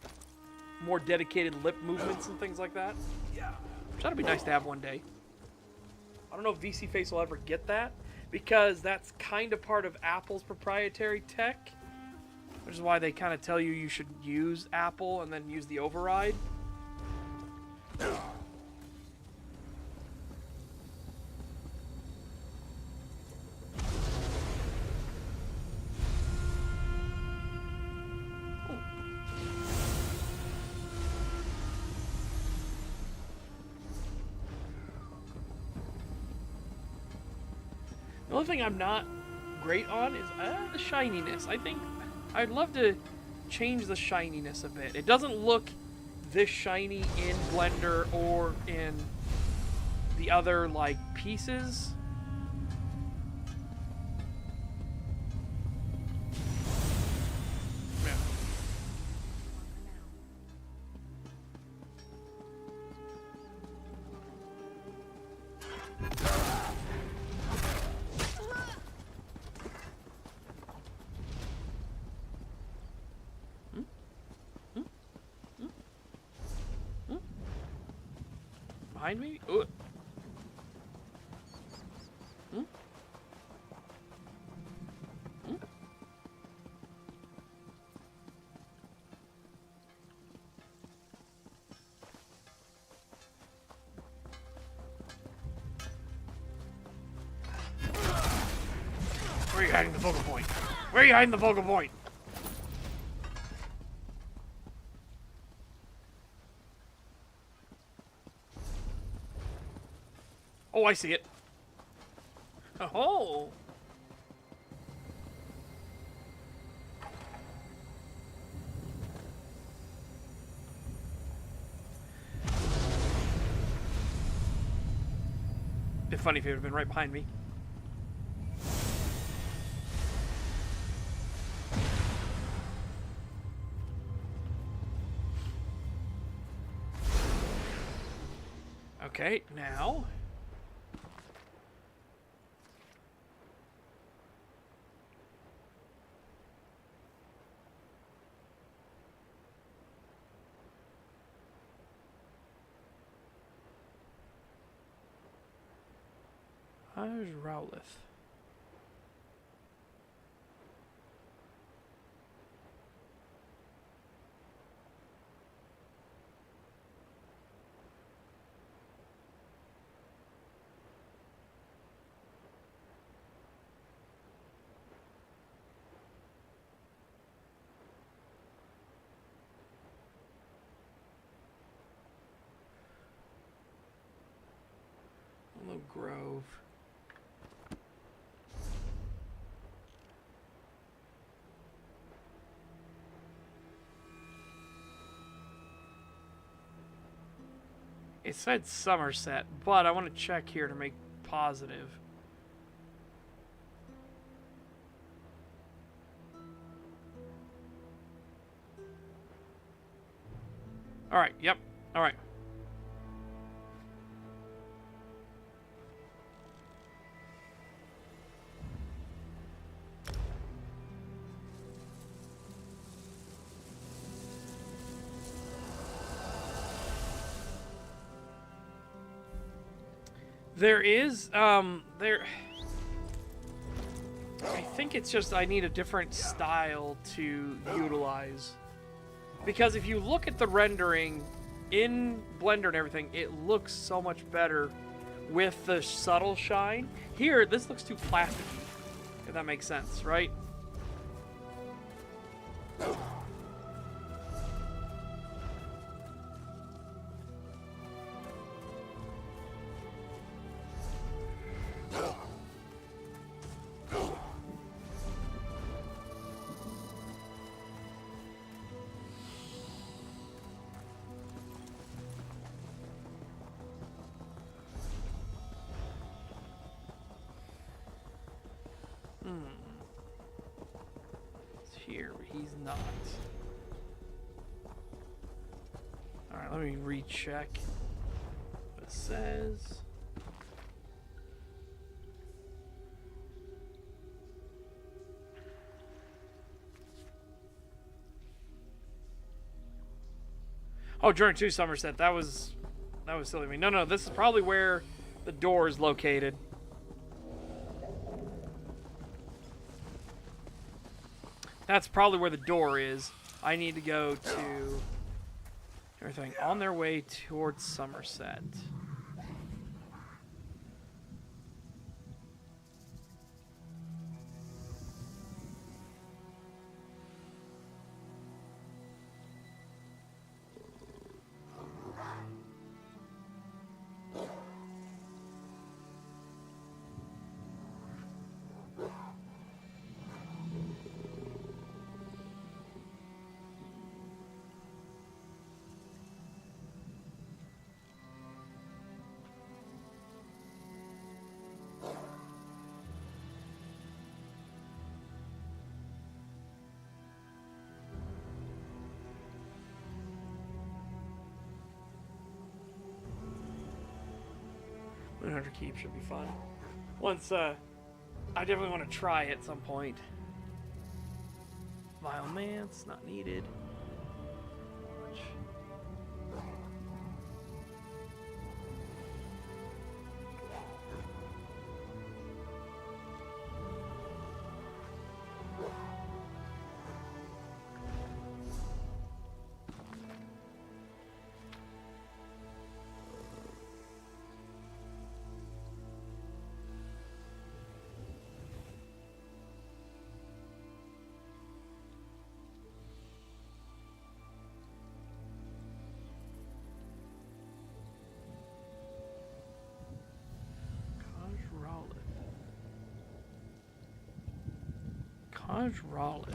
more dedicated lip movements and things like that. Yeah. Which that'd be nice to have one day. I don't know if VC Face will ever get that, because that's kind of part of Apple's proprietary tech, which is why they kind of tell you you should use Apple and then use the override. The only thing I'm not great on is the shininess. I think I'd love to change the shininess a bit. It doesn't look this shiny in Blender or in the other like pieces. Yeah. Behind me? Ooh. Hmm? Hmm? Where are you hiding the focal point? Where are you hiding the focal point? Oh, I see it. Oh. It'd be funny if it would have been right behind me. Okay, now. There's Rowlith. Hello, Grove. It said Somerset, but I want to check here to make positive. Alright, yep. Alright. There is, there... I think it's just I need a different style to utilize. Because if you look at the rendering in Blender and everything, it looks so much better with the subtle shine. Here, this looks too plasticky, if that makes sense, right? Here, but he's not. Alright, let me recheck what it says. Oh, Journey to Somerset. That was silly of me. No, this is probably where the door is located. That's probably where the door is. I need to go to everything on their way towards Somerset. Moonhunter Keep should be fun. Once, I definitely want to try at some point. Vile Mance, not needed. Taj Rowlet.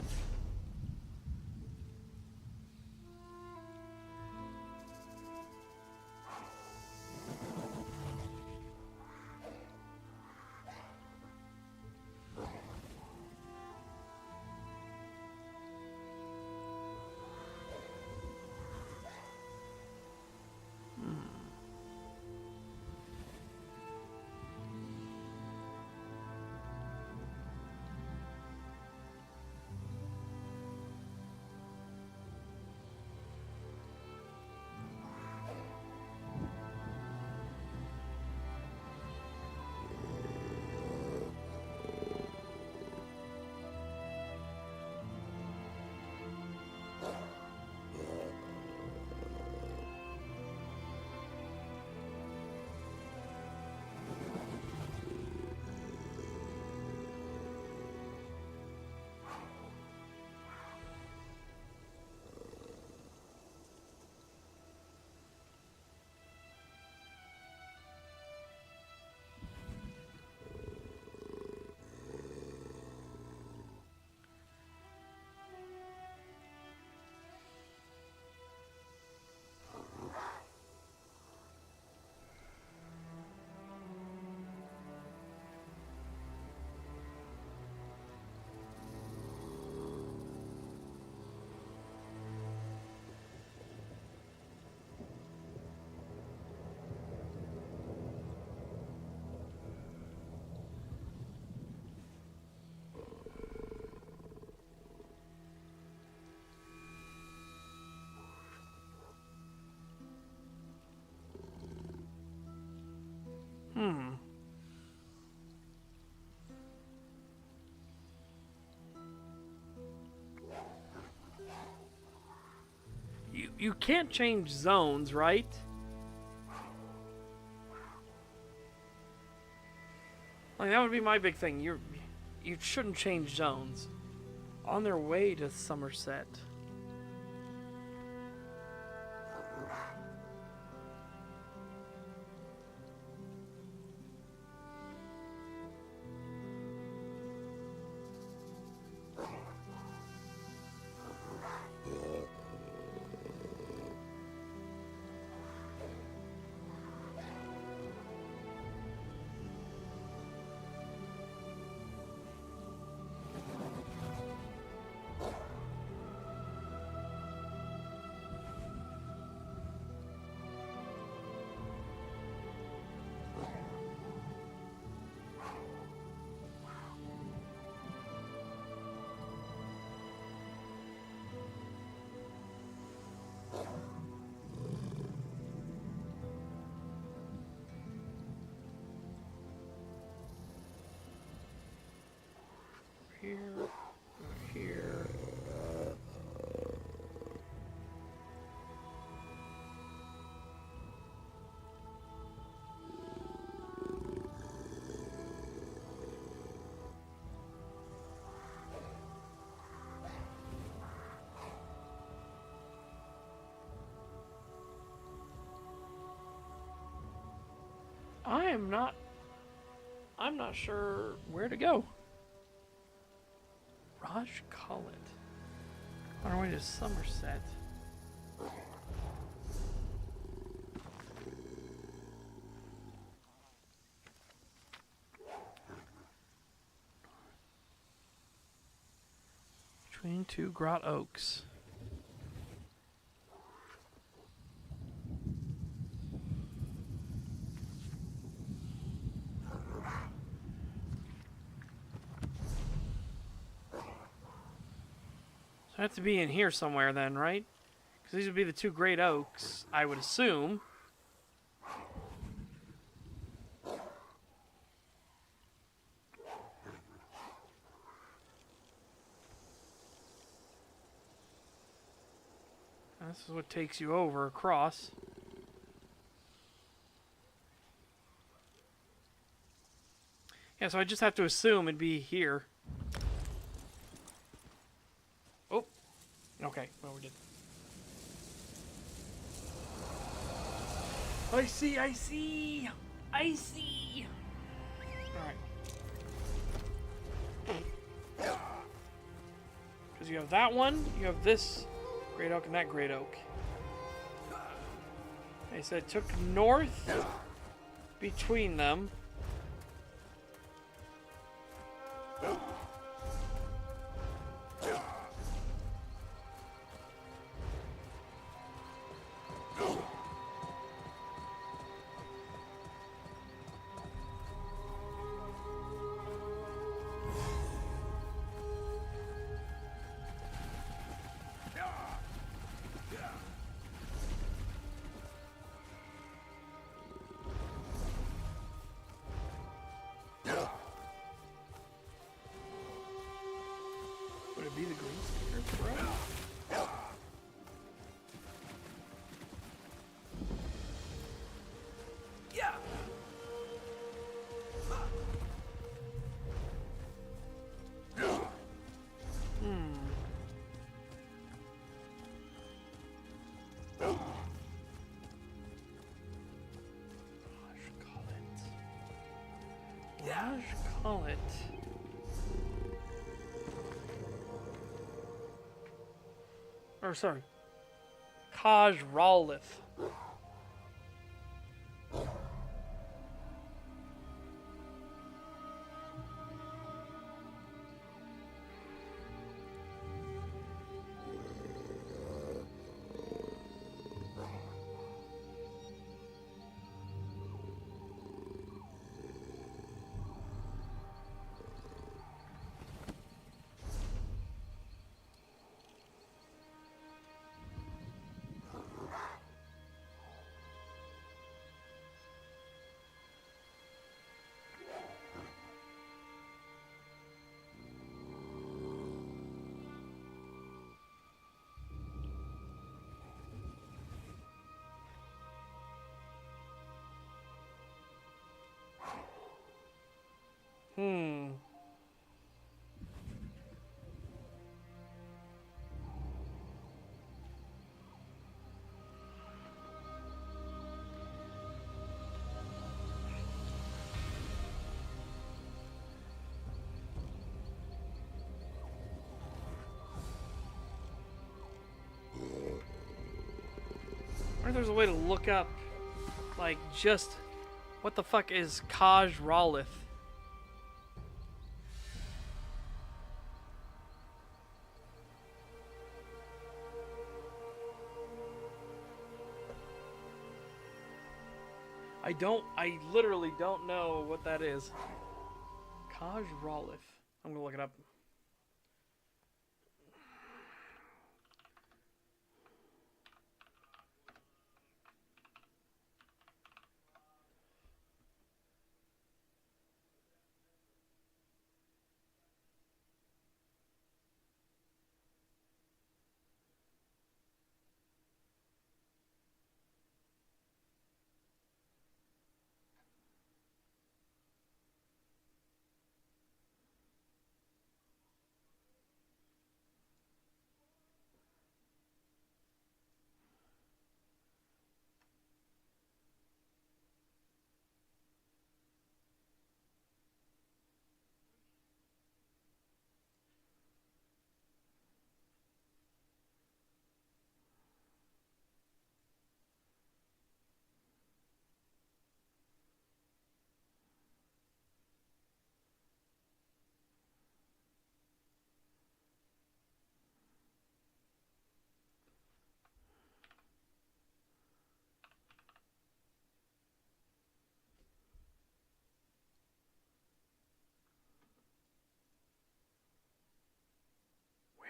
You can't change zones, right? Like, that would be my big thing. You shouldn't change zones. On their way to Somerset. Here. I'm not sure where to go. Raj Cullet. On our way to Somerset. Between two Grot Oaks. So I have to be in here somewhere then, right? Because these would be the two Great Oaks, I would assume. This is what takes you over across. Yeah, so I just have to assume it'd be here. Oh. Okay, well we did. I see! Alright. Because you have that one, you have this great oak, and that great oak. Okay, so it took north between them. Would it be the green sticker, bro? Yeah. Call it. Or sorry, Kaj Rawlith. I wonder if there's a way to look up, like, just what the fuck is Kaj Rawlith? I literally don't know what that is. Kaj Rawlith. I'm gonna look it up.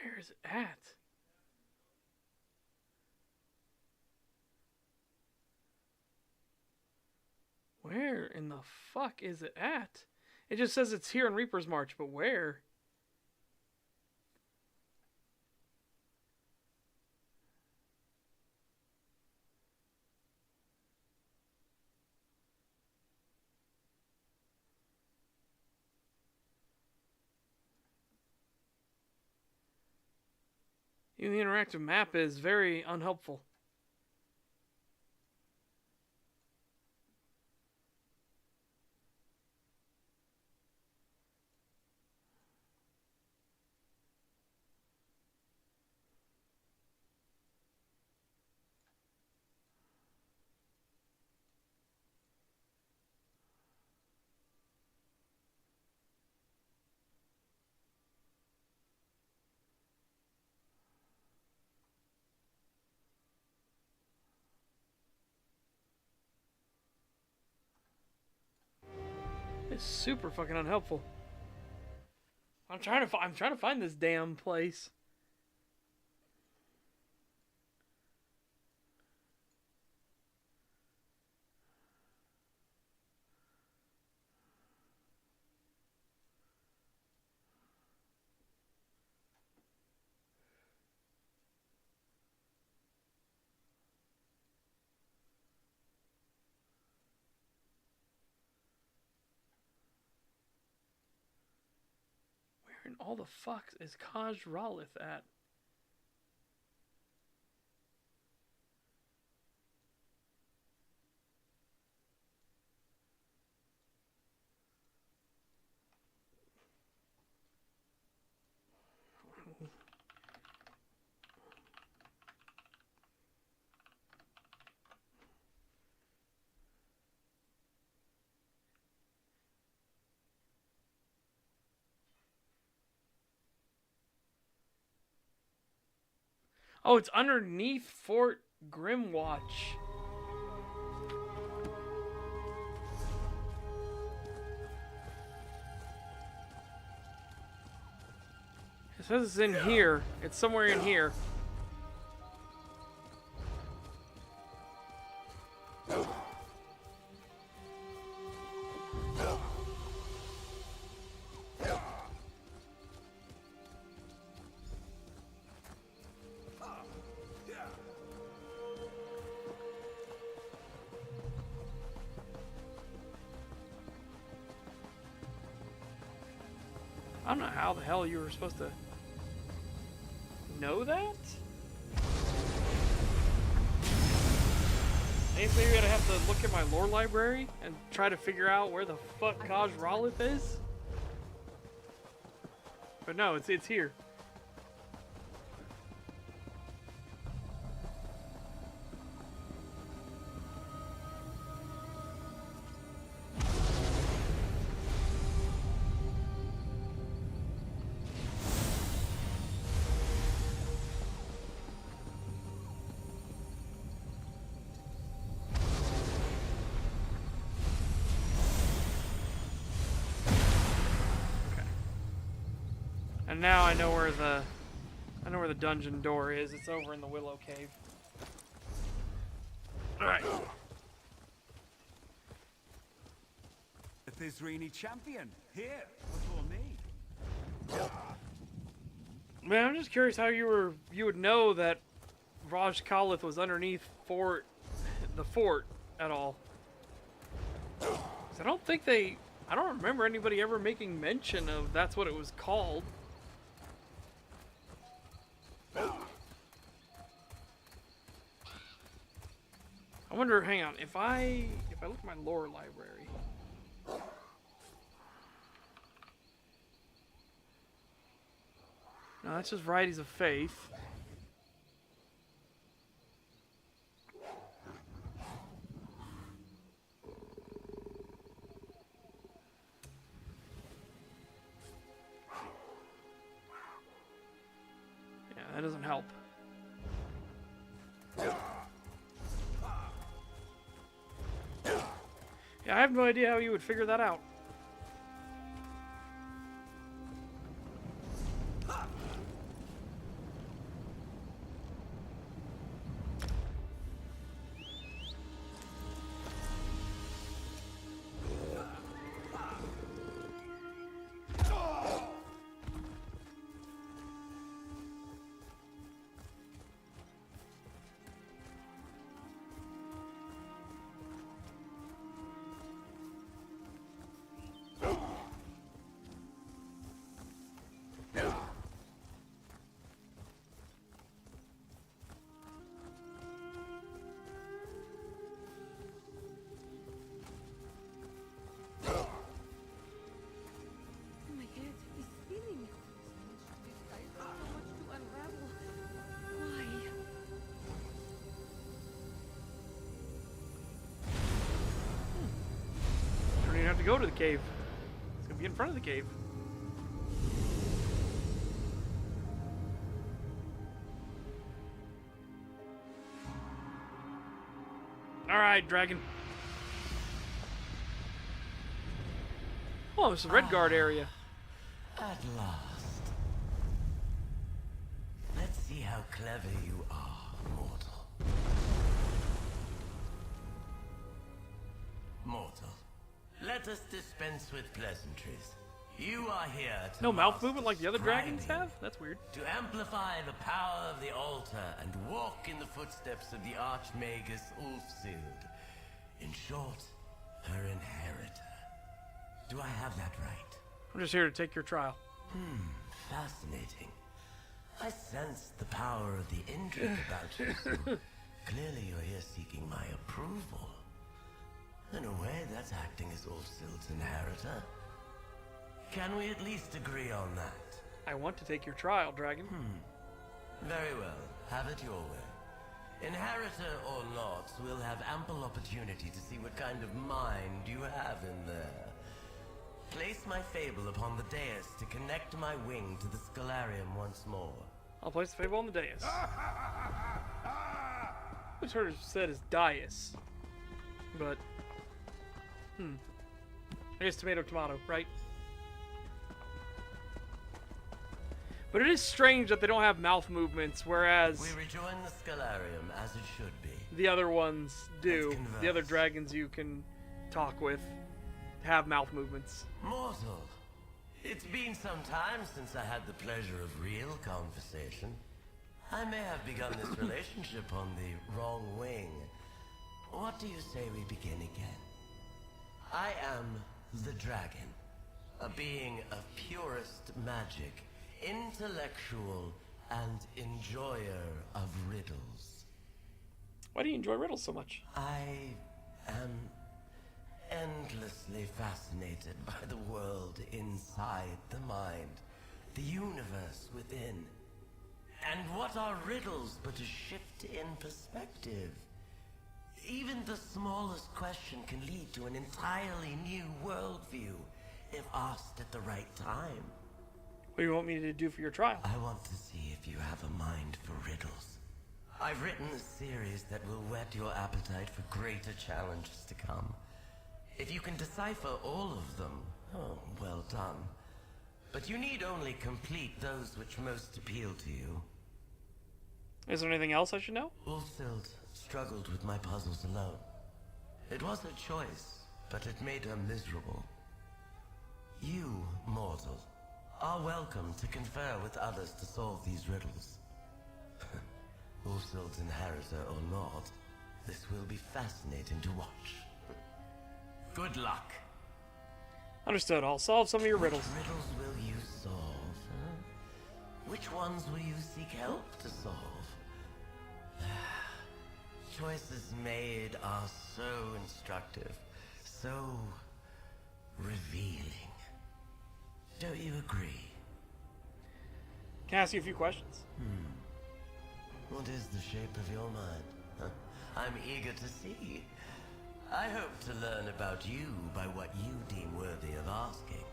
Where is it at? Where in the fuck is it at? It just says it's here in Reaper's March, but where? Even the interactive map is very unhelpful. It's super fucking unhelpful. I'm trying to find this damn place. Where in all the fuck is Kaj Ralith at? Oh, it's underneath Fort Grimwatch. It says it's in here. It's somewhere in here. I don't know how the hell you were supposed to know that? I guess maybe I'd have to look at my lore library and try to figure out where the fuck Kaj Ralith is. But no, it's here. And now I know where the dungeon door is. It's over in the Willow Cave. Alright. The Thizrini champion, here, before me. Man, I'm just curious how you would know that Raj Khalith was underneath the fort at all. 'Cause I don't remember anybody ever making mention of that's what it was called. I wonder, hang on, if I look at my lore library. No, that's just Varieties of Faith. Yeah, that doesn't help. Yeah, I have no idea how you would figure that out. To go to the cave. It's gonna be in front of the cave. Alright, dragon. Oh, it's the Red Guard area. At last. Let's see how clever you are, mortal. Mortal, let us dispense with pleasantries. You are here to No mouth movement like the other dragons have? That's weird. to amplify the power of the altar and walk in the footsteps of the Archmagus Ulfsild. In short, her inheritor. Do I have that right? I'm just here to take your trial. Fascinating. I sense the power of the Indrik about you. Clearly you're here seeking my approval. In a way, that's acting as Ulfsild's inheritor. Can we at least agree on that? I want to take your trial, dragon. Very well. Have it your way. Inheritor or not, we'll have ample opportunity to see what kind of mind you have in there. Place my fable upon the dais to connect my wing to the Scalarium once more. I'll place the fable on the dais. Which heard it said is dais. But, I guess tomato, tomato, right? But it is strange that they don't have mouth movements, whereas We rejoin the Scalarium as it should be. the other ones do. Let's converse. The other dragons you can talk with have mouth movements. Mortal, it's been some time since I had the pleasure of real conversation. I may have begun this relationship on the wrong wing. What do you say we begin again? I am the dragon, a being of purest magic, intellectual and enjoyer of riddles. Why do you enjoy riddles so much? I am endlessly fascinated by the world inside the mind, the universe within. And what are riddles but a shift in perspective? Even the smallest question can lead to an entirely new worldview, if asked at the right time. What do you want me to do for your trial? I want to see if you have a mind for riddles. I've written a series that will whet your appetite for greater challenges to come. If you can decipher all of them, oh, well done. But you need only complete those which most appeal to you. Is there anything else I should know? Ulfsild struggled with my puzzles alone. It was a choice, but it made her miserable. You, mortal, are welcome to confer with others to solve these riddles. Ulfsild's inheritor or not, this will be fascinating to watch. Good luck. Understood. I'll solve some of your riddles. Which riddles will you solve? Which ones will you seek help to solve? Choices made are so instructive, so revealing. Don't you agree? Can I ask you a few questions? What is the shape of your mind? I'm eager to see. I hope to learn about you by what you deem worthy of asking.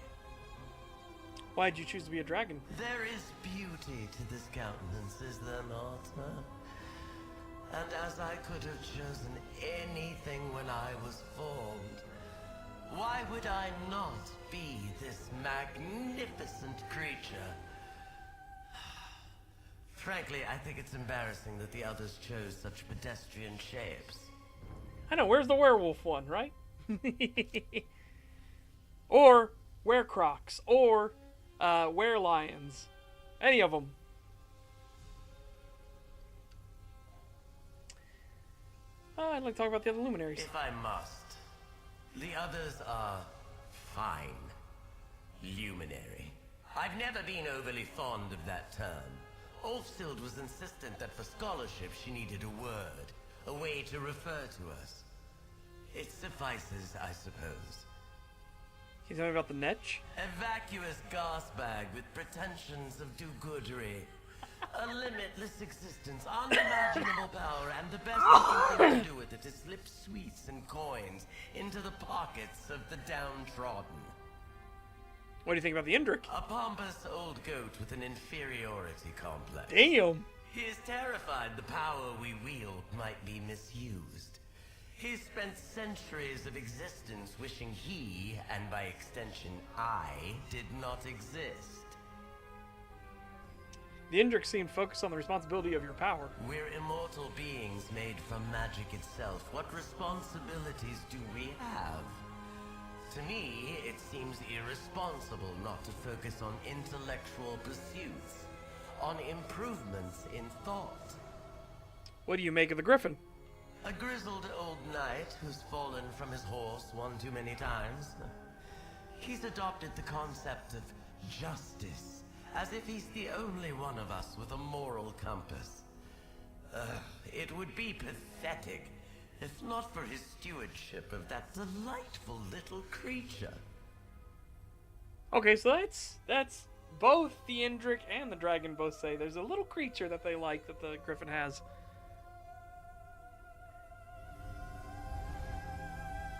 Why did you choose to be a dragon? There is beauty to this countenance, is there not? And as I could have chosen anything when I was formed, why would I not be this magnificent creature? Frankly, I think it's embarrassing that the others chose such pedestrian shapes. I know, where's the werewolf one, right? Or were-crocs, or were-lions. Any of them. I'd like to talk about the other luminaries. If I must. The others are fine. Luminary. I've never been overly fond of that term. Ulfsild was insistent that for scholarship she needed a word, a way to refer to us. It suffices, I suppose. Can you tell me about the Netch? A vacuous gas bag with pretensions of do-goodery. A limitless existence, unimaginable power, and the best thing to do with it is slip sweets and coins into the pockets of the downtrodden. What do you think about the Indrik? A pompous old goat with an inferiority complex. Damn! He is terrified the power we wield might be misused. He spent centuries of existence wishing he, and by extension I, did not exist. The Indrik seemed focused on the responsibility of your power. We're immortal beings made from magic itself. What responsibilities do we have? To me, it seems irresponsible not to focus on intellectual pursuits, on improvements in thought. What do you make of the Griffin? A grizzled old knight who's fallen from his horse one too many times. He's adopted the concept of justice, as if he's the only one of us with a moral compass. It would be pathetic if not for his stewardship of that delightful little creature. Okay, so that's both the Indrik and the dragon both say there's a little creature that they like that the Griffin has.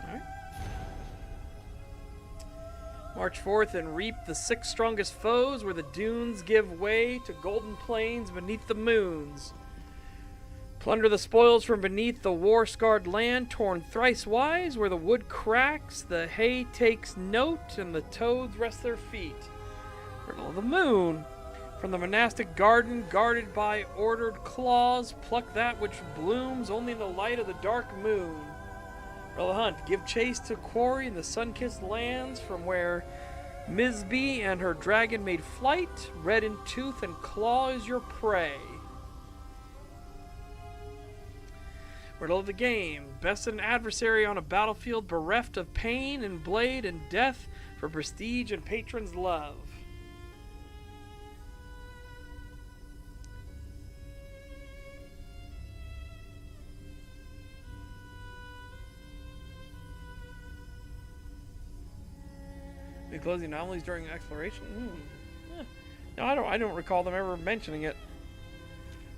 Alright. March 4th and reap the 6 strongest foes where the dunes give way to golden plains beneath the moons. Plunder the spoils from beneath the war-scarred land, torn thrice wise, where the wood cracks, the hay takes note, and the toads rest their feet. Riddle of the moon. From the monastic garden, guarded by ordered claws, pluck that which blooms only in the light of the dark moon. Riddle of the hunt. Give chase to quarry in the sun-kissed lands, from where Misby and her dragon made flight. Red in tooth and claw is your prey. Riddle of the game. Best an adversary on a battlefield bereft of pain and blade and death for prestige and patron's love. The closing anomalies during exploration? No, I don't recall them ever mentioning it.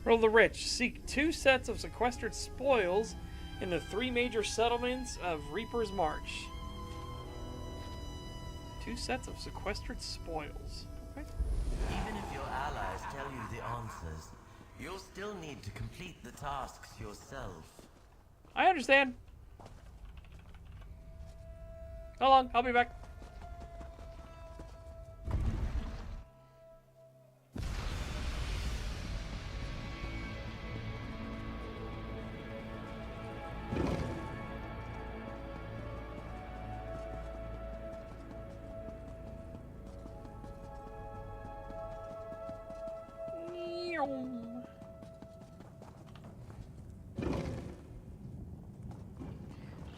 Riddle of the rich. Seek 2 sets of sequestered spoils in the 3 major settlements of Reaper's March. 2 sets of sequestered spoils. Okay. Even if your allies tell you the answers, you'll still need to complete the tasks yourself. I understand. How long? I'll be back.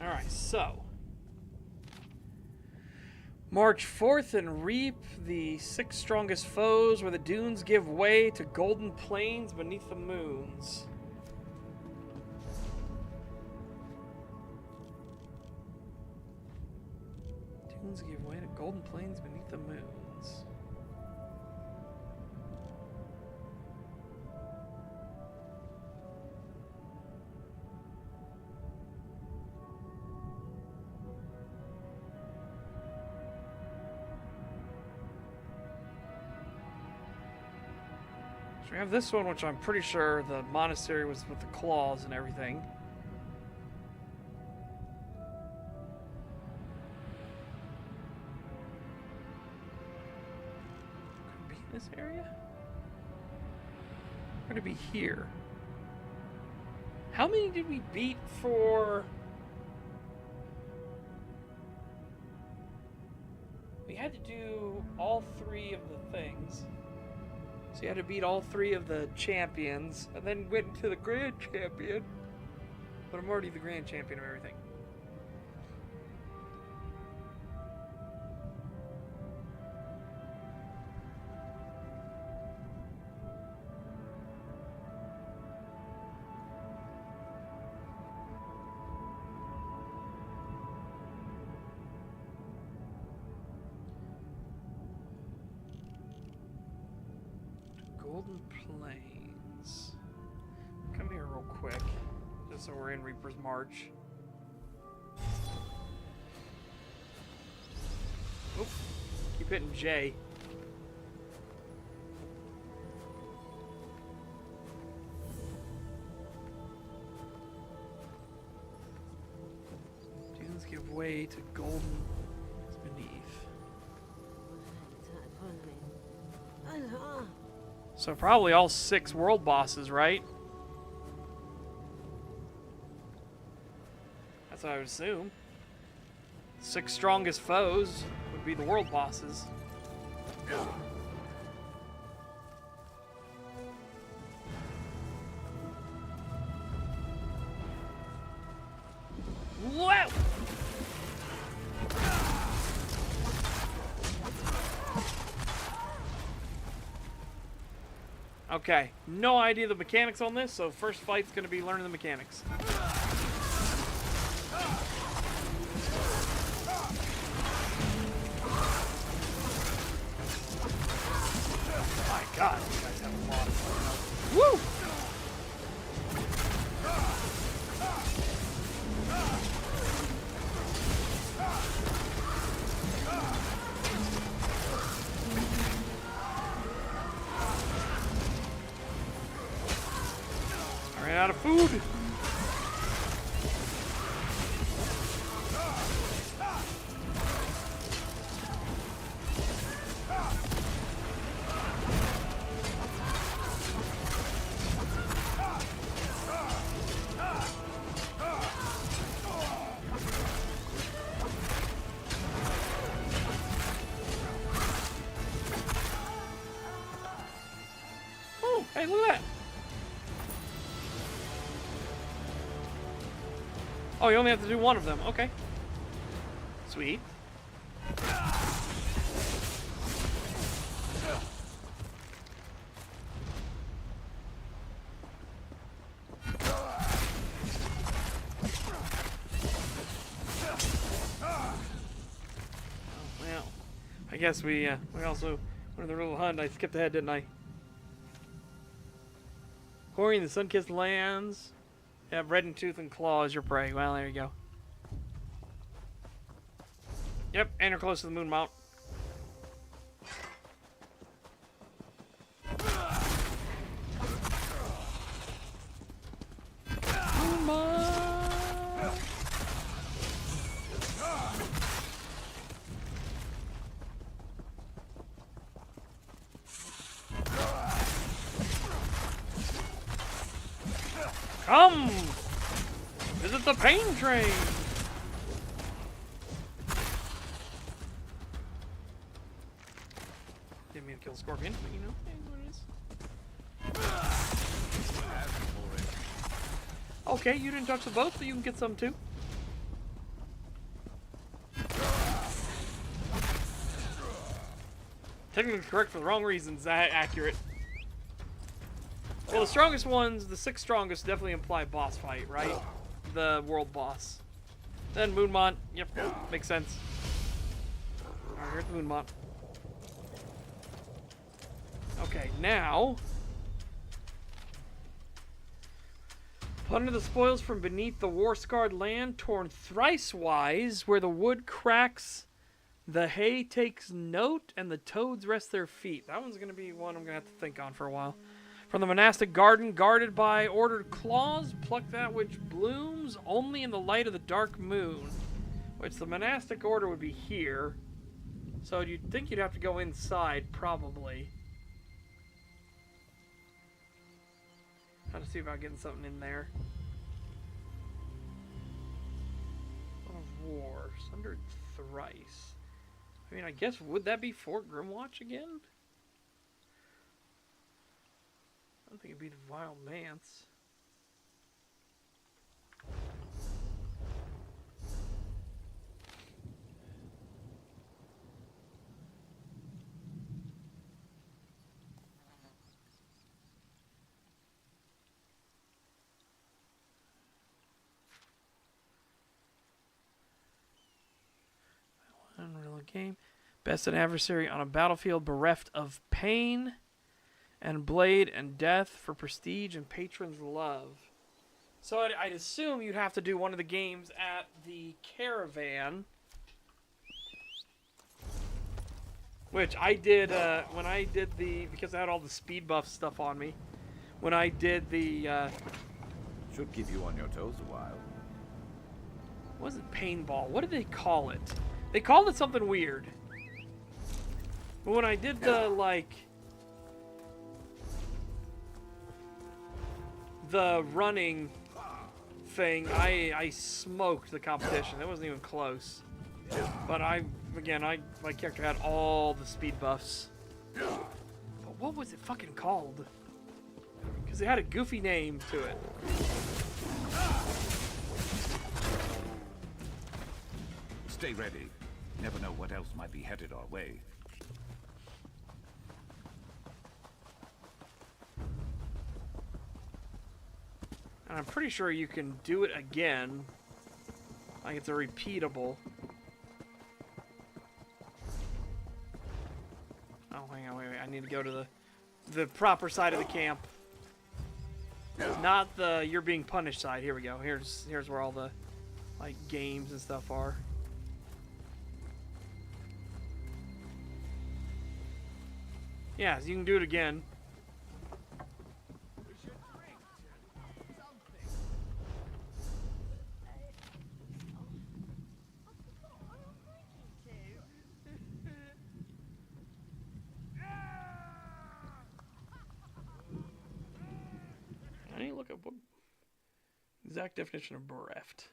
Alright, so March 4th and reap the 6 strongest foes where the dunes give way to golden plains beneath the moons. Dunes give way to golden plains beneath the moons. So we have this one, which I'm pretty sure the monastery was with the claws and everything. Could it be in this area? Or could it be here? How many did we beat for... We had to do all 3 of the things. So you had to beat all 3 of the champions, and then went into the grand champion. But I'm already the grand champion of everything. Golden Plains. Come here real quick, just so we're in Reaper's March. Oop, keep hitting J. way to golden beneath. So probably all 6 world bosses, right? That's what I would assume. 6 strongest foes would be the world bosses. Whoa! Okay, no idea the mechanics on this, so first fight's gonna be learning the mechanics. My God, you guys have a lot of fun. Woo! I ran out of food. Oh, hey, look at that. Oh, you only have to do one of them. Okay. Sweet. Well, I guess we also went on the little hunt. I skipped ahead, didn't I? Quarrying the sun-kissed lands. Have red and tooth and claw as your prey. Well, there you go. Yep, and you're close to the moon mount. Moon mount. Come! Visit the pain train! Didn't mean to kill the scorpion, but you know, it is what it is. Okay, you didn't touch the boat, so you can get some too. Technically correct for the wrong reasons, accurate. Well, the strongest ones, the 6 strongest, definitely imply boss fight, right? The world boss. Then Moonmont, yep, makes sense. Alright, here's Moonmont. Okay, now... Plunder the spoils from beneath the war-scarred land, torn thrice-wise, where the wood cracks, the hay takes note, and the toads rest their feet. That one's going to be one I'm going to have to think on for a while. From the monastic garden, guarded by ordered claws, pluck that which blooms only in the light of the dark moon. Which the monastic order would be here. So you'd think you'd have to go inside, probably. Trying to see about getting something in there. Son of War, sundered thrice. I mean, I guess, would that be Fort Grimwatch again? I don't think it'd be the Vile Lance. Unreal game. Best an adversary on a battlefield bereft of pain and blade and death for prestige and patron's love. So I'd assume you'd have to do one of the games at the caravan. Which I did when I did the... Because I had all the speed buff stuff on me. When I did the... Should keep you on your toes a while. It wasn't paintball. What did they call it? They called it something weird. But when I did the, like... the running thing, I smoked the competition. It wasn't even close. But my character had all the speed buffs. But what was it fucking called? Because it had a goofy name to it. Stay ready. Never know what else might be headed our way. And I'm pretty sure you can do it again. Like it's a repeatable. Oh, hang on, wait. I need to go to the proper side of the camp. Not the you're being punished side. Here we go. Here's where all the like games and stuff are. Yeah, so you can do it again. I need to look up what exact definition of bereft.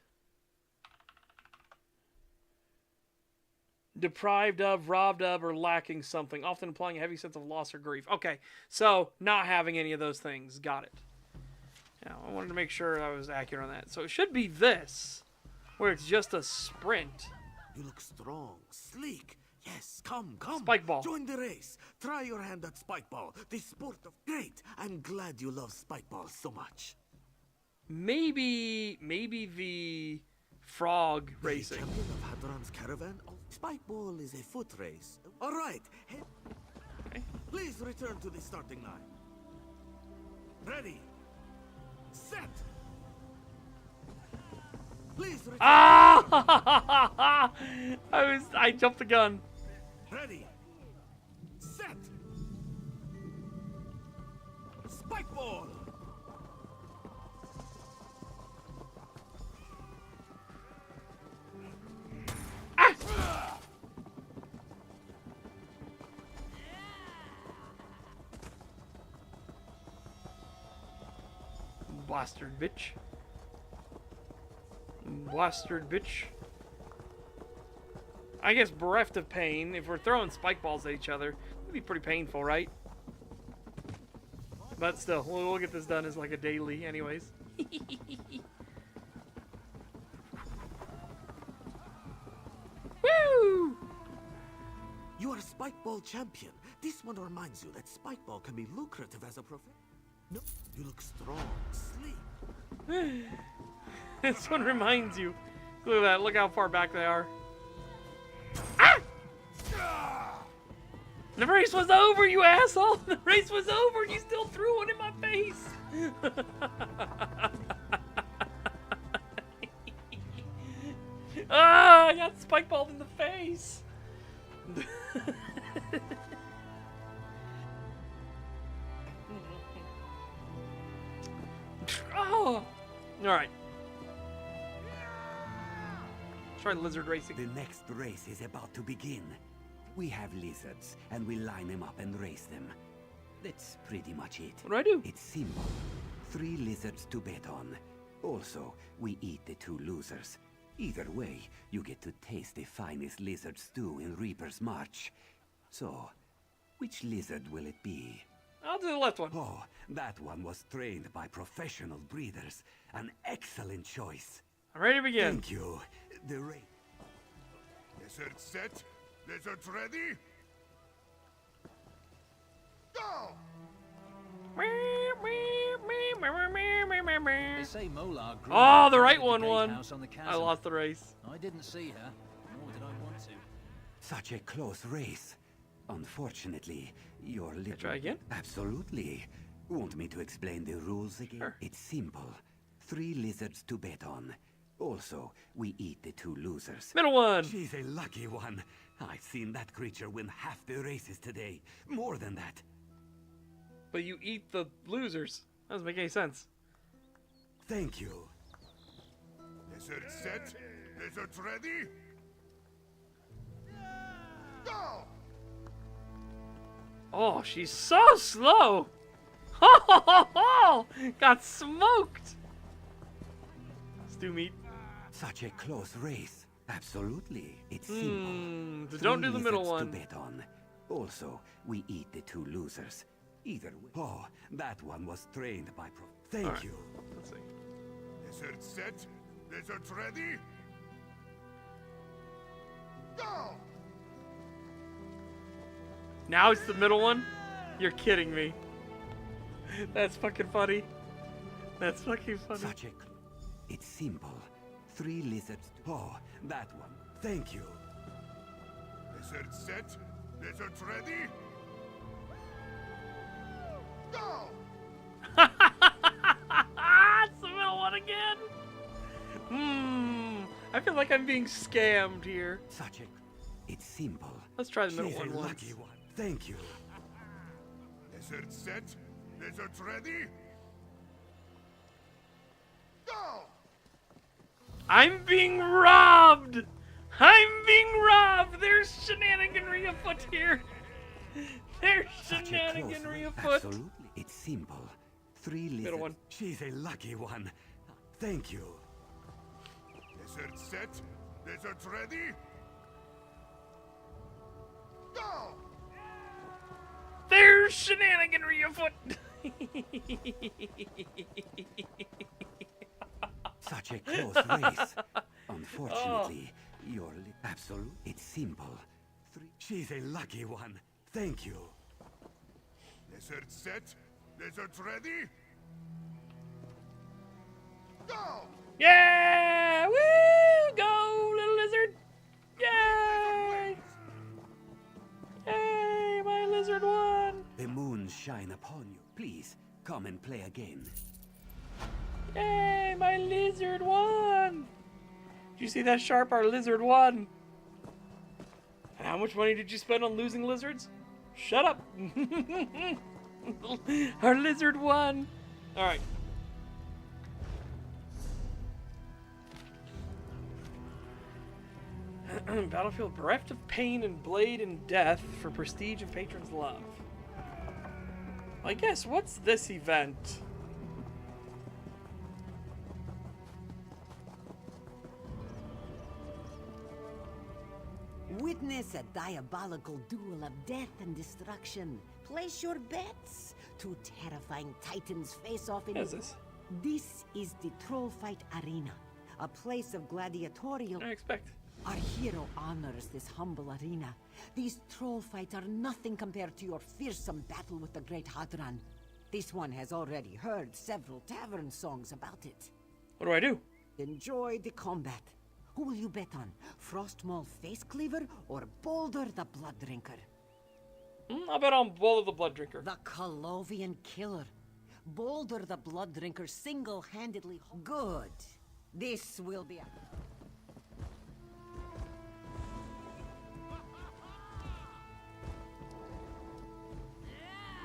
Deprived of, robbed of, or lacking something, often implying a heavy sense of loss or grief. Okay, so not having any of those things. Got it. Now, I wanted to make sure I was accurate on that. So it should be this, where it's just a sprint. You look strong, sleek. Yes, come. Spike ball. Join the race. Try your hand at spike ball. The sport of great. I'm glad you love spike ball so much. Maybe the frog racing. The champion of Hadron's caravan. Oh, spike ball is a foot race. All right. Okay. Please return to the starting line. Ready. Set. Please return. Ah! I jumped the gun. Ready. Set. Spike ball. Ah! Bastard bitch. Bastard bitch. I guess bereft of pain. If we're throwing spike balls at each other, it'd be pretty painful, right? But still, we'll get this done as like a daily anyways. Woo! You are a spike ball champion. This one reminds you that spike ball can be lucrative as a profession. No, you look strong, sleek. This one reminds you. Look at that. Look how far back they are. Ah! The race was over, you asshole! The race was over and you still threw one in my face! Ah! I got spike balled in the face! Oh! Alright. Try lizard racing. The next race is about to begin. We have lizards, and we line them up and race them. That's pretty much it. What do I do? It's simple. 3 lizards to bet on. Also, we eat the 2 losers. Either way, you get to taste the finest lizard stew in Reaper's March. So, which lizard will it be? I'll do the left one. Oh, that one was trained by professional breeders. An excellent choice. I'm ready to begin. Thank you. The race. Lizard set. Lizards ready? Go! They say Molar grew Oh, up the in right the one won. gatehouse on the I chasm. lost the race. I didn't see her, nor did I want to. Such a close race. Unfortunately, your little... Try again? Absolutely. Want me to explain the rules again? Sure. It's simple. 3 lizards to bet on. Also, we eat the 2 losers. Middle one! She's a lucky one. I've seen that creature win half the races today. More than that. But you eat the losers. That doesn't make any sense. Thank you. Lizard set. Lizards ready? Go! Oh, she's so slow. Ho ho ho ho! Got smoked. Stew meat. Such a close race. Absolutely. It's simple. So don't do the middle Lizards one. to bet on. Also, we eat the two losers. Either way. Oh, that one was trained by pro. Thank you. Let's see. Lizards set. Lizards ready? Go! Now it's the middle one? You're kidding me. That's fucking funny. That's fucking funny. Such a. It's simple. 3 lizards. Oh, that one. Thank you. Lizards set. Lizards ready? Go! It's the middle one again. I feel like I'm being scammed here. Such a. It's simple. Let's try the middle She's one a once. lucky one. Thank you. Lizards set. Lizards ready? Go! I'm being robbed! I'm being robbed! There's shenaniganry afoot here! There's shenaniganry afoot! Absolutely. It's simple. 3 lizards. Middle one. She's a lucky one. Thank you. Lizards set. Lizards ready? Go! There's shenaniganry afoot! Such a close race. Unfortunately, you're absolute. It's simple. 3. She's a lucky one. Thank you. Lizards set. Lizards ready? Go! Yeah! Woo! Go, little lizard! Yay! Yay! My lizard won! The moon shine upon you. Please, come and play again. Yay! My lizard won! Did you see that, Sharp? Our lizard won! And how much money did you spend on losing lizards? Shut up! Our lizard won! Alright. Battlefield bereft of pain and blade and death for prestige and patrons' love. I guess, what's this event? Witness a diabolical duel of death and destruction. Place your bets. 2 terrifying titans face off in. What is this? This is the Troll Fight Arena, a place of gladiatorial. I expect. Our hero honors this humble arena. These troll fights are nothing compared to your fearsome battle with the great Hadran. This one has already heard several tavern songs about it. What do I do? Enjoy the combat. Who will you bet on? Frostmaul Face Cleaver or Boulder the Blood Drinker? I'll bet on Boulder the Blood Drinker. The Colovian Killer. Boulder the Blood Drinker single-handedly. Good. This will be a...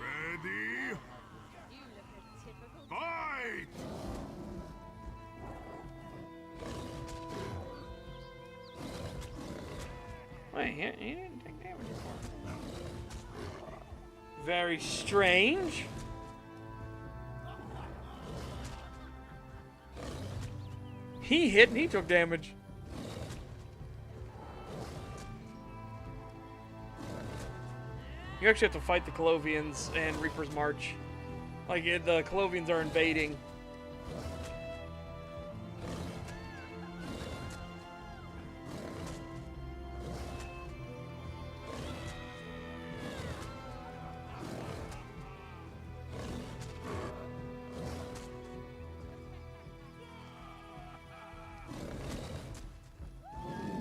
Ready? Fight! Wait, he didn't take damage before. Very strange. He hit and he took damage. You actually have to fight the Colovians and Reaper's March. Like, the Colovians are invading.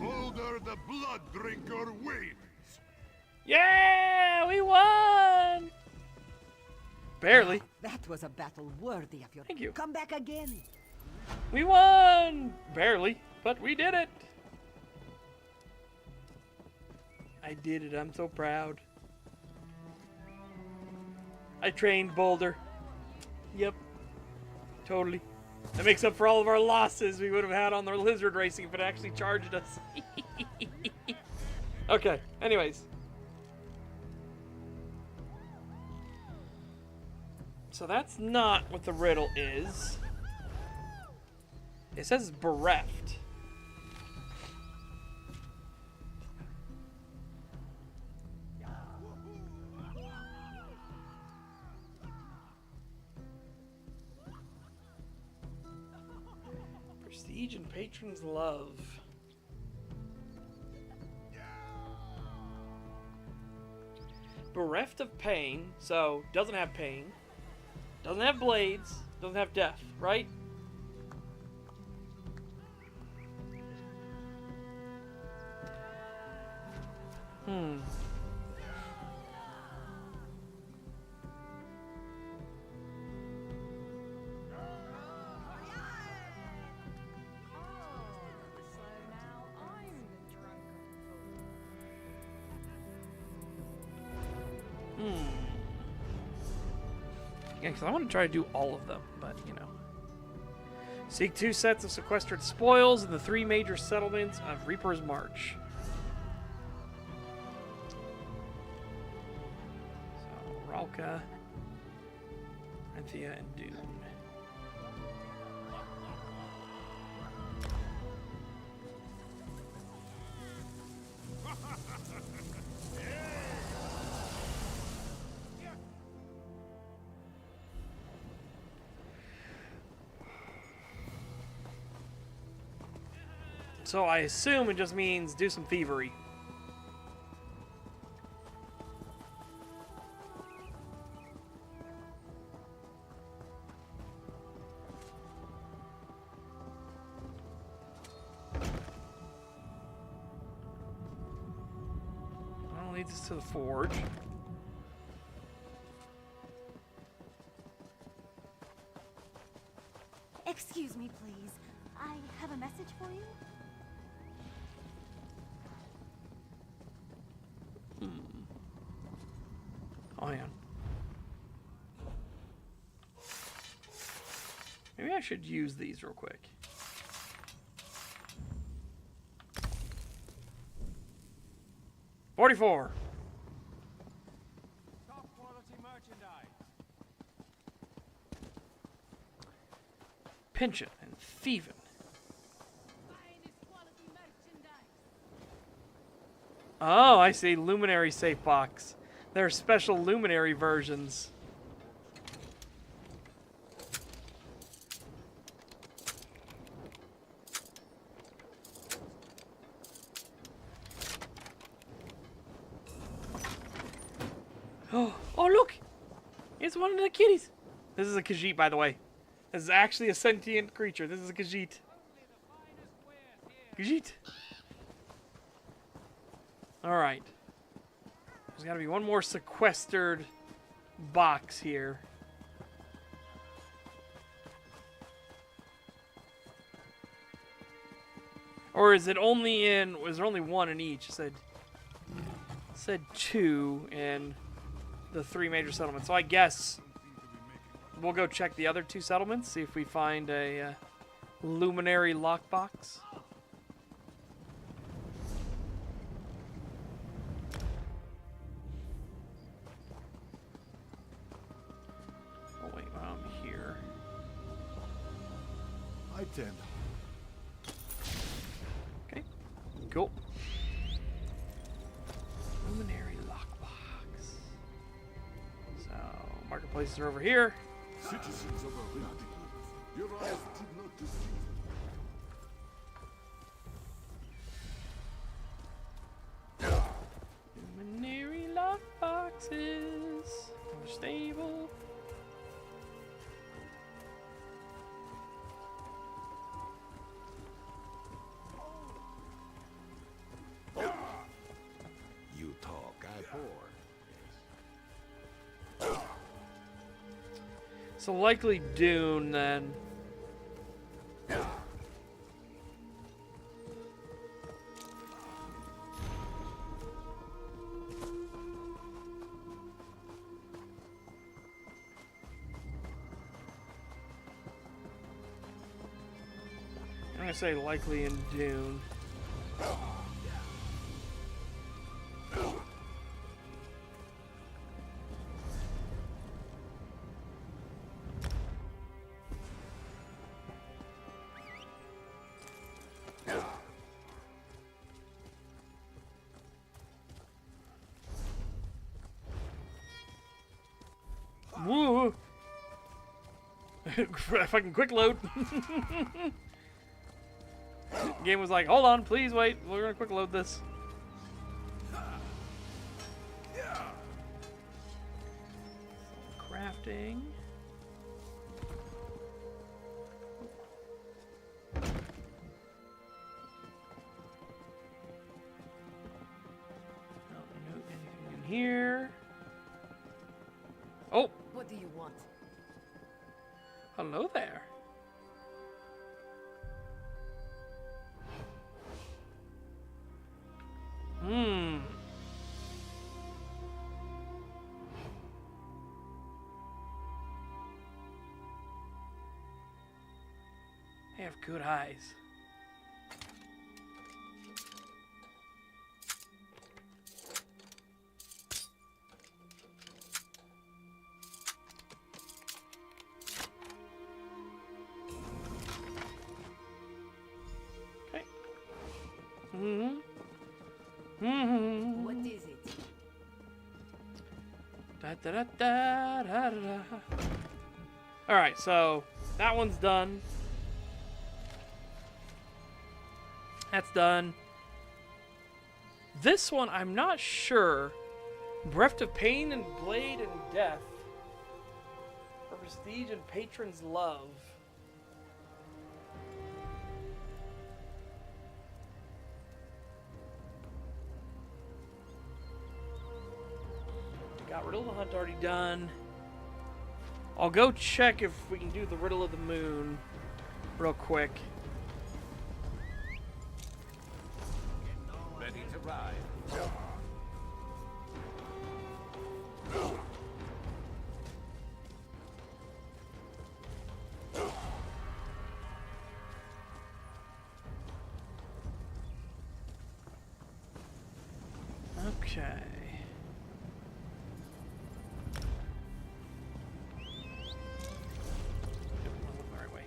Boulder the Blood Drinker wins! Yeah, we won! Barely. That was a battle worthy of your... Thank you. Come back again. We won! Barely, but we did it. I did it. I'm so proud. I trained Boulder. Yep. Totally. That makes up for all of our losses we would have had on the lizard racing if it actually charged us. Okay, anyways. So that's not what the riddle is. It says bereft. Prestige and patrons' love. Bereft of pain, so doesn't have pain. Doesn't have blades, doesn't have death, right? Yeah, because I want to try to do all of them, but, you know. Seek 2 sets of sequestered spoils in the 3 major settlements of Reaper's March. So, Ralka, Renthia, and Dune. So I assume it just means do some thievery. Well, leads us to the forge. Excuse me, please. I have a message for you. Oh, yeah. Maybe I should use these real quick. $44. Top quality merchandise. Pension and thieving. Oh, I see. Luminary safe box. There are special luminary versions. Oh, look! It's one of the kitties. This is a Khajiit, by the way. This is actually a sentient creature. This is a Khajiit. Khajiit. Alright. There's got to be one more sequestered box here. Or is it only in... Was there only one in each? It said 2 in the 3 major settlements. So I guess we'll go check the other 2 settlements. See if we find a luminary lockbox. I tend. Okay, cool. Luminary lockbox. So, marketplaces are over here. Citizens of Arena, your eyes did not deceive. Luminary lockboxes. Stable. You talk, I pour. So likely Dune then. gonna say likely in Dune. Woo! Fucking quick load. Game was like, hold on, please wait. We're gonna quick load this. Crafting. Don't note anything in here. Oh! What do you want? Hello there. They have good eyes. Okay. What is it? Da, da, da, da, da, da. All right, so that one's done. That's done. This one, I'm not sure. Breath of Pain and Blade and Death. For prestige and patron's love. Got Riddle of the Hunt already done. I'll go check if we can do the Riddle of the Moon real quick. Ready to ride. Okay. The right way.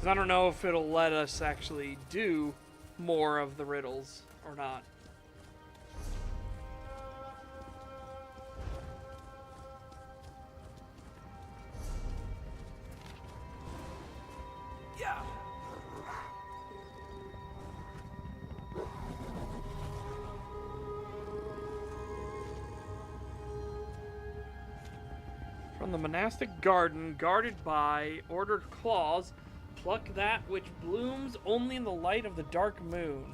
I don't know if it'll let us actually do more of the riddles or not. Yeah. From the monastic garden, guarded by ordered claws, pluck that which blooms only in the light of the dark moon.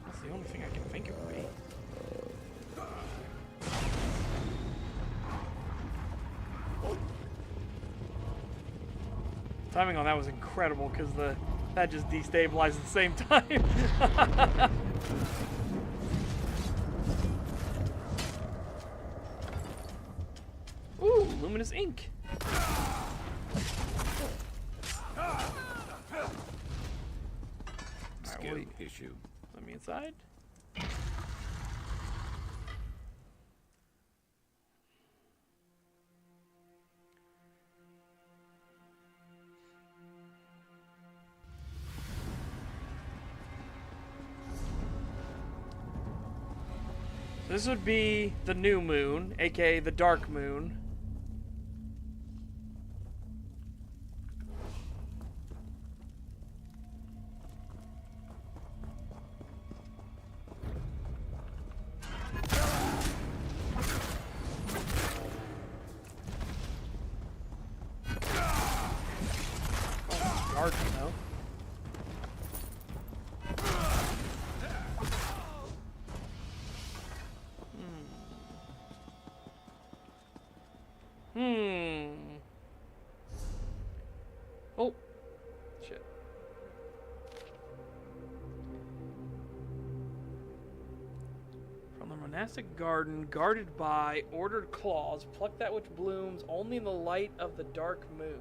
That's the only thing I can think of, right? Timing on that was incredible because that just destabilized at the same time. Ooh, luminous ink. Skill issue. Let me inside. This would be the new moon, aka the dark moon. Shit. From the monastic garden, guarded by ordered claws, pluck that which blooms only in the light of the dark moon.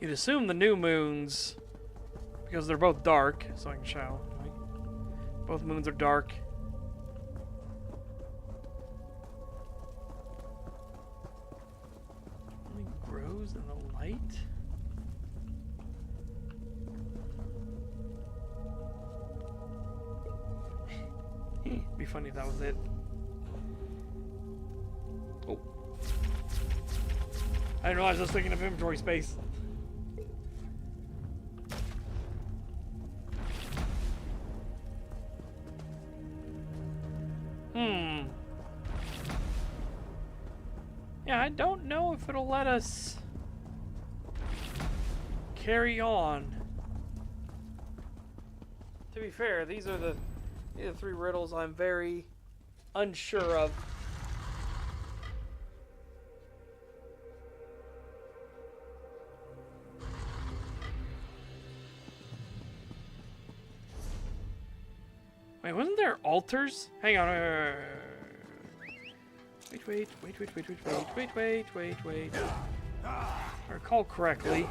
You'd assume the new moons, because they're both dark, so I can show. Right? Both moons are dark. Only grows in the light. It'd be funny if that was it. Oh. I didn't realize I was thinking of inventory space. Yeah, I don't know if it'll let us carry on. To be fair, these are the three riddles I'm very unsure of. Wait, wasn't there altars? Hang on. Wait. If I recall correctly.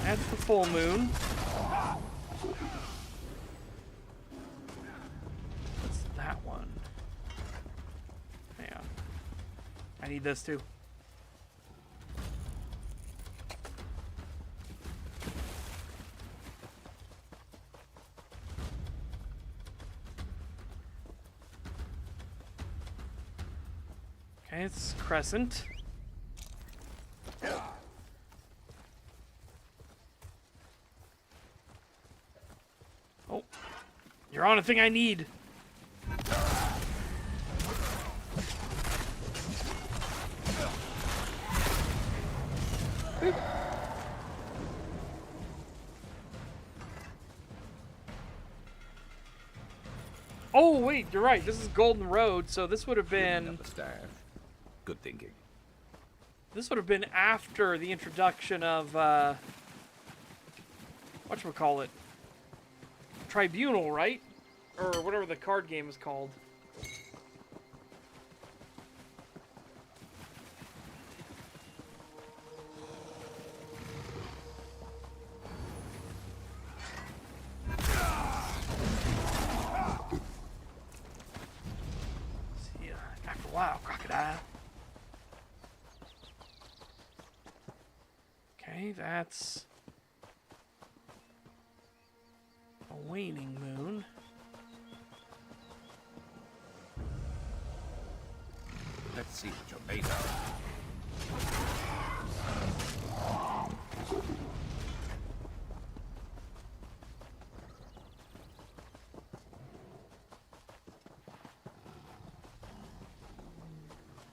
That's the full moon. What's that one? Hang on. I need this too. Okay, it's crescent. Oh, you're on a thing I need. Boop. Oh wait, you're right. This is Golden Road, so this would have been. Good thinking. This would have been after the introduction of whatchamacallit? Tribunal, right? Or whatever the card game is called. See ya after a while, crocodile. Okay, that's a waning moon. Let's see what you're made of.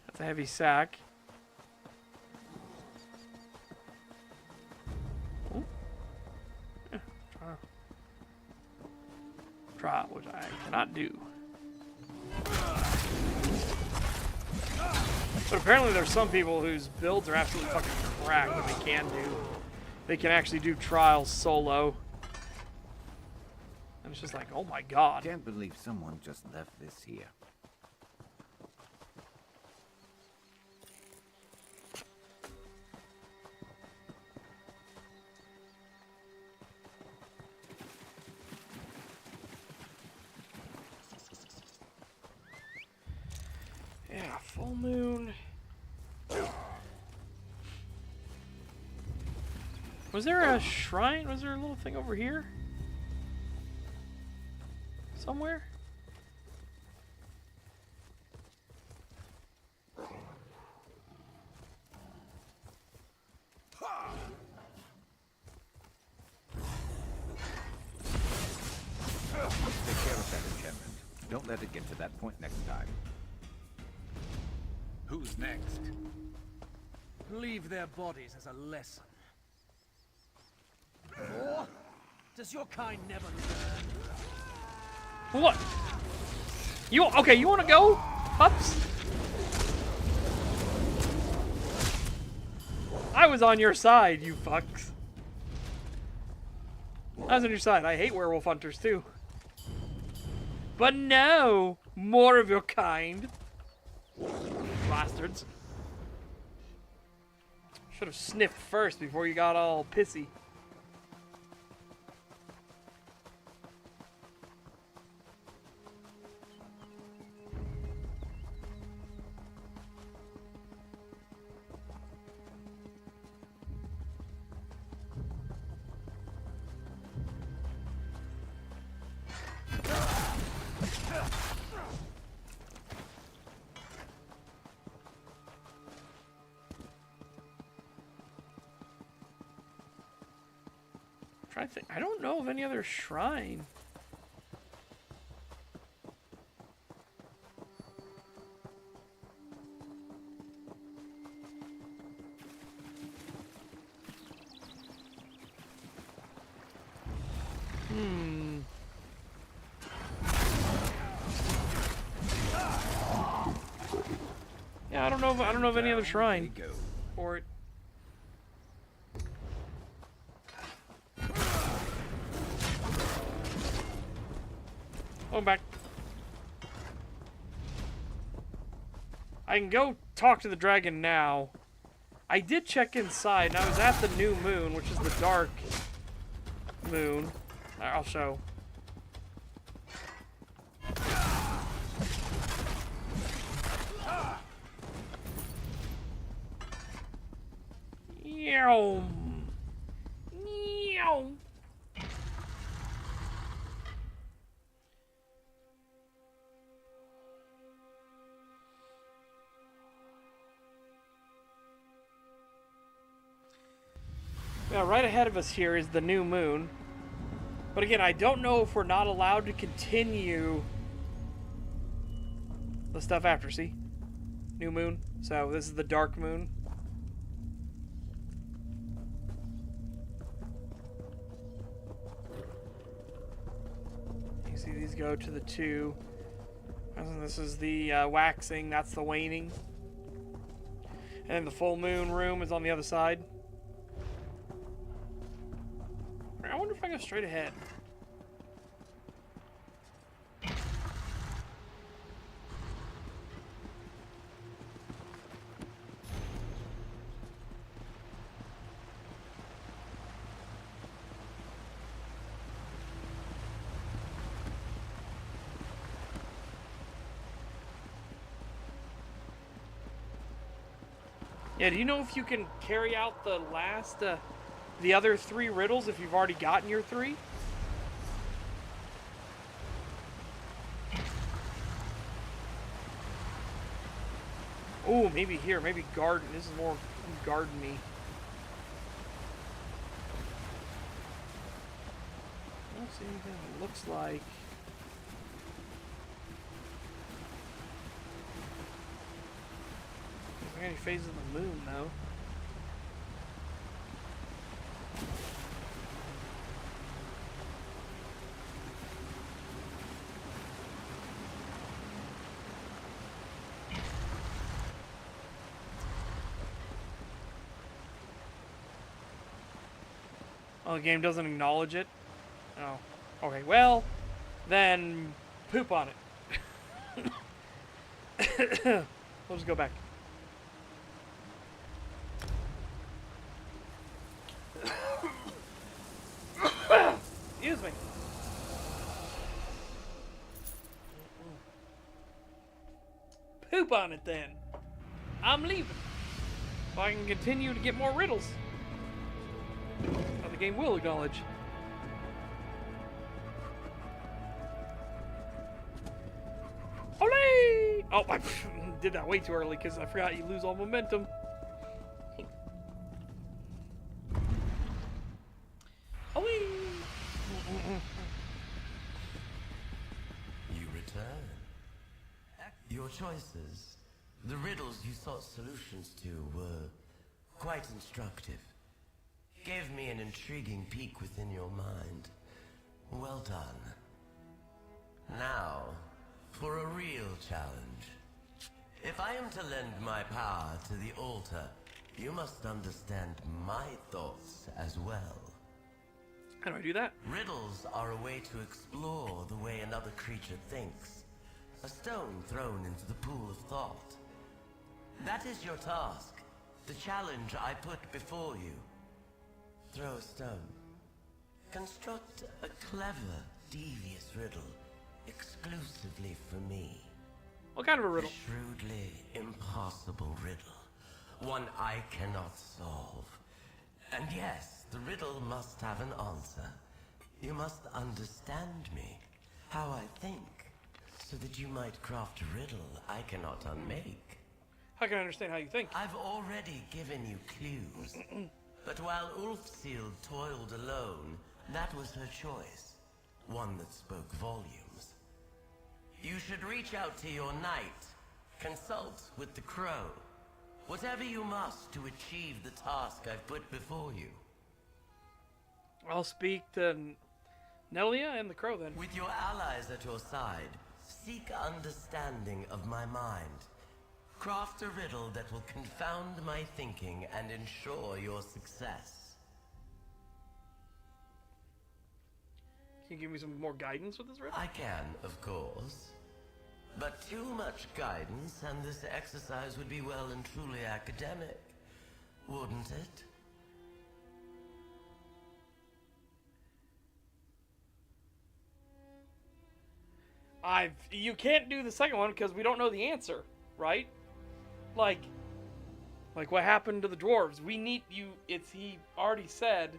That's a heavy sack. Try, which I cannot do. But apparently there's some people whose builds are absolutely fucking cracked and they can actually do trials solo. And it's just like, oh my god. Can't believe someone just left this here. Yeah, full moon. Was there a shrine? Was there a little thing over here? Somewhere? Take care of that enchantment. Don't Don't let it get to that point next time. Who's next? Leave their bodies as a lesson. Or does your kind never learn? What? You okay? You want to go, pups? I was on your side, you fucks. I was on your side. I hate werewolf hunters too. But no, more of your kind. Bastards. Should have sniffed first before you got all pissy. Trying to think. I don't know of any other shrine. Yeah, I don't know of any other shrine. Or back. I can go talk to the dragon now. I did check inside, and I was at the new moon, which is the dark moon. I'll show. Meow. Meow. Now, right ahead of us here is the new moon. But again, I don't know if we're not allowed to continue the stuff after. See? New moon. So this is the dark moon. You see these go to the 2. And this is the waxing. That's the waning. And then the full moon room is on the other side. I wonder if I go straight ahead. Yeah, do you know if you can carry out the last, the other 3 riddles if you've already gotten your 3? Oh, maybe here, maybe garden. This is more garden-y. I don't see anything that looks like. Any phases of the moon, though. Oh, the game doesn't acknowledge it? Oh. Okay, well, then poop on it. We'll just go back. Excuse me. Poop on it then. I'm leaving. So I can continue to get more riddles. But the game will acknowledge. Olé! Oh, I did that way too early because I forgot you lose all momentum. You return. Your choices, the riddles you sought solutions to, were quite instructive. Gave me an intriguing peek within your mind. Well done. Now, for a real challenge. If I am to lend my power to the altar, you must understand my thoughts as well. How do I do that? Riddles are a way to explore the way another creature thinks. A stone thrown into the pool of thought. That is your task. The challenge I put before you. Throw a stone. Construct a clever, devious riddle, exclusively for me. What kind of a riddle? A shrewdly impossible riddle. One I cannot solve. And yes, the riddle must have an answer. You must understand me, how I think, so that you might craft a riddle I cannot unmake. How can I understand how you think? I've already given you clues. But while Ulfsild toiled alone, that was her choice. One that spoke volumes. You should reach out to your knight. Consult with the crow. Whatever you must to achieve the task I've put before you. I'll speak to Nelia and the crow then. With your allies at your side, seek understanding of my mind. Craft a riddle that will confound my thinking and ensure your success. Can you give me some more guidance with this riddle? I can, of course. But too much guidance and this exercise would be well and truly academic, wouldn't it? You can't do the second one because we don't know the answer, right? Like what happened to the dwarves? We need you. He already said,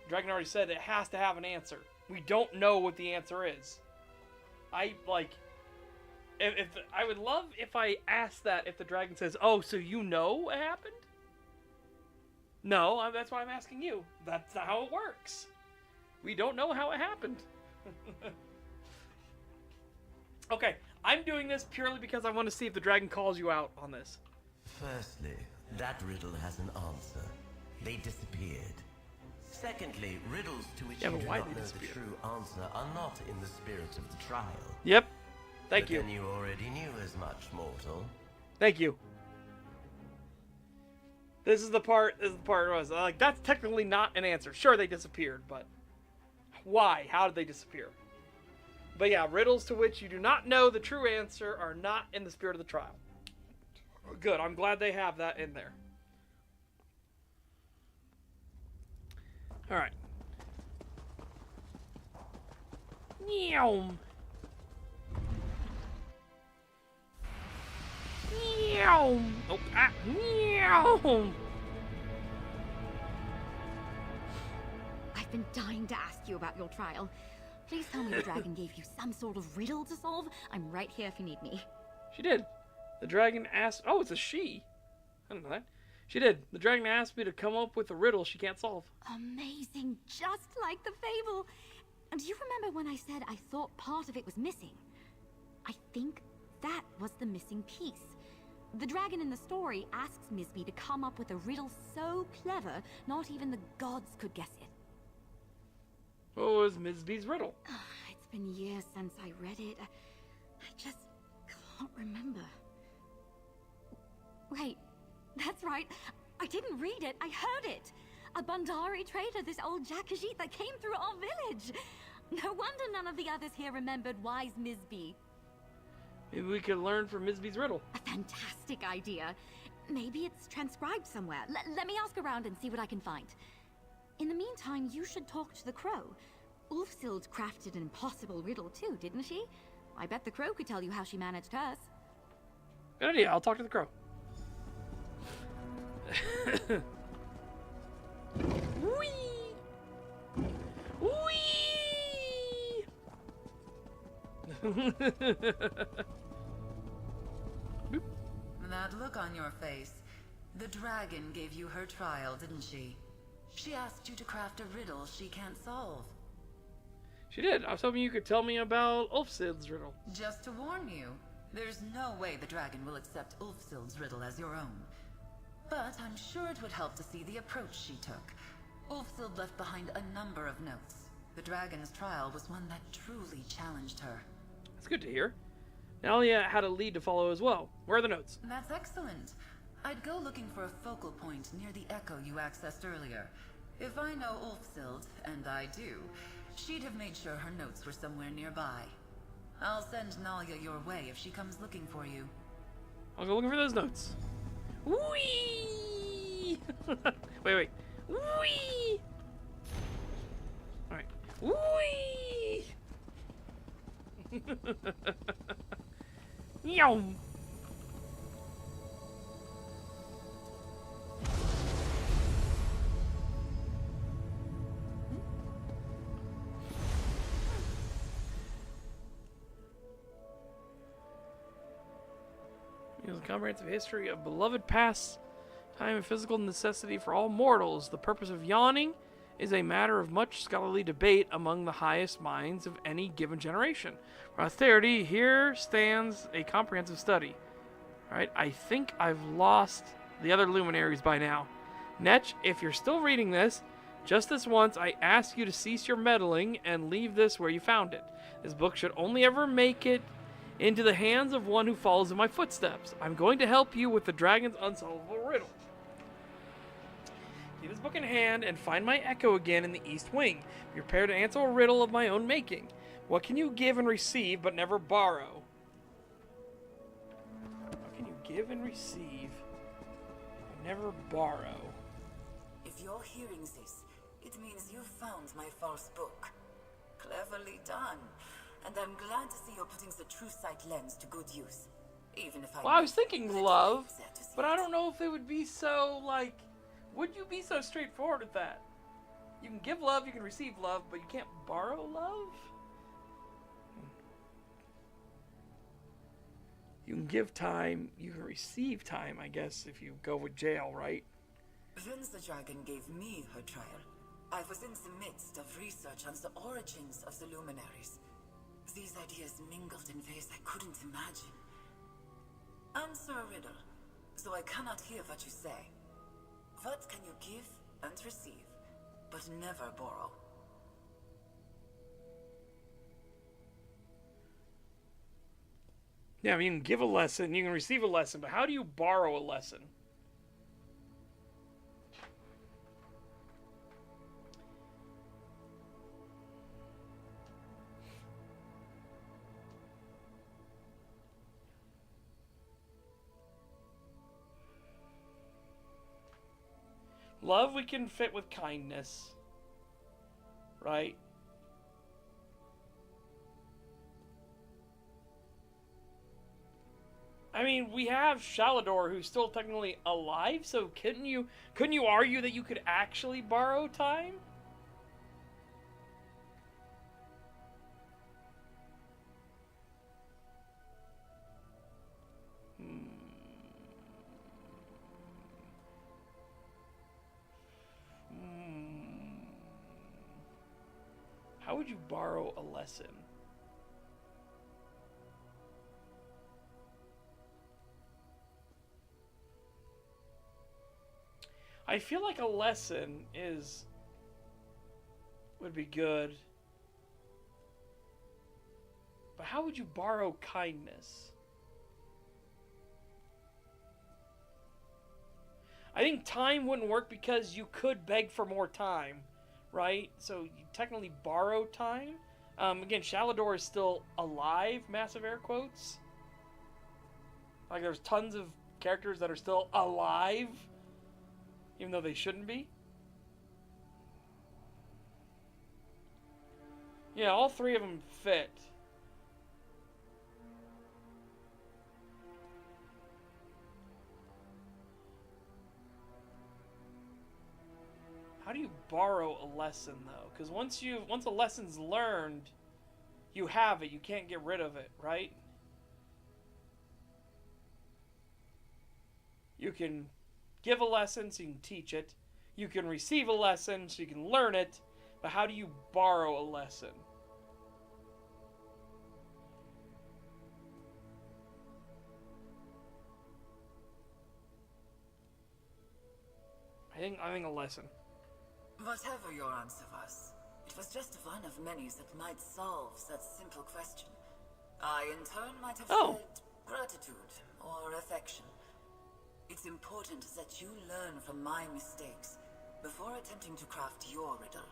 Dragon already said it has to have an answer. We don't know what the answer is. If I would love if I asked that if the dragon says, "Oh, so you know what happened?" No, that's why I'm asking you. That's not how it works. We don't know how it happened. Okay, I'm doing this purely because I want to see if the dragon calls you out on this. Firstly, that riddle has an answer. They disappeared. Secondly, riddles to which you do not know the true answer are not in the spirit of the trial. Yep. Thank you. Then you already knew as much, mortal. Thank you. This is the part was like, that's technically not an answer. Sure, they disappeared, but why? How did they disappear? But yeah, riddles to which you do not know the true answer are not in the spirit of the trial. Good. I'm glad they have that in there. All right. Meow. Meow. Oh, meow. I've been dying to ask you about your trial. Please tell me the dragon gave you some sort of riddle to solve. I'm right here if you need me. She did. The dragon asked... Oh, it's a she. I don't know that. She did. The dragon asked me to come up with a riddle she can't solve. Amazing. Just like the fable. And do you remember when I said I thought part of it was missing? I think that was the missing piece. The dragon in the story asks Misby to come up with a riddle so clever, not even the gods could guess it. What was Misby's riddle? It's been years since I read it. I just can't remember. Wait, that's right. I didn't read it, I heard it. A Bandari trader, this old Jakajit that came through our village. No wonder none of the others here remembered wise Misby. Maybe we could learn from Misby's riddle. A fantastic idea. Maybe it's transcribed somewhere. Let me ask around and see what I can find. In the meantime, you should talk to the crow. Ulfsild crafted an impossible riddle too, didn't she? I bet the crow could tell you how she managed hers. Good idea. I'll talk to the crow. Whee! Whee! That look on your face. The dragon gave you her trial, didn't she? She asked you to craft a riddle she can't solve. She did. I was hoping you could tell me about Ulfsid's riddle. Just to warn you, There's no way the dragon will accept Ulfsild's riddle as your own. But I'm sure it would help to see the approach she took. Ulfsild left behind a number of notes. The dragon's trial was one that truly challenged her. That's good to hear. Nalia had a lead to follow as well. Where are the notes? That's excellent. I'd go looking for a focal point near the echo you accessed earlier. If I know Ulfsild, and I do, she'd have made sure her notes were somewhere nearby. I'll send Nalia your way if she comes looking for you. I'll go looking for those notes. Whee! wait. Whee! Alright. Whee! Yum! A comprehensive history of beloved past time and physical necessity for all mortals. The purpose of yawning is a matter of much scholarly debate among the highest minds of any given generation. For austerity, here stands a comprehensive study. Alright, I think I've lost the other luminaries by now. Netch, if you're still reading this, just this once, I ask you to cease your meddling and leave this where you found it. This book should only ever make it into the hands of one who follows in my footsteps. I'm going to help you with the dragon's unsolvable riddle. Keep this book in hand and find my echo again in the East Wing. Be prepared to answer a riddle of my own making. What can you give and receive but never borrow? What can you give and receive but never borrow? If you're hearing this, it means you found my false book. Cleverly done. And I'm glad to see you're putting the true sight lens to good use. Even if I was thinking love, but I don't know if it would be so, like, would you be so straightforward with that? You can give love, you can receive love, but you can't borrow love? You can give time, you can receive time, I guess, if you go with jail, right? When the dragon gave me her trial, I was in the midst of research on the origins of the luminaries. These ideas mingled in ways I couldn't imagine. Answer a riddle, so I cannot hear what you say. What can you give and receive, but never borrow? Yeah, I mean, you can give a lesson, you can receive a lesson, but how do you borrow a lesson? Love we can fit with kindness, right? I mean, we have Shalador who's still technically alive, so couldn't you argue that you could actually borrow time? How would you borrow a lesson? I feel like a lesson would be good. But how would you borrow kindness? I think time wouldn't work because you could beg for more time, right? So you technically borrow time. Again, Shalador is still alive, massive air quotes. Like there's tons of characters that are still alive, even though they shouldn't be. Yeah, all three of them fit. How do you borrow a lesson, though? Because once a lesson's learned, you have it. You can't get rid of it, right? You can give a lesson so you can teach it. You can receive a lesson so you can learn it. But how do you borrow a lesson? think a lesson. Whatever your answer was, it was just one of many that might solve that simple question. I, in turn, might have felt gratitude or affection. It's important that you learn from my mistakes before attempting to craft your riddle.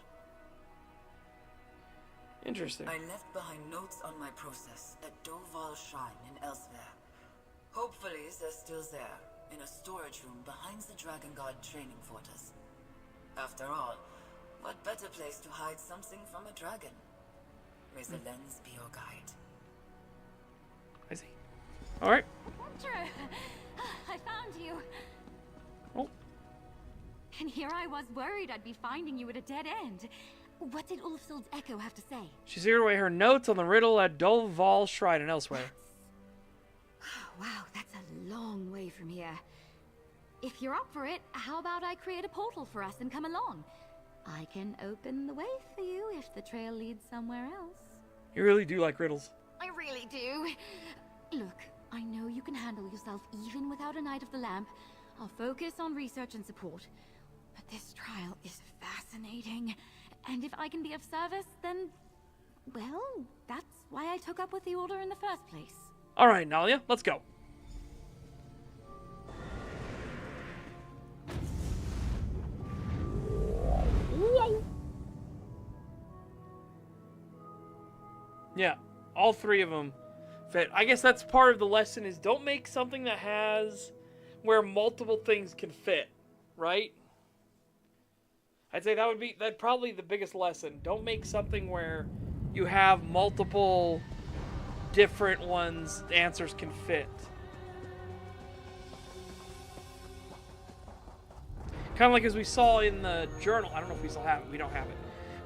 Interesting. I left behind notes on my process at Doval Shrine in Elsewhere. Hopefully, they're still there, in a storage room behind the Dragon God training fortress. After all, what better place to hide something from a dragon? May the lens be your guide. I see. Alright. Adventurer! I found you. Oh. And here I was worried I'd be finding you at a dead end. What did Ulfsild's echo have to say? She zeroed away her notes on the riddle at Dolval Shrine and elsewhere. Wow, that's a long way from here. If you're up for it, how about I create a portal for us and come along? I can open the way for you if the trail leads somewhere else. You really do like riddles. I really do. Look, I know you can handle yourself even without a Knight of the Lamp. I'll focus on research and support. But this trial is fascinating. And if I can be of service, then... well, that's why I took up with the Order in the first place. Alright, Nalia, let's go. Whoa. Yeah, all three of them fit. I guess that's part of the lesson is don't make something that has... where multiple things can fit, right? I'd say that'd probably the biggest lesson. Don't make something where you have multiple different ones, answers can fit. Kind of like as we saw in the journal. I don't know if we still have it. We don't have it.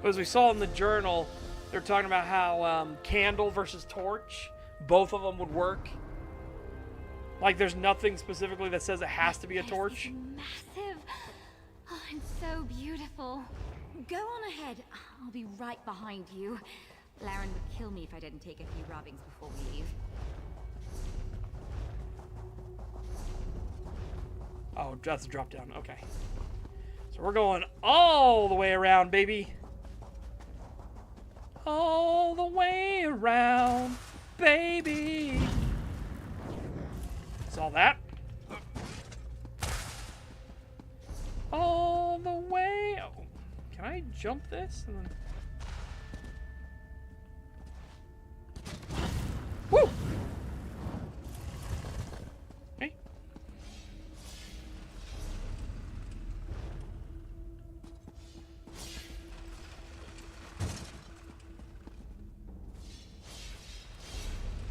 But as we saw in the journal, they're talking about how candle versus torch, both of them would work. Like there's nothing specifically that says it has to be a torch. Massive. Oh, and so beautiful. Go on ahead. I'll be right behind you. Laren would kill me if I didn't take a few rubbings before we leave. Oh, that's a drop down. Okay. So we're going all the way around, baby. All the way around, baby. Saw that. All the way. Oh, can I jump this? And then... Woo! Okay.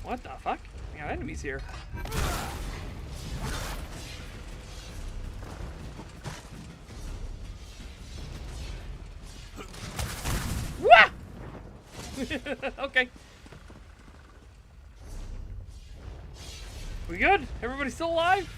What the fuck? We got enemies here. Wah! Okay. We good? Everybody still alive?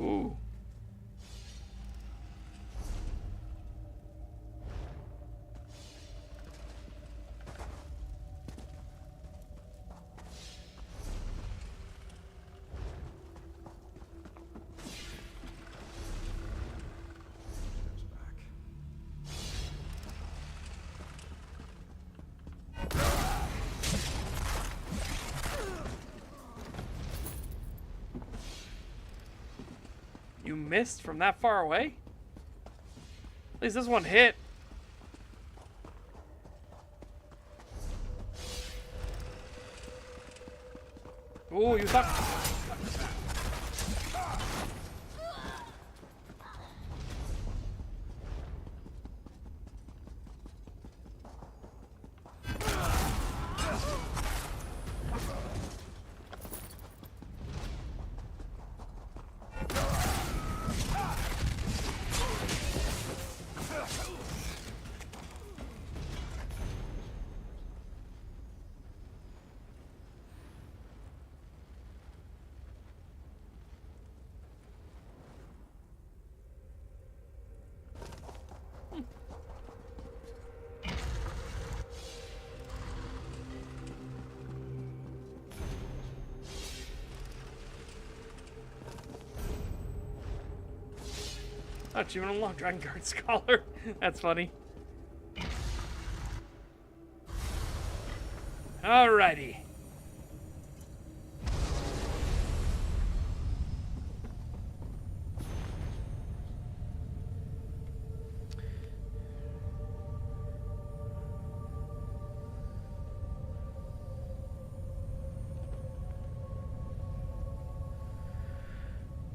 Ooh. You missed from that far away? At least this one hit. Oh, you thought... Achievement unlocked, Dragon Guard Scholar. That's funny. Alrighty.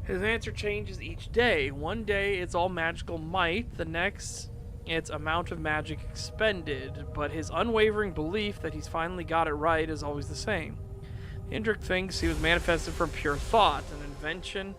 His answer changes each day. One day it's all magical might, the next it's amount of magic expended, but his unwavering belief that he's finally got it right is always the same. Indrik thinks he was manifested from pure thought, an invention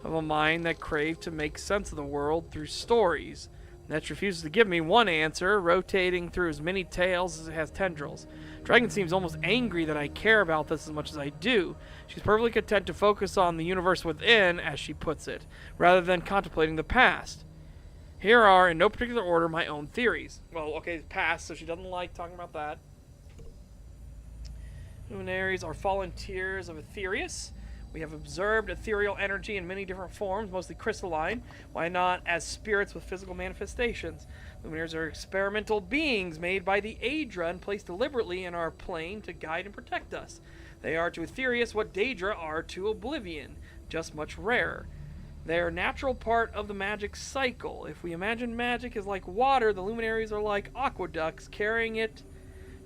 of a mind that craved to make sense of the world through stories. Netch refuses to give me one answer, rotating through as many tails as it has tendrils. Dragon seems almost angry that I care about this as much as I do. She's perfectly content to focus on the universe within, as she puts it, rather than contemplating the past. Here are, in no particular order, my own theories. Well, okay, past, so she doesn't like talking about that. Luminaries are fallen tears of Aetherius. We have observed ethereal energy in many different forms, mostly crystalline. Why not as spirits with physical manifestations? Luminaries are experimental beings made by the Aedra and placed deliberately in our plane to guide and protect us. They are to Aetherius what Daedra are to Oblivion, just much rarer. They are a natural part of the magic cycle. If we imagine magic is like water, the luminaries are like aqueducts, carrying it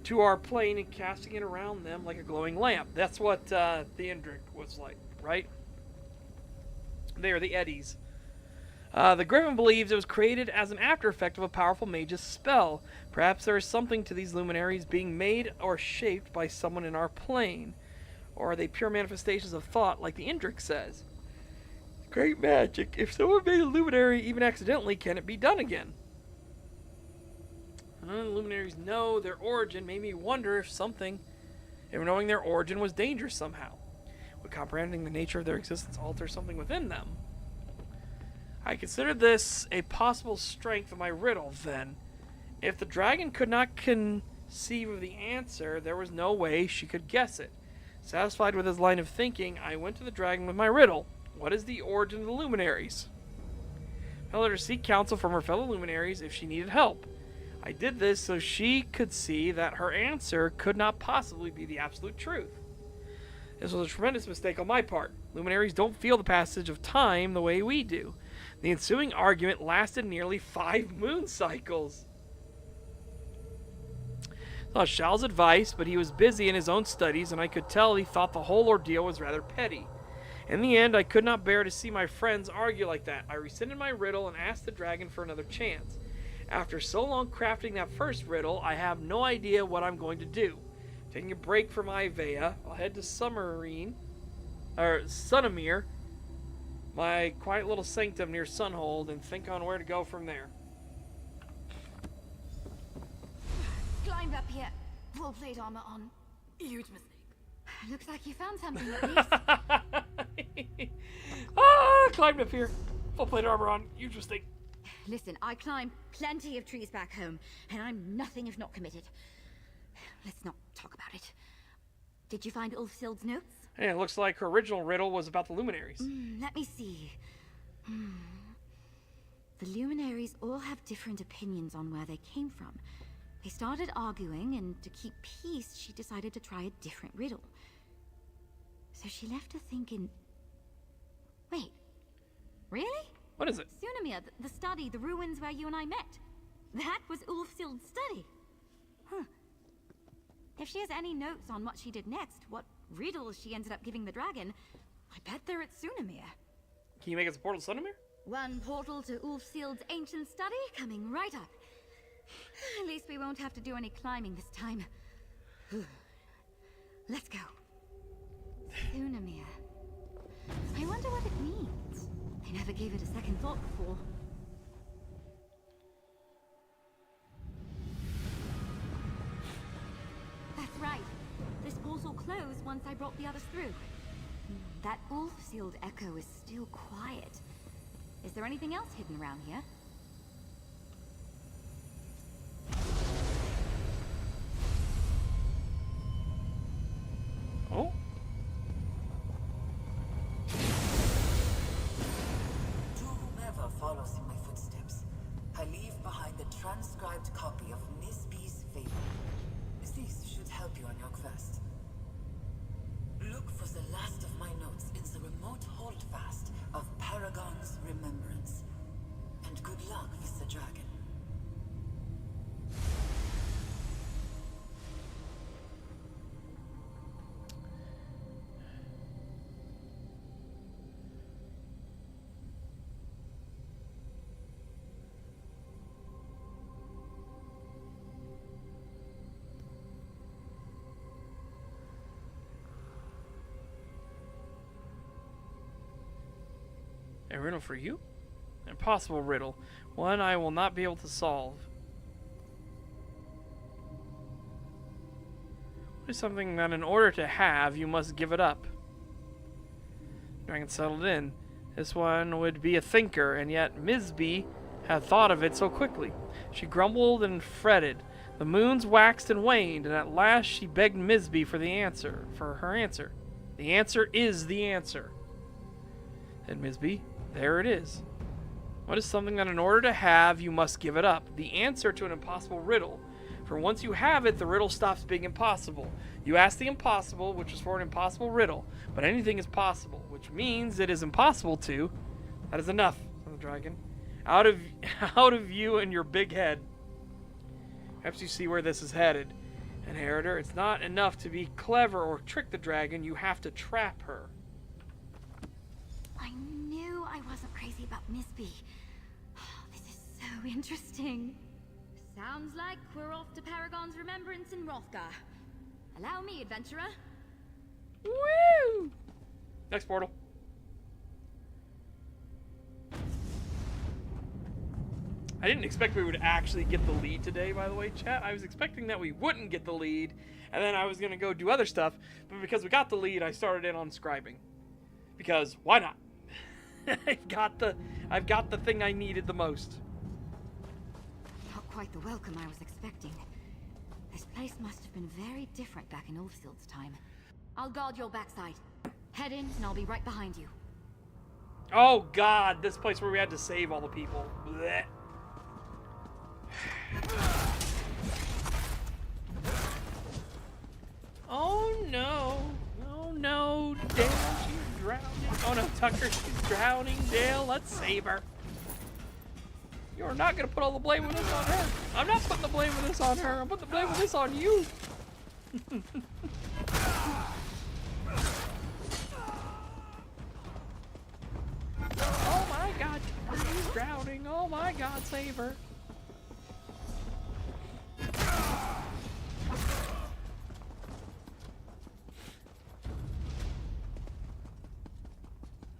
to our plane and casting it around them like a glowing lamp. That's what the Indrik was like, right? They are the eddies. The Griffin believes it was created as an after effect of a powerful mage's spell. Perhaps there is something to these luminaries being made or shaped by someone in our plane. Or are they pure manifestations of thought, like the Indrik says? Great magic. If someone made a luminary, even accidentally, can it be done again? Luminaries know their origin made me wonder if knowing their origin was dangerous somehow. Would comprehending the nature of their existence alter something within them? I considered this a possible strength of my riddle, then. If the dragon could not conceive of the answer, there was no way she could guess it. Satisfied with his line of thinking, I went to the dragon with my riddle. What is the origin of the luminaries? I let her seek counsel from her fellow luminaries if she needed help. I did this so she could see that her answer could not possibly be the absolute truth. This was a tremendous mistake on my part. Luminaries don't feel the passage of time the way we do. The ensuing argument lasted nearly 5 moon cycles. I sought Shal's advice, but he was busy in his own studies, and I could tell he thought the whole ordeal was rather petty. In the end, I could not bear to see my friends argue like that. I rescinded my riddle and asked the dragon for another chance. After so long crafting that first riddle, I have no idea what I'm going to do. Taking a break from Ivea, I'll head to Sunnamere, my quiet little sanctum near Sunhold, and think on where to go from there. Climb up here. Full plate armor on. Huge mistake. Looks like you found something at least. Climbed up here. Full plate armor on. Huge mistake. Listen, I climbed plenty of trees back home, and I'm nothing if not committed. Let's not talk about it. Did you find Ulfsild's notes? Hey, it looks like her original riddle was about the luminaries. Let me see. The luminaries all have different opinions on where they came from. They started arguing, and to keep peace, she decided to try a different riddle. So she left her thinking... Wait. Really? What is it? Sunnamere, the study, the ruins where you and I met. That was Ulfsild's study. Huh. If If she has any notes on what she did next, what riddles she ended up giving the dragon, I bet they're at Sunamir. Can you make us a portal to Sunamir? One portal to Ulfsild's ancient study coming right up. At least we won't have to do any climbing this time. Let's go. Sunamir. I wonder what it means. I never gave it a second thought before. That's right. This portal closed once I brought the others through. That Ulfsild echo is still quiet. Is there anything else hidden around here? Oh? To whomever follows in my footsteps, I leave behind the transcribed copy of Nisbe's Fable. This should help you on your quest. Look for the last of my notes in the remote holdfast of Paragon's remembrance. And good luck with the dragon. A riddle for you? An impossible riddle. One I will not be able to solve. What is something that in order to have, you must give it up? Dragon settled in. This one would be a thinker, and yet Misby had thought of it so quickly. She grumbled and fretted. The moons waxed and waned, and at last she begged Misby for her answer. The answer is the answer. And Misby, there it is. What is something that in order to have, you must give it up? The answer to an impossible riddle. For once you have it, the riddle stops being impossible. You ask the impossible, which is for an impossible riddle, but anything is possible, which means it is impossible to. That is enough, said the dragon. Out of you and your big head. Perhaps you see where this is headed. Inheritor, it's not enough to be clever or trick the dragon, you have to trap her. I knew I wasn't crazy about Misby. This is so interesting. Sounds like we're off to Paragon's remembrance in Hrothgar. Allow me, adventurer. Woo! Next portal. I didn't expect we would actually get the lead today, by the way, chat. I was expecting that we wouldn't get the lead, and then I was going to go do other stuff, but because we got the lead, I started in on scribing. Because, why not? I've got the thing I needed the most. Not quite the welcome I was expecting. This place must have been very different back in Ulfsild's time. I'll guard your backside. Head in, and I'll be right behind you. Oh god, this place where we had to save all the people. Blech. Oh no. Oh no, Dale, she's drowning. Oh no, Tucker, she's drowning. Dale, let's save her. You're not gonna put all the blame of this on her. I'm not putting the blame of this on her. I'm putting the blame of this on you. Oh my god, she's drowning. Oh my god, save her.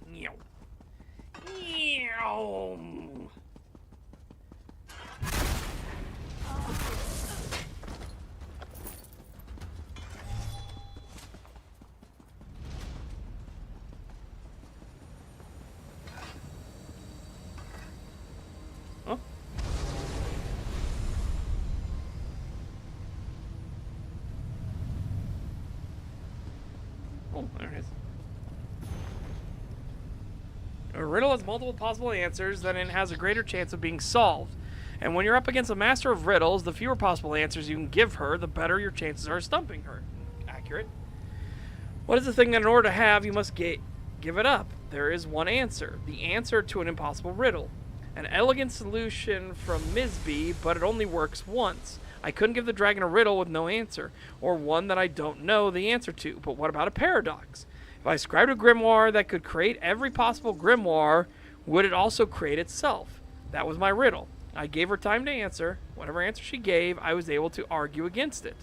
Meow. Meow. Huh? Oh, there it is. A riddle has multiple possible answers, then it has a greater chance of being solved. And when you're up against a master of riddles, the fewer possible answers you can give her, the better your chances are of stumping her. Accurate. What is the thing that in order to have, you must give it up? There is one answer. The answer to an impossible riddle. An elegant solution from Misby, but it only works once. I couldn't give the dragon a riddle with no answer, or one that I don't know the answer to. But what about a paradox? If I scribed a grimoire that could create every possible grimoire, would it also create itself? That was my riddle. I gave her time to answer. Whatever answer she gave, I was able to argue against it.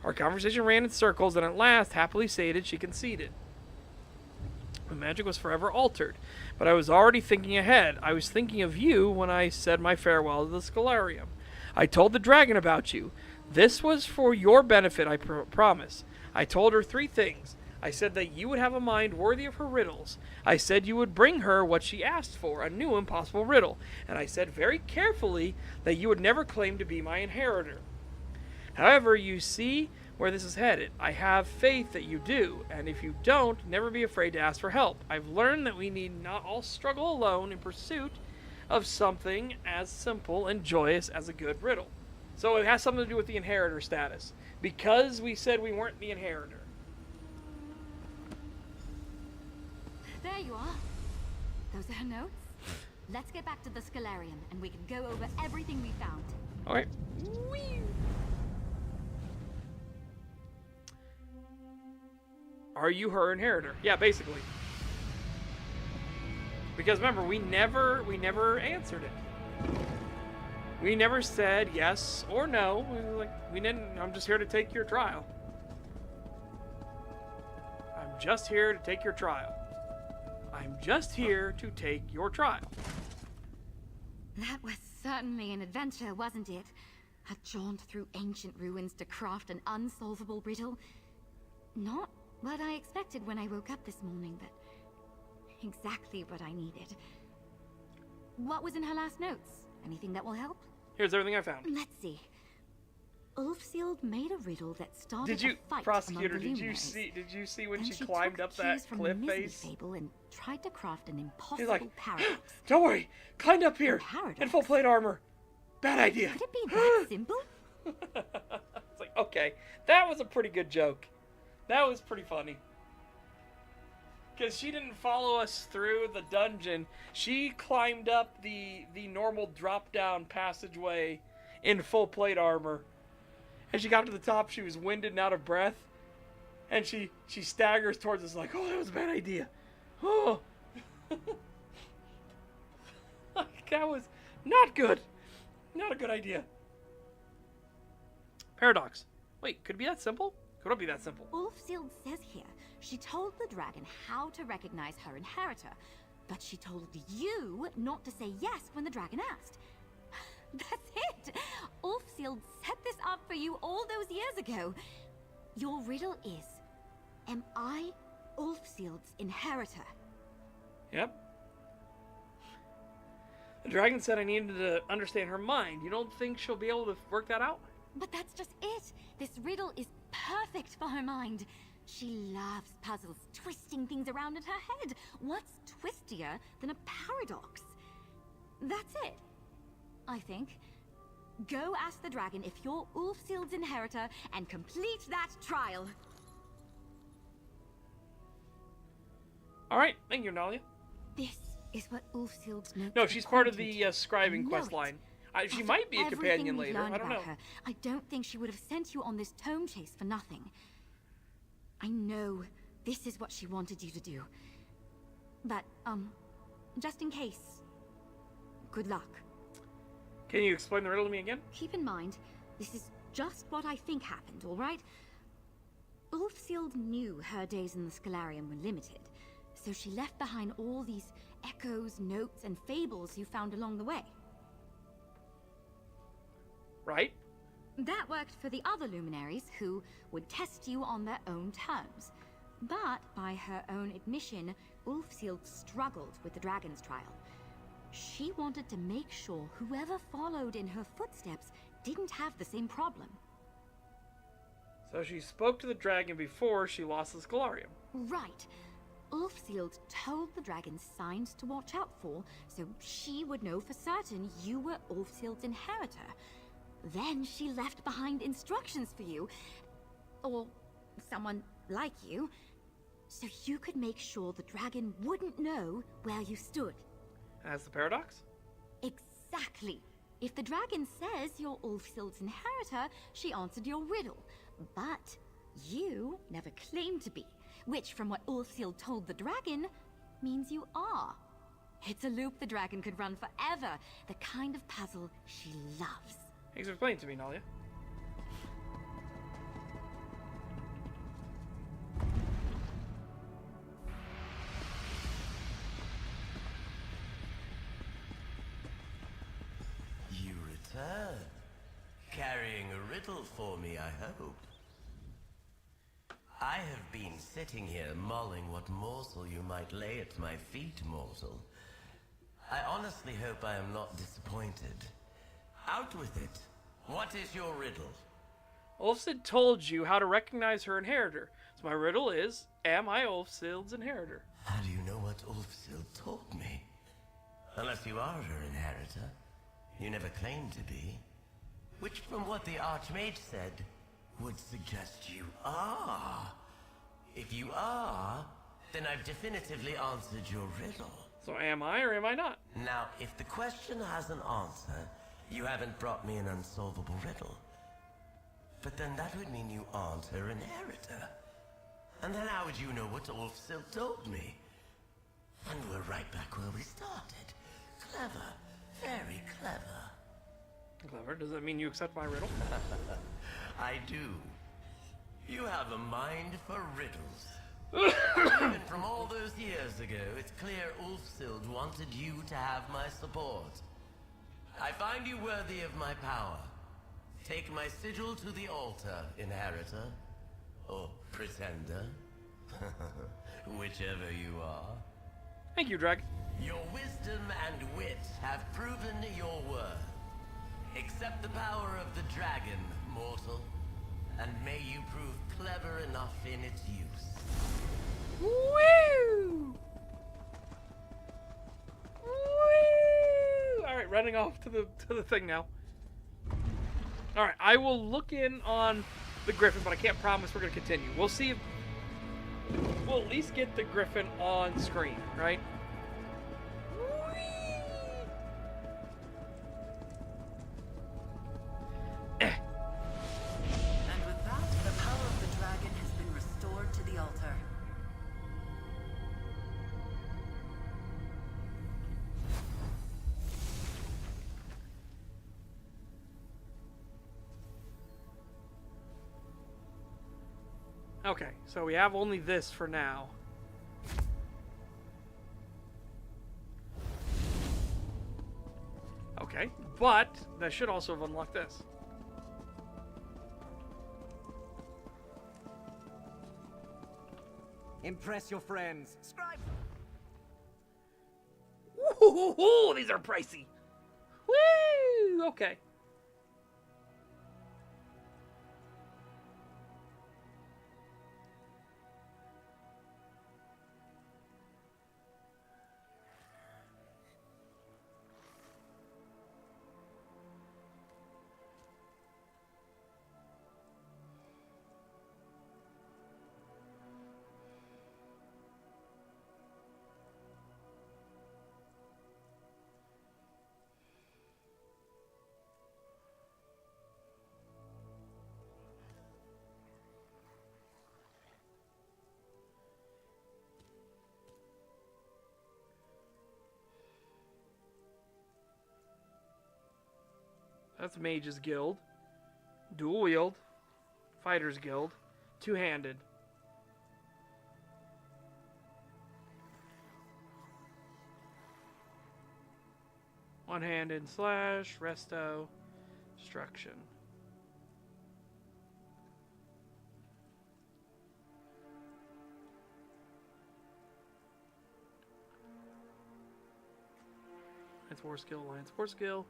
Our conversation ran in circles, and at last, happily sated, she conceded. The magic was forever altered, but I was already thinking ahead. I was thinking of you when I said my farewell to the Scholarium. I told the dragon about you. This was for your benefit, I promise. I told her 3 things. I said that you would have a mind worthy of her riddles. I said you would bring her what she asked for, a new impossible riddle. And I said very carefully that you would never claim to be my inheritor. However, you see where this is headed. I have faith that you do, and if you don't, never be afraid to ask for help. I've learned that we need not all struggle alone in pursuit of something as simple and joyous as a good riddle. So it has something to do with the inheritor status, because we said we weren't the inheritor. There you are. Those are her notes. Let's get back to the Scholarium, and we can go over everything we found. Okay. Whee! Are you her inheritor? Yeah, basically. Because remember, we never answered it. We never said yes or no. We didn't. I'm just here to take your trial. I'm just here to take your trial. I'm just here to take your trial. That was certainly an adventure, wasn't it? A jaunt through ancient ruins to craft an unsolvable riddle. Not what I expected when I woke up this morning, but exactly what I needed. What was in her last notes? Anything that will help? Here's everything I found. Let's see. Ulfsild made a riddle that started Did you, a fight prosecutor? among the Did you see when then she climbed took up that cues cliff from the face? fable and tried to craft an impossible He's like, paradox. don't worry, climbed up here in full plate armor. Bad idea. Could it be that simple? It's like, okay, that was a pretty good joke. That was pretty funny. Because she didn't follow us through the dungeon. She climbed up the normal drop-down passageway in full plate armor. As she got to the top, she was winded and out of breath. And she staggers towards us like, oh, that was a bad idea. Oh. That was not good. Not a good idea. Paradox. Wait, could it be that simple? Could it be that simple? Ulfsild says here she told the dragon how to recognize her inheritor, but she told you not to say yes when the dragon asked. That's it! Ulfsild set this up for you all those years ago. Your riddle is, am I Ulfsild's inheritor? Yep. The dragon said I needed to understand her mind. You don't think she'll be able to work that out? But that's just it. This riddle is perfect for her mind. She loves puzzles, twisting things around in her head. What's twistier than a paradox? That's it, I think. Go ask the dragon if you're Ulfsild's inheritor and complete that trial. Alright, thank you, Nalia. This is what Ulfsild's notes. No, she's part of the I scribing know quest it. line. She After might be a companion everything we've later. learned I don't know. about her, I don't think she would have sent you on this tome chase for nothing. I know this is what she wanted you to do. But, just in case, good luck. Can you explain the riddle to me again? Keep in mind, this is just what I think happened, all right? Ulfsild knew her days in the Scholarium were limited, so she left behind all these echoes, notes, and fables you found along the way. Right? That worked for the other luminaries, who would test you on their own terms. But, by her own admission, Ulfsild struggled with the dragon's trial. She wanted to make sure whoever followed in her footsteps didn't have the same problem. So she spoke to the dragon before she lost the Scholarium. Right. Ulfsild told the dragon signs to watch out for, so she would know for certain you were Ulfsild's inheritor. Then she left behind instructions for you, or someone like you, so you could make sure the dragon wouldn't know where you stood. As the paradox? Exactly. If the dragon says you're Ulfsild's inheritor, she answered your riddle. But you never claimed to be, which, from what Ulfsild told the dragon, means you are. It's a loop the dragon could run forever, the kind of puzzle she loves. Thanks for explaining to me, Nalia. You return, carrying a riddle for me, I hope. I have been sitting here mulling what morsel you might lay at my feet, mortal. I honestly hope I am not disappointed. Out with it. What is your riddle? Ulfsild told you how to recognize her inheritor. So my riddle is, am I Ulfsild's inheritor? How do you know what Ulfsild told me? Unless you are her inheritor. You never claimed to be. Which, from what the Archmage said, would suggest you are. If you are, then I've definitively answered your riddle. So am I or am I not? Now, if the question has an answer, you haven't brought me an unsolvable riddle. But then that would mean you aren't her inheritor. And then how would you know what Ulfsild told me? And we're right back where we started. Clever. Very clever. Clever? Does that mean you accept my riddle? I do. You have a mind for riddles. Even from all those years ago, it's clear Ulfsild wanted you to have my support. I find you worthy of my power. Take my sigil to the altar, inheritor. Or pretender. Whichever you are. Thank you, Dragon. Your wisdom and wit have proven your worth. Accept the power of the dragon, mortal. And may you prove clever enough in its use. Woo! Woo! Alright, running off to the thing now. Alright, I will look in on the griffin, but I can't promise we're going to continue. We'll see if we'll at least get the griffin on screen, right? And with that, the power of the dragon has been restored to the altar. Okay, so we have only this for now. Okay, but that should also have unlocked this. Impress your friends. Scribe. Woo-hoo-hoo, these are pricey. Woo! Okay. That's Mage's Guild. Dual Wield. Fighter's Guild. Two-handed. One-handed slash. Resto. Destruction. Lance War Skill. Lance War Skill.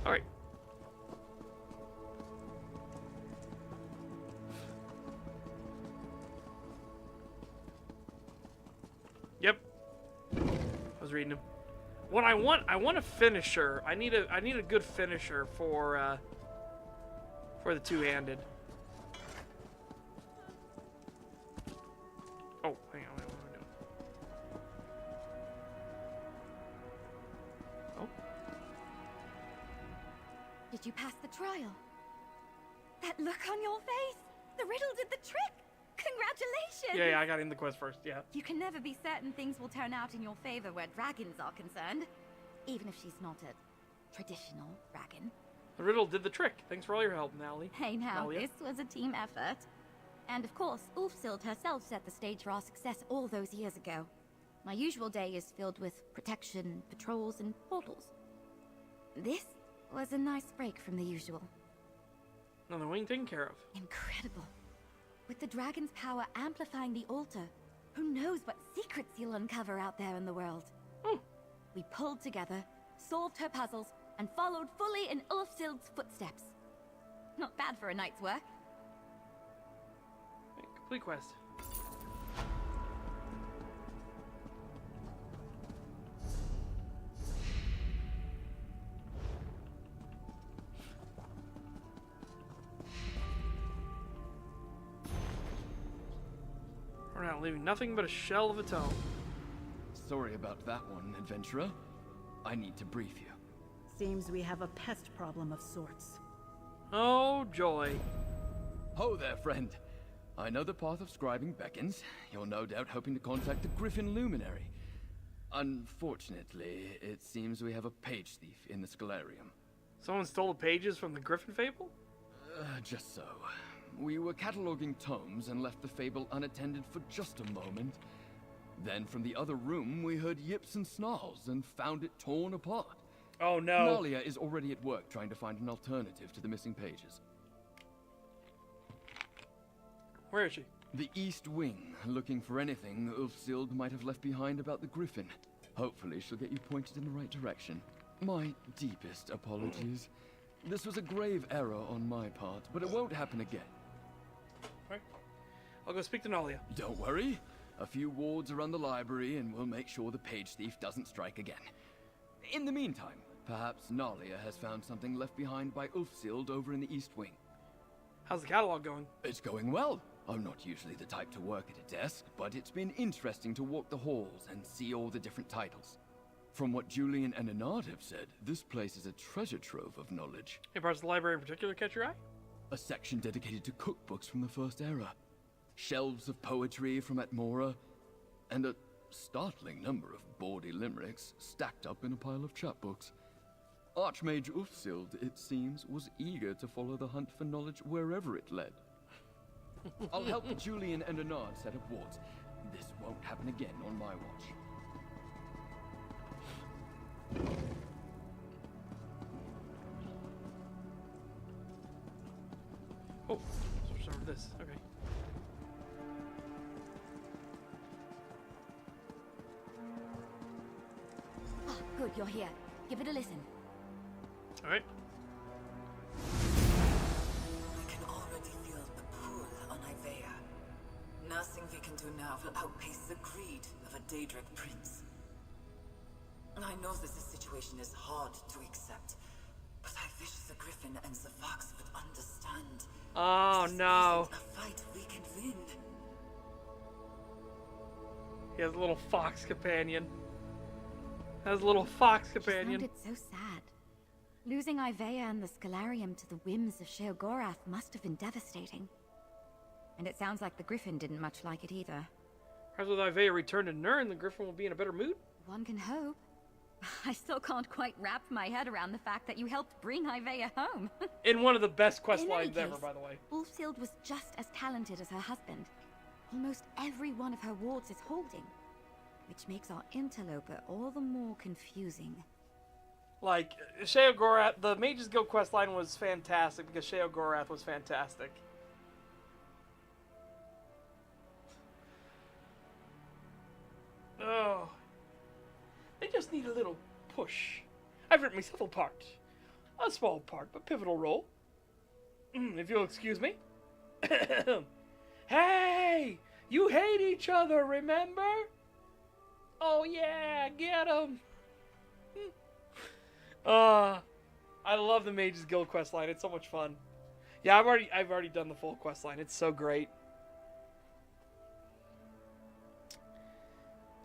Alright. mean, what I want a finisher. I need a good finisher for the two-handed. Oh, hang on, what am I doing? Oh. Did you pass the trial? That look on your face! The riddle did the trick! Congratulations! Yeah, I got in the quest first, yeah. You can never be certain things will turn out in your favor where dragons are concerned. Even if she's not a traditional dragon. The riddle did the trick. Thanks for all your help, Nally. Hey now, Nalia. this was a team effort. And of course, Ulfsild herself set the stage for our success all those years ago. My usual day is filled with protection, patrols, and portals. This was a nice break from the usual. Another wing taken care of. Incredible. With the dragon's power amplifying the altar, who knows what secrets you'll uncover out there in the world. We pulled together, solved her puzzles, and followed fully in Ulfsild's footsteps. Not bad for a night's work. Okay, complete quest. We're not leaving nothing but a shell of a tome. Sorry about that one, adventurer. I need to brief you. Seems we have a pest problem of sorts. Oh, joy. Ho there, friend. I know the path of scribing beckons. You're no doubt hoping to contact the Griffin Luminary. Unfortunately, it seems we have a page thief in the Scholarium. Someone stole the pages from the Griffin Fable? Just so. We were cataloging tomes and left the fable unattended for just a moment. Then from the other room, we heard yips and snarls and found it torn apart. Oh no. Nalia is already at work trying to find an alternative to the missing pages. Where is she? The East Wing, looking for anything Ulfsild might have left behind about the Griffin. Hopefully she'll get you pointed in the right direction. My deepest apologies. This was a grave error on my part, but it won't happen again. Right. I'll go speak to Nalia. Don't worry. A few wards around the library and we'll make sure the page thief doesn't strike again. In the meantime, perhaps Nalia has found something left behind by Ulfsild over in the East Wing. How's the catalog going? It's going well. I'm not usually the type to work at a desk, but it's been interesting to walk the halls and see all the different titles. From what Julian and Anard have said, this place is a treasure trove of knowledge. Any parts of the library in particular catch your eye? A section dedicated to cookbooks from the First Era, shelves of poetry from Atmora, and a startling number of bawdy limericks stacked up in a pile of chapbooks. Archmage Ulfsild, it seems, was eager to follow the hunt for knowledge wherever it led. I'll help Julian and Anard set up wards. This won't happen again on my watch. Oh, switch over to this. Okay. Ah, good, you're here. Give it a listen. All right. I can already feel the pull on Ivea. Nothing we can do now will outpace the greed of a Daedric prince. I know that this situation is hard to accept, but I wish the Griffin and the Fox would understand. Oh no. This isn't a fight we can win. He has a little fox companion. Has a little fox companion. She sounded so sad. Losing Ivea and the Scholarium to the whims of Sheogorath must have been devastating. And it sounds like the Griffin didn't much like it either. Perhaps with Ivea returned to Nirn, the Griffin will be in a better mood? One can hope. I still can't quite wrap my head around the fact that you helped bring Ivea home. In one of the best quest In any lines ever, case, by the way. Ulfsild was just as talented as her husband. Almost every one of her wards is holding, which makes our interloper all the more confusing. Like, Sheogorath, the Mages Guild quest line was fantastic because Sheogorath was fantastic. Oh. They just need a little push. I've written myself a part. A small part, but pivotal role. If you'll excuse me. Hey! You hate each other, remember? Oh yeah, get him! I love the Mages Guild quest line. It's so much fun. Yeah, I've already done the full quest line. It's so great.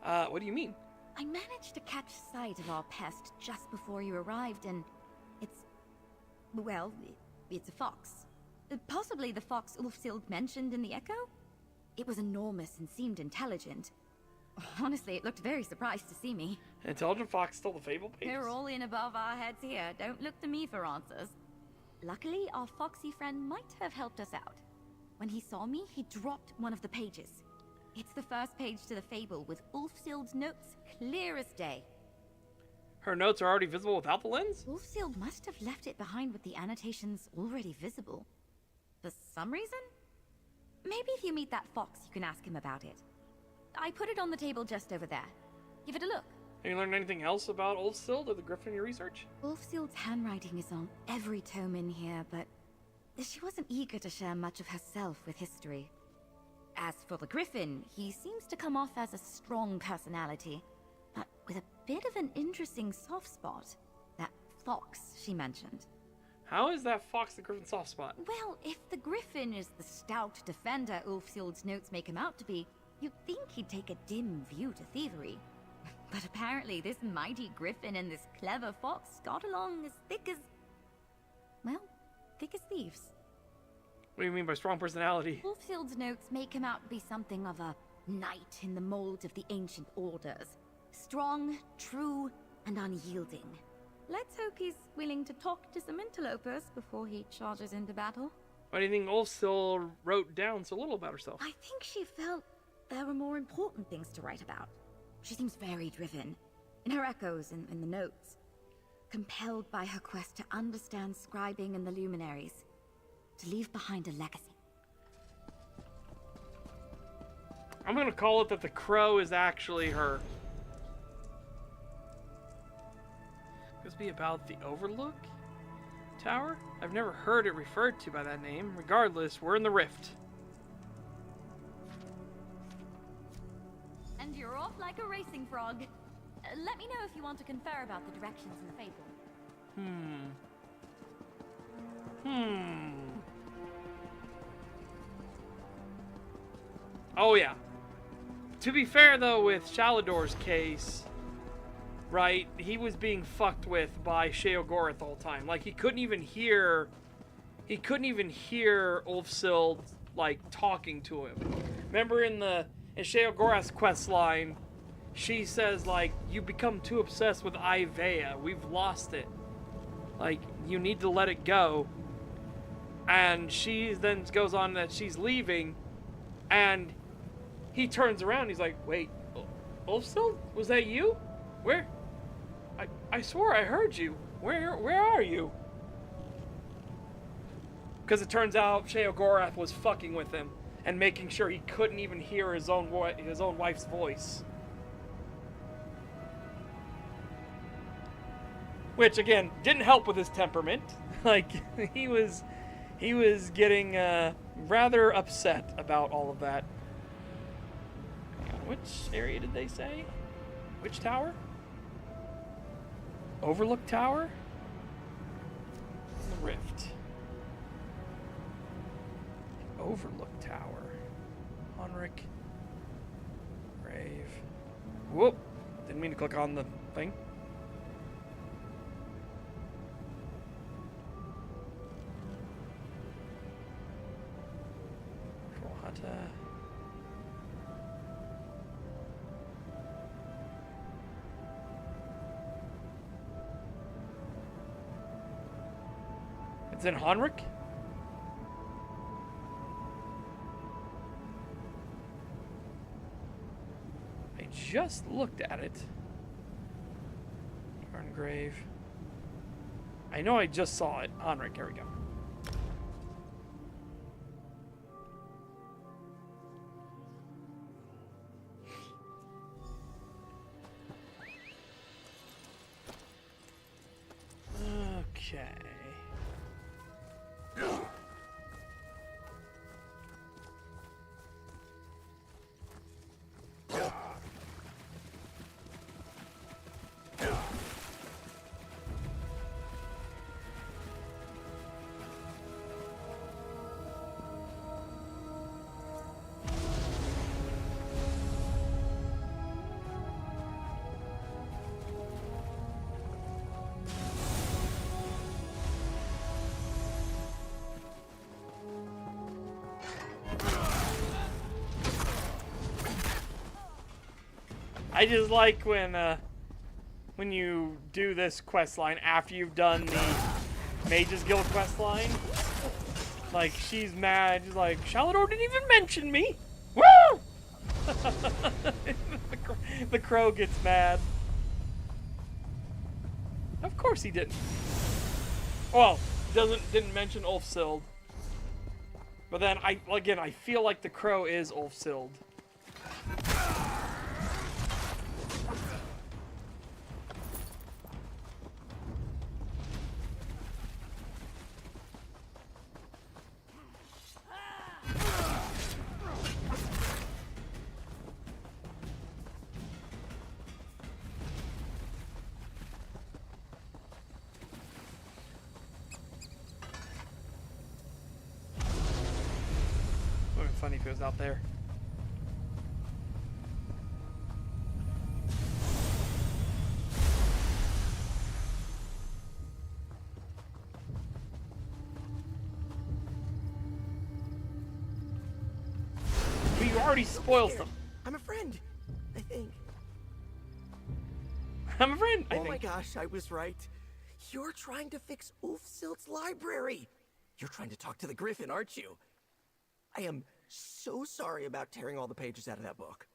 What do you mean? I managed to catch sight of our pest just before you arrived, and well, it's a fox. Possibly the fox Ulfsild mentioned in the Echo? It was enormous and seemed intelligent. Honestly, it looked very surprised to see me. Intelligent fox stole the fable pages? They're all in above our heads here. Don't look to me for answers. Luckily, our foxy friend might have helped us out. When he saw me, he dropped one of the pages. It's the first page to the fable with Ulfsild's notes clear as day. Her notes are already visible without the lens? Ulfsild must have left it behind with the annotations already visible. For some reason? Maybe if you meet that fox, you can ask him about it. I put it on the table just over there. Give it a look. Have you learned anything else about Ulfsild or the Griffin in your research? Ulfsild's handwriting is on every tome in here, but she wasn't eager to share much of herself with history. As for the Griffin, he seems to come off as a strong personality, but with a bit of an interesting soft spot. That fox she mentioned. How is that fox the Griffin's soft spot? Well, if the Griffin is the stout defender Ulfsild's notes make him out to be, you'd think he'd take a dim view to thievery. But apparently this mighty Griffin and this clever fox got along as thick as... well, thick as thieves. What do you mean by strong personality? Ulfsild's notes make him out to be something of a knight in the mold of the ancient orders. Strong, true, and unyielding. Let's hope he's willing to talk to some interlopers before he charges into battle. Why do you think Ulfsild wrote down so little about herself? I think she felt there were more important things to write about. She seems very driven, in her echoes and in the notes. Compelled by her quest to understand scribing and the luminaries. To leave behind a legacy. I'm gonna call it that the crow is actually her. Could this be about the Overlook Tower? I've never heard it referred to by that name. Regardless, we're in the Rift. And you're off like a racing frog. Let me know if you want to confer about the directions in the fable. Oh yeah. To be fair though, with Shalador's case, right, he was being fucked with by Sheogorath the whole time. Like he couldn't even hear Ulfsild like talking to him. Remember in Sheogorath's quest line, she says like, you become too obsessed with Ivea. We've lost it. Like, you need to let it go. And she then goes on that she's leaving, and he turns around. He's like, "Wait, Ulfsild? Was that you? Where? I swore I heard you. Where are you?" Because it turns out Sheogorath was fucking with him and making sure he couldn't even hear his own wife's voice. Which again didn't help with his temperament. Like he was getting rather upset about all of that. Which area did they say? Which tower? Overlook Tower? The Rift. Overlook Tower. Honric. Grave. Whoop! Didn't mean to click on the thing. It's in Honric? I just looked at it. Tarngrave. I know I just saw it. Honric, here we go. Okay. I just like when you do this quest line after you've done the Mages Guild quest line. Like, she's mad. She's like, Shalador didn't even mention me. Woo! The crow gets mad. Of course he didn't. Well, didn't mention Ulfsild. But then I feel like the crow is Ulfsild. Would be funny if it was out there. But you already spoiled them. I'm a friend, I think. I'm a friend, I think. think. Oh my gosh, I was right. You're trying to fix Ulfsild's library. You're trying to talk to the Griffin, aren't you? I am so sorry about tearing all the pages out of that book.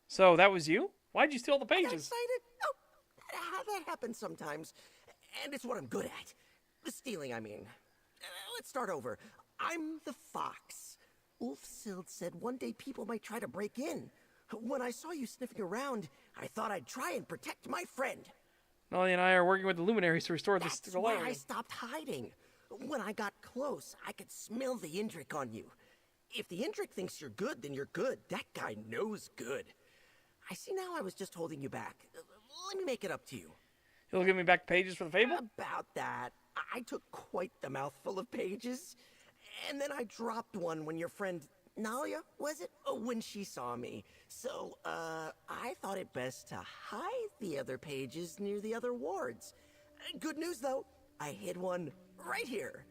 So that was you? Why'd you steal the pages? Excited? Oh, that happens sometimes. And it's what I'm good at. The stealing, I mean. Let's start over. I'm the fox. Ulfsild said one day people might try to break in. When I saw you sniffing around, I thought I'd try and protect my friend. Nolly and I are working with the luminaries to restore this That's why I stopped hiding. When I got close, I could smell the Indrik on you. If the Indrik thinks you're good, then you're good. That guy knows good. I see now I was just holding you back. Let me make it up to you. You'll give me back pages for the fable? About that. I took quite the mouthful of pages. And then I dropped one when your friend Nalia, was it? Oh, when she saw me. So, I thought it best to hide the other pages near the other wards. Good news, though. I hid one right here.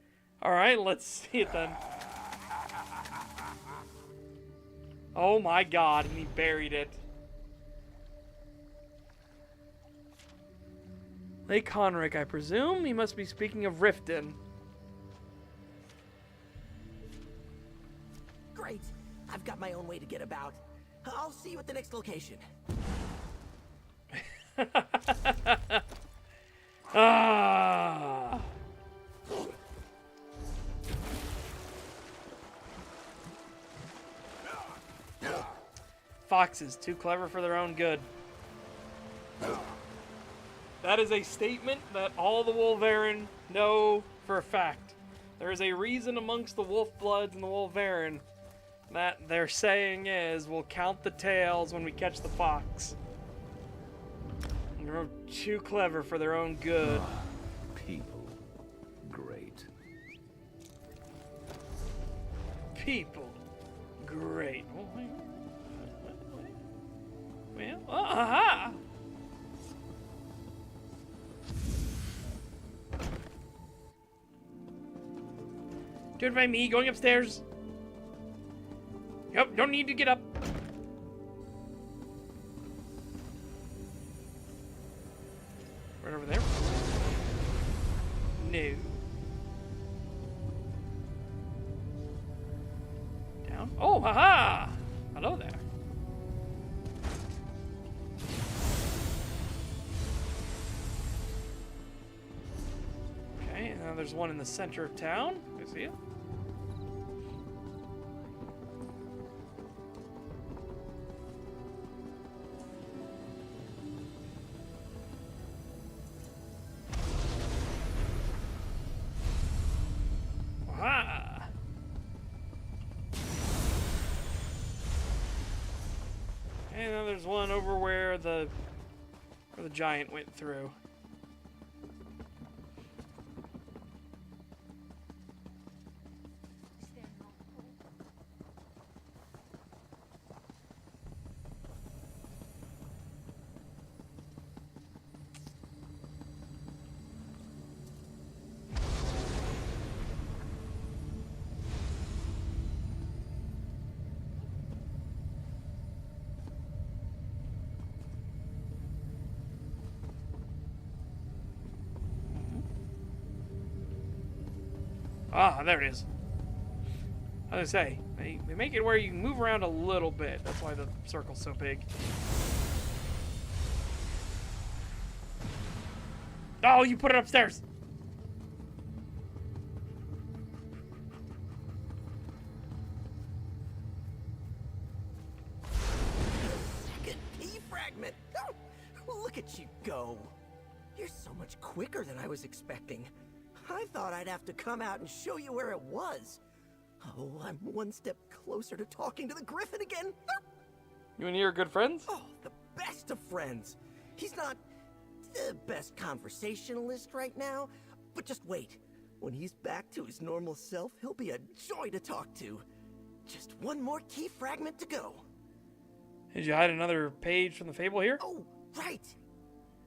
Alright, let's see it then. Oh my god, and he buried it. Lake Honrick, I presume? He must be speaking of Riften. Great. I've got my own way to get about. I'll see you at the next location. Ah. Foxes, too clever for their own good. That is a statement that all the Wolverine know for a fact. There is a reason amongst the Wolfbloods and the Wolverine that their saying is, we'll count the tails when we catch the fox. They're too clever for their own good. People. Great. People. Great. Oh, well, aha! Do it by me, going upstairs. Yep, don't need to get up. Right over there. No. Down. Oh, haha! Hello there. Okay, and now there's one in the center of town. I see it. And then there's one over where the giant went through. Ah, there it is. I was gonna say, they make it where you can move around a little bit. That's why the circle's so big. Oh, you put it upstairs. Second key fragment. Oh, look at you go. You're so much quicker than I was expecting. I thought I'd have to come out and show you where it was. Oh, I'm one step closer to talking to the Griffin again. You and he are good friends? Oh, the best of friends. He's not the best conversationalist right now, but just wait. When he's back to his normal self, he'll be a joy to talk to. Just one more key fragment to go. Did you hide another page from the fable here? Oh, right.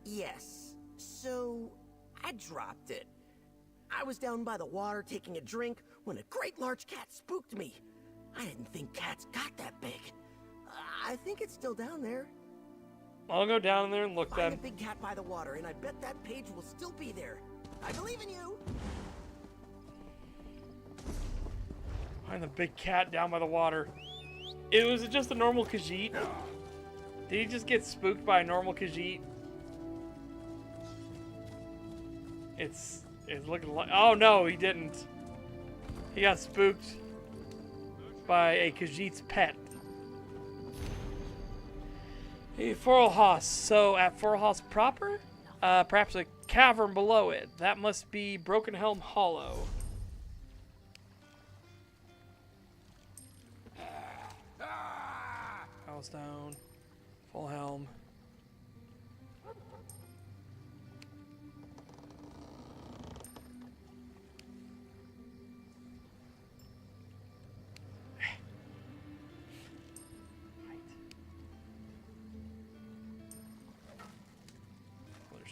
Yes. So, I dropped it. I was down by the water taking a drink when a great large cat spooked me. I didn't think cats got that big. I think it's still down there. I'll go down there and look Find then. a big cat by the water, and I bet that page will still be there. I believe in you. Find the big cat down by the water. It was just a normal Khajiit. Did he just get spooked by a normal Khajiit? It's looking like... Oh, no, he didn't. He got spooked by a Khajiit's pet. A Forelhaus. So, at Forelhaus proper, perhaps a cavern below it. That must be Broken Helm Hollow. Hellstone. Full Helm.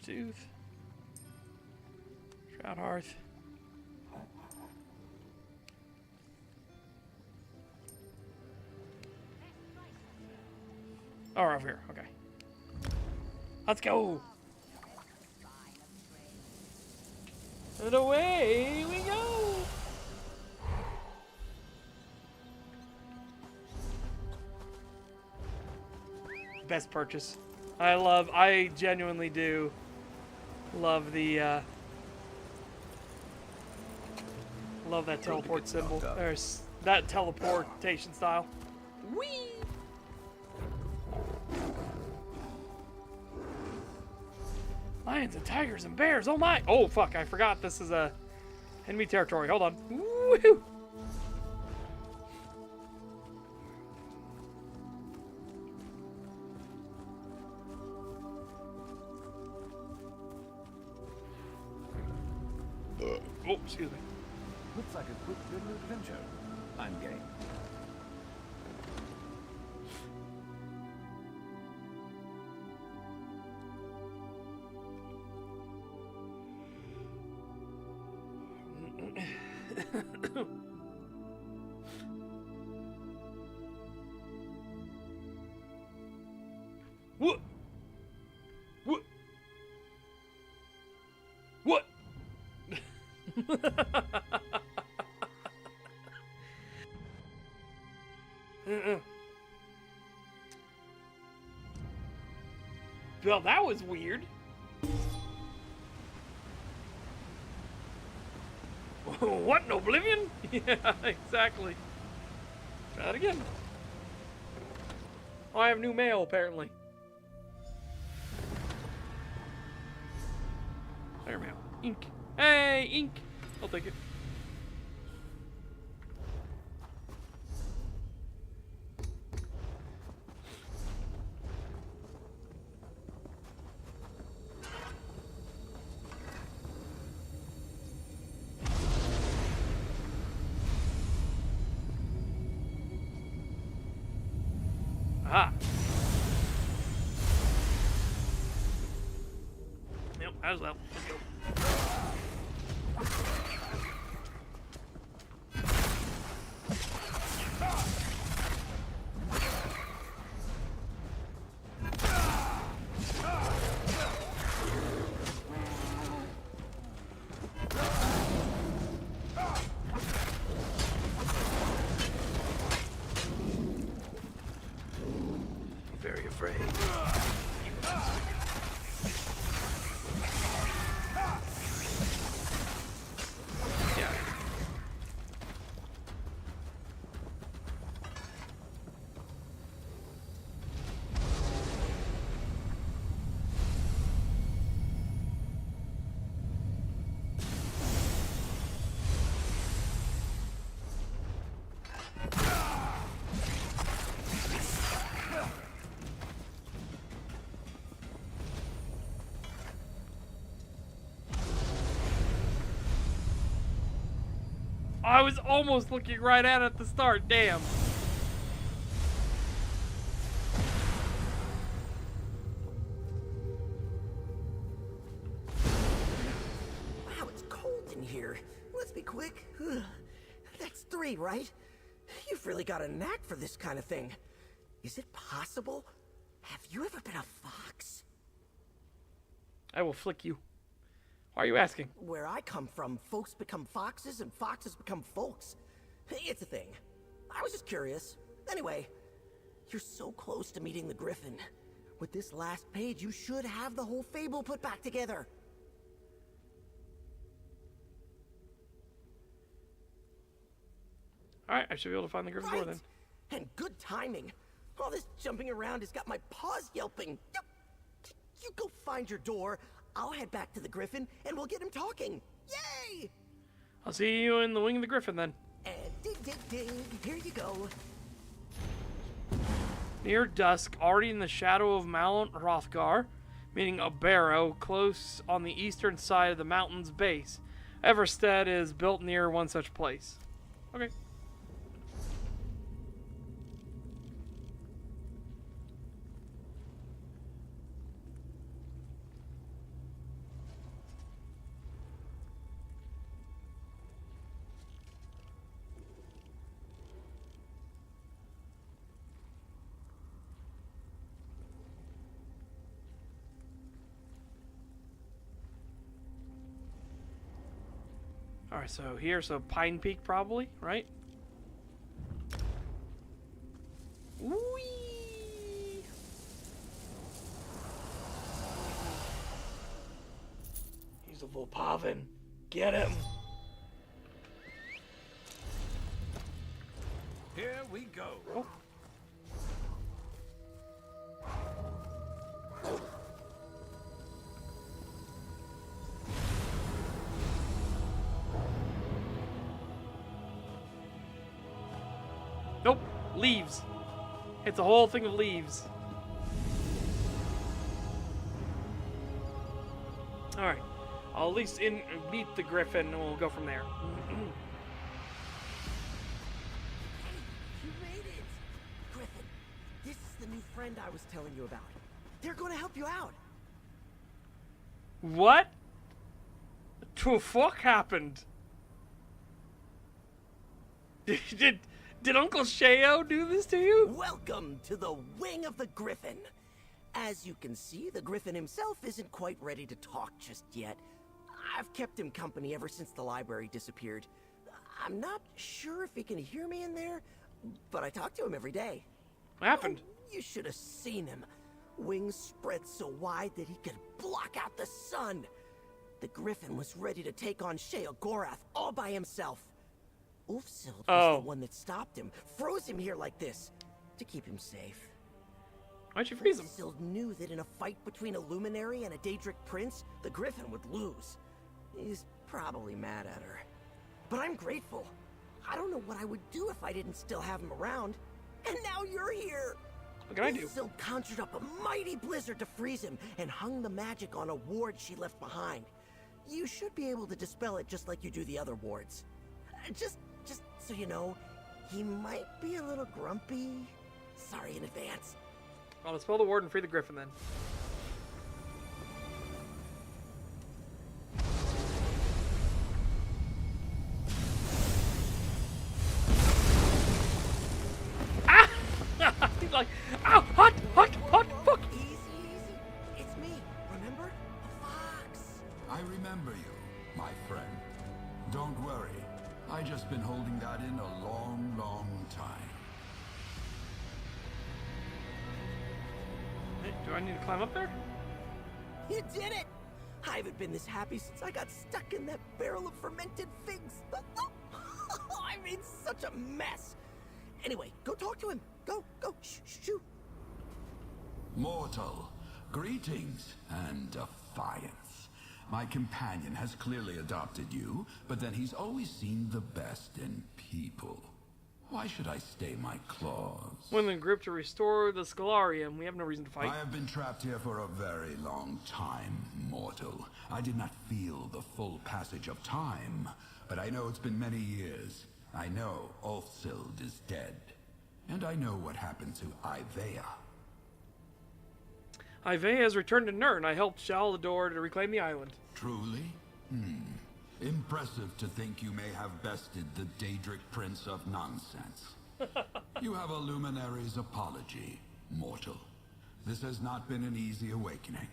Tooth. Shroud Hearth. Oh, over here. Okay. Let's go. And away we go. Best purchase. I genuinely do love the love that teleport symbol. There's that teleportation style. Whee! Lions and tigers and bears. Oh my! Oh fuck! I forgot this is a enemy territory. Hold on. Woohoo! Oh, excuse me. Looks like a quick little adventure. I'm game. What? What? What? Well, that was weird. What, in Oblivion? Yeah, exactly. Try that again. Oh, I have new mail, apparently. Player mail. Ink. Hey, ink. I'll take it. Aha. Yep, as well. Let's go. I was almost looking right at it at the start. Damn. Wow, it's cold in here. Let's be quick. That's 3, right? You've really got a knack for this kind of thing. Is it possible? Have you ever been a fox? I will flick you. Why are you asking? Where I come from, folks become foxes and foxes become folks. It's a thing. I was just curious. Anyway, you're so close to meeting the Griffin. With this last page, you should have the whole fable put back together. Alright, I should be able to find the Griffin door then. And good timing. All this jumping around has got my paws yelping. You go find your door. I'll head back to the Griffin, and we'll get him talking. Yay! I'll see you in the wing of the Griffin then. And dig, dig, dig. Here you go. Near dusk, already in the shadow of Mount Hrothgar, meaning a barrow close on the eastern side of the mountain's base. Everstead is built near one such place. Okay. Alright, so here, so Pine Peak probably, right? Whee! He's a Volpavin. Get him! Here we go. Oh. Nope, leaves. It's a whole thing of leaves. Alright, I'll at least meet the Griffin and we'll go from there. You made it! Griffin, this is the new friend I was telling you about. They're going to help you out. What the fuck happened? Did Uncle Sheo do this to you? Welcome to the wing of the Griffin. As you can see, the Griffin himself isn't quite ready to talk just yet. I've kept him company ever since the library disappeared. I'm not sure if he can hear me in there, but I talk to him every day. What happened? Oh, you should have seen him. Wings spread so wide that he could block out the sun. The Griffin was ready to take on Sheogorath all by himself. Ulfsild was the one that stopped him, froze him here like this, to keep him safe. Why'd you freeze him? Ulfsild knew that in a fight between a luminary and a Daedric prince, the Griffin would lose. He's probably mad at her. But I'm grateful. I don't know what I would do if I didn't still have him around. And now you're here! What can I do? Ulfsild conjured up a mighty blizzard to freeze him and hung the magic on a ward she left behind. You should be able to dispel it just like you do the other wards. Just so you know, he might be a little grumpy. Sorry in advance. I'll dispel the ward and free the Griffin then. Ah! He's like, ow, hot, fuck! Easy. It's me, remember? The fox. I remember you, my friend. Don't worry. I just been holding that in a long, long time. Hey, do I need to climb up there? You did it! I haven't been this happy since I got stuck in that barrel of fermented figs. I made such a mess. Anyway, go talk to him. Go, shoo. Mortal, greetings and defiance. My companion has clearly adopted you, but then he's always seen the best in people. Why should I stay my claws? When the group to restore the Scholarium, we have no reason to fight. I have been trapped here for a very long time, mortal. I did not feel the full passage of time, but I know it's been many years. I know Ulfsild is dead, and I know what happened to Ivea. Ivea has returned to Nirn. I helped Shalador to reclaim the island. Truly? Impressive to think you may have bested the Daedric Prince of Nonsense. You have a luminary's apology, mortal. This has not been an easy awakening.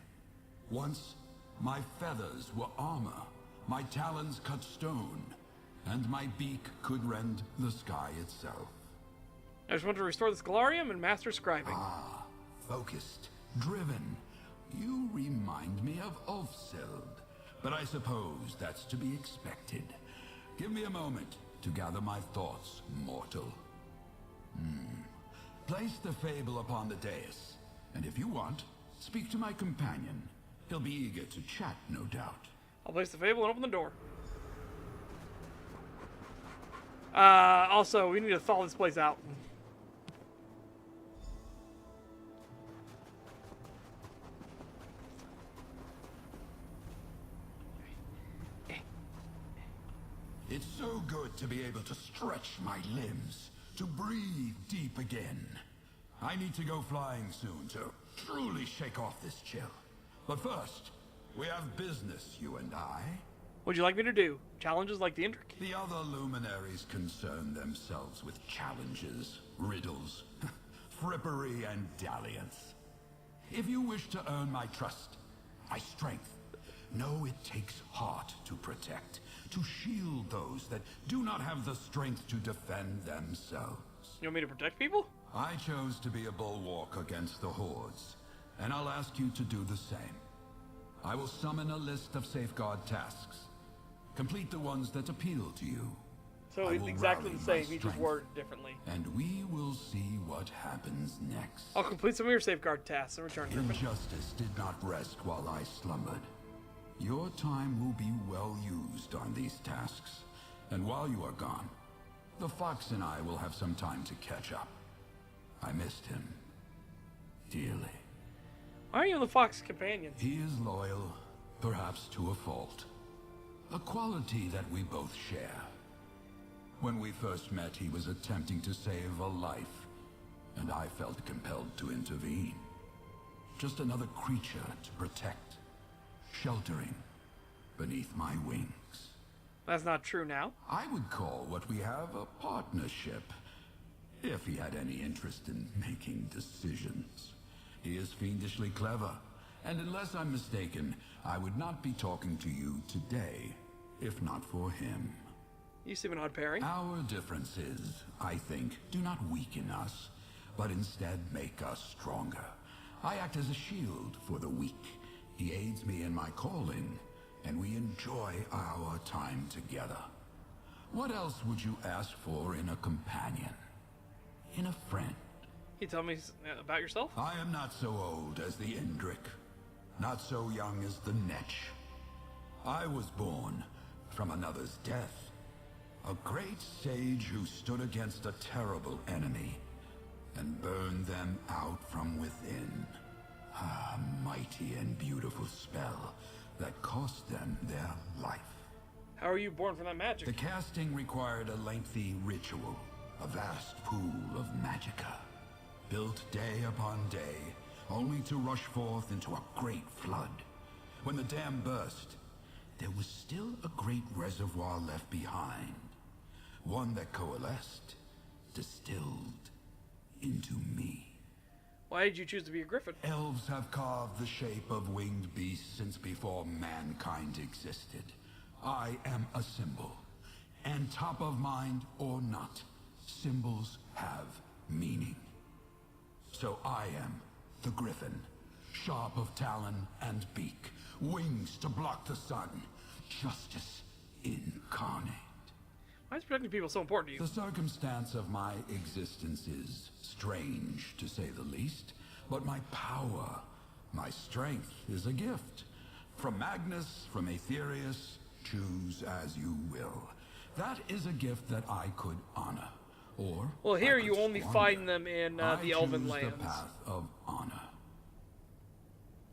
Once, my feathers were armor, my talons cut stone, and my beak could rend the sky itself. I just want to restore this Galarium and master scribing. Ah, focused, driven. You remind me of Ulfsild, but I suppose that's to be expected. Give me a moment to gather my thoughts, mortal. Place the fable upon the dais, and if you want, speak to my companion. He'll be eager to chat, no doubt. I'll place the fable and open the door. Also, we need to thaw this place out. It's so good to be able to stretch my limbs, to breathe deep again. I need to go flying soon to truly shake off this chill. But first, we have business, you and I. What'd you like me to do? Challenges like the Indric? The other luminaries concern themselves with challenges, riddles, frippery, and dalliance. If you wish to earn my trust, my strength, know it takes heart to protect, to shield those that do not have the strength to defend themselves. You want me to protect people? I chose to be a bulwark against the hordes, and I'll ask you to do the same. I will summon a list of safeguard tasks. Complete the ones that appeal to you. So it's exactly the same, he just worded differently. And we will see what happens next. I'll complete some of your safeguard tasks and return to Injustice did not rest while I slumbered. Your time will be well used on these tasks. And while you are gone, the fox and I will have some time to catch up. I missed him dearly. Why are you the fox companion? He is loyal, perhaps to a fault. A quality that we both share. When we first met, he was attempting to save a life, and I felt compelled to intervene. Just another creature to protect, sheltering beneath my wings. That's not true now. I would call what we have a partnership, if he had any interest in making decisions. He is fiendishly clever, and unless I'm mistaken, I would not be talking to you today, if not for him. You seem an odd pairing. Our differences, I think, do not weaken us, but instead make us stronger. I act as a shield for the weak. He aids me in my calling, and we enjoy our time together. What else would you ask for in a companion? In a friend? Can you tell me about yourself? I am not so old as the Indric, not so young as the Netch. I was born from another's death, a great sage who stood against a terrible enemy and burned them out from within. A mighty and beautiful spell that cost them their life. How are you born from that magic? The casting required a lengthy ritual, a vast pool of magicka, built day upon day, only to rush forth into a great flood. When the dam burst, there was still a great reservoir left behind, one that coalesced, distilled into me. Why did you choose to be a griffin? Elves have carved the shape of winged beasts since before mankind existed. I am a symbol, and top of mind or not, symbols have meaning. So I am the griffin, sharp of talon and beak, wings to block the sun, justice incarnate. Why is protecting people so important to you? The circumstance of my existence is strange, to say the least, but my power, my strength is a gift. From Magnus, from Aetherius, choose as you will. That is a gift that I could honor, or well, here you only find them in the Elven lands. The path of honor.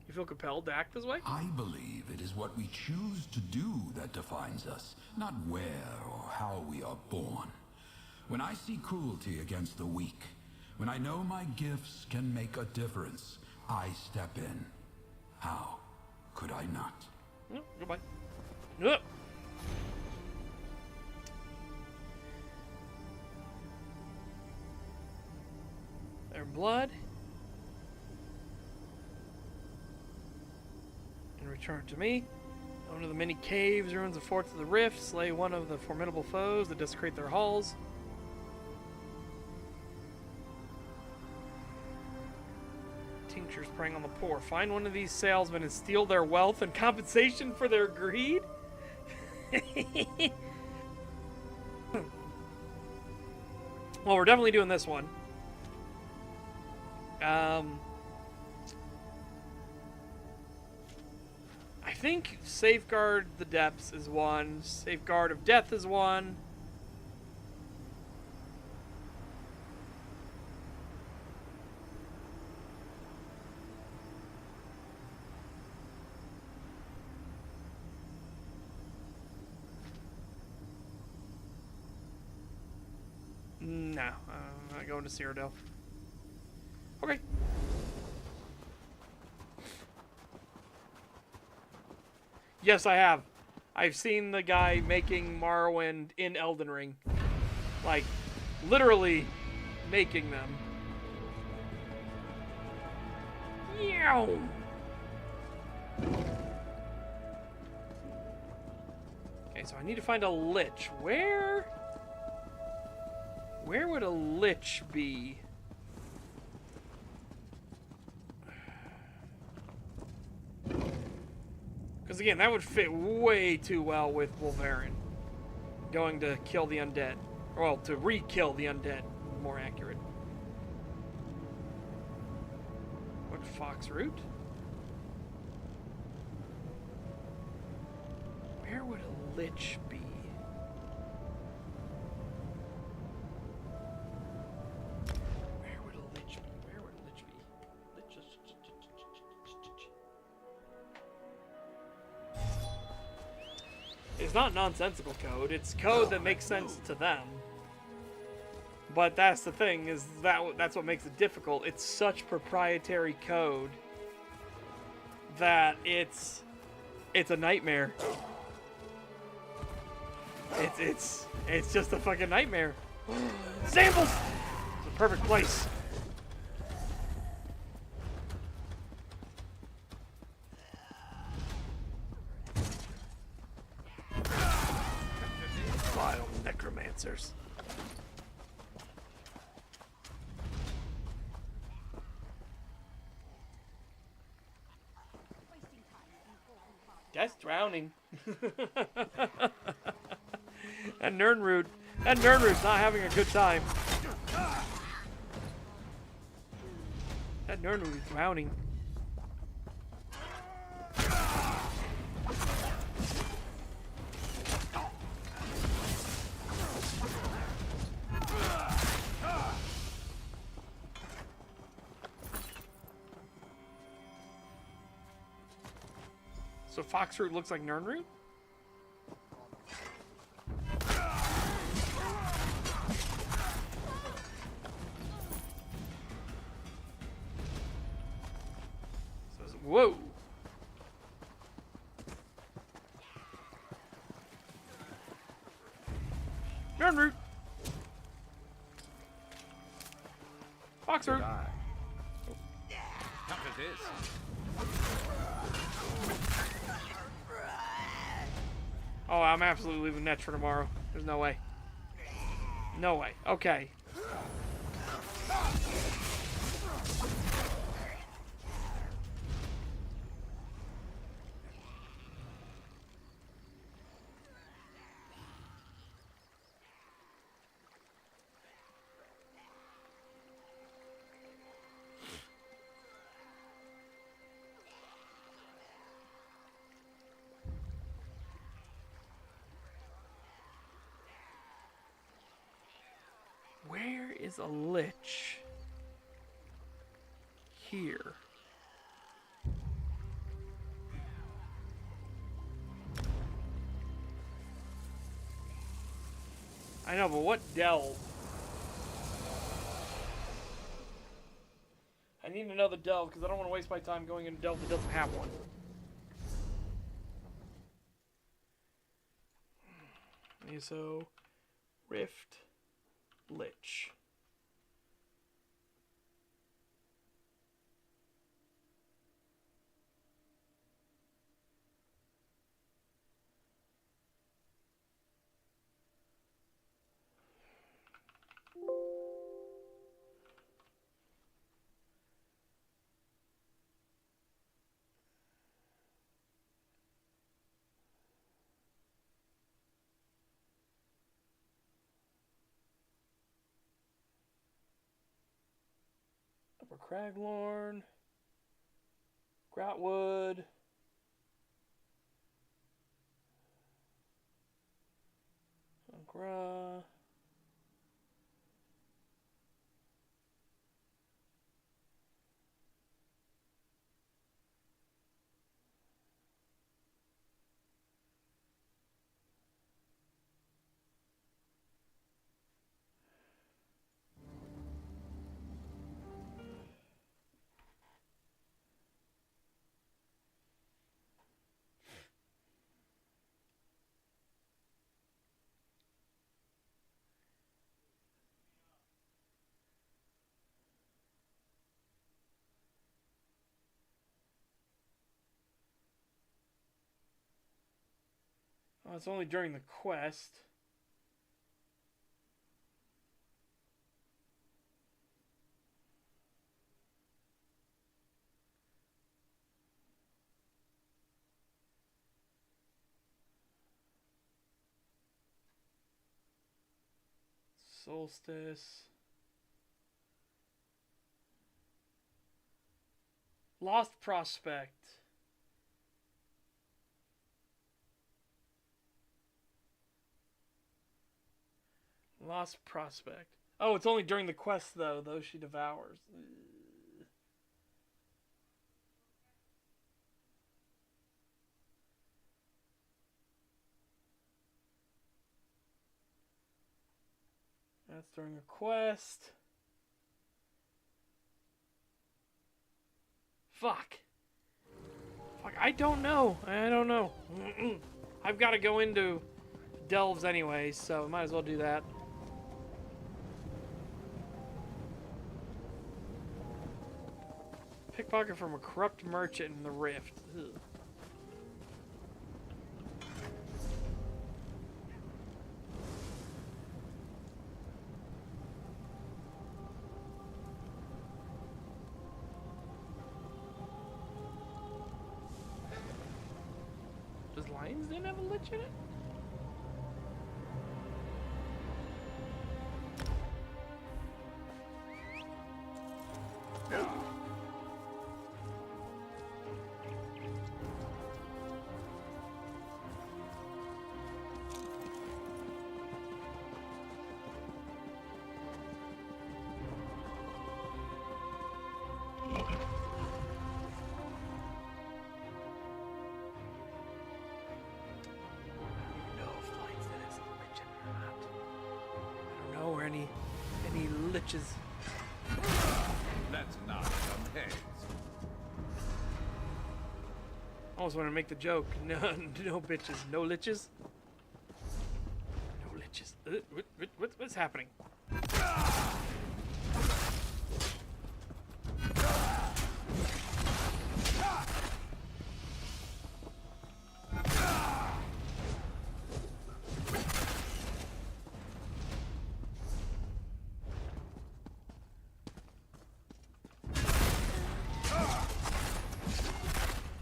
You feel compelled to act this way? I believe it is what we choose to do that defines us, not where or how we are born. When I see cruelty against the weak, when I know my gifts can make a difference, I step in. How could I not? No, goodbye. No. Their blood. And return to me. One of the many caves, ruins of forts of the rift, slay one of the formidable foes that desecrate their halls. Tinctures preying on the poor. Find one of these salesmen and steal their wealth in compensation for their greed? Well, we're definitely doing this one. I think Safeguard the Depths is one. Safeguard of Death is one. No, I'm not going to Cyrodiil. Okay. Yes, I have. I've seen the guy making Morrowind in Elden Ring. Like, literally making them. Yow! Okay, so I need to find a lich. Where would a lich be? Because again, that would fit way too well with Wolverine. Going to kill the undead. Well, to re-kill the undead. More accurate. What, Foxroot? Where would a lich be? Where would a lich be? Where would a lich be? It's not nonsensical code. It's code that makes sense to them. But that's the thing, is that's what makes it difficult. It's such proprietary code that it's a nightmare. It's just a fucking nightmare. Samples! It's a perfect place. Vile necromancers. That's drowning. And Nernroot. That Nernroot's not having a good time. That Nernroot is drowning. So Foxroot looks like Nernroot? Whoa! Nernroot! Foxroot! Come to this. Oh, I'm absolutely leaving Nets for tomorrow. There's no way. No way. Okay. Where is a lich? Here. I know, but what delve? I need another delve because I don't want to waste my time going into delve that doesn't have one. ESO, Rift, Lich. Upper Craglorn, Groutwood, Gra. Oh, it's only during the quest. Solstice. Lost Prospect. Lost Prospect. Oh, it's only during the quest, though. Those she devours. That's during a quest. Fuck. Fuck, I don't know. I don't know. I've got to go into delves anyway, so might as well do that. Pickpocket from a corrupt merchant in the Rift. Ugh. Does Lion's Den have a lich in it? Any liches. Let's not come heads. I almost want to make the joke. No, no bitches, no liches. No liches. What's happening?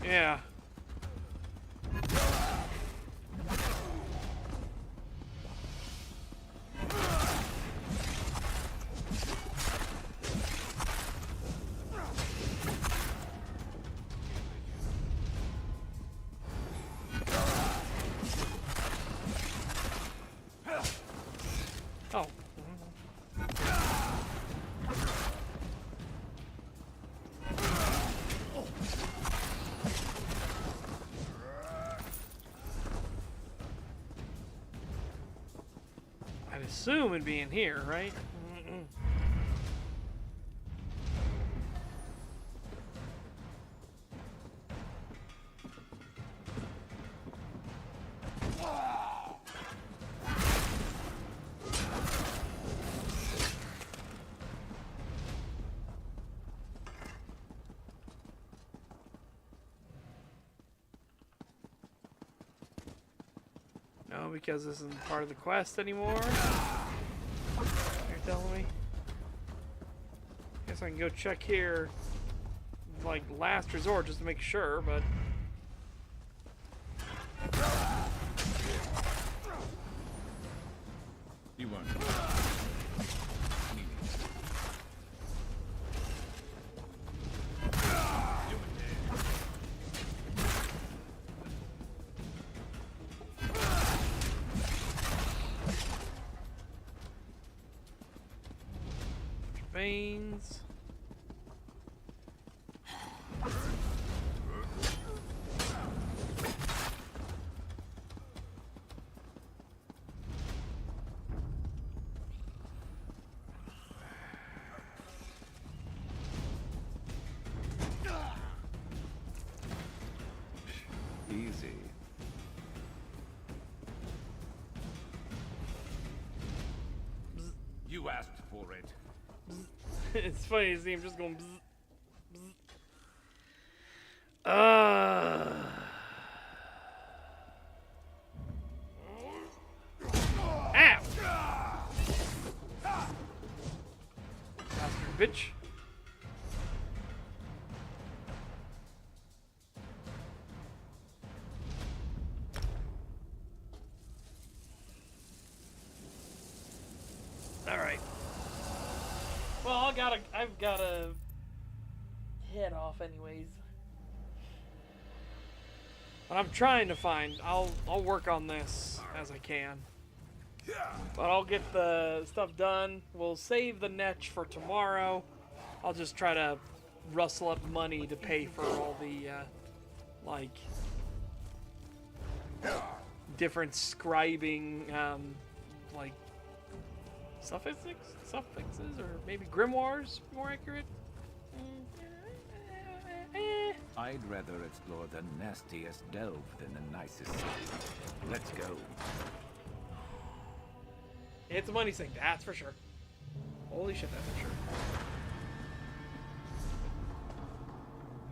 Yeah. I'd assume it'd be in here, right? Mm-mm. No, because this isn't part of the quest anymore. You're telling me? Guess I can go check here, like last resort, just to make sure, but. You won't. Veins. Easy. You asked for it. It's funny to see him just going bzz, bzz. Ow! Bastard bitch. Alright. Well, I've gotta head off anyways. But I'm trying to find, I'll work on this as I can. But I'll get the stuff done. We'll save the netch for tomorrow. I'll just try to rustle up money to pay for all the, like, different scribing, like, suffixes, or maybe grimoires, more accurate. I'd rather explore the nastiest delve than the nicest. Let's go. It's a money sink, that's for sure. Holy shit, that's for sure.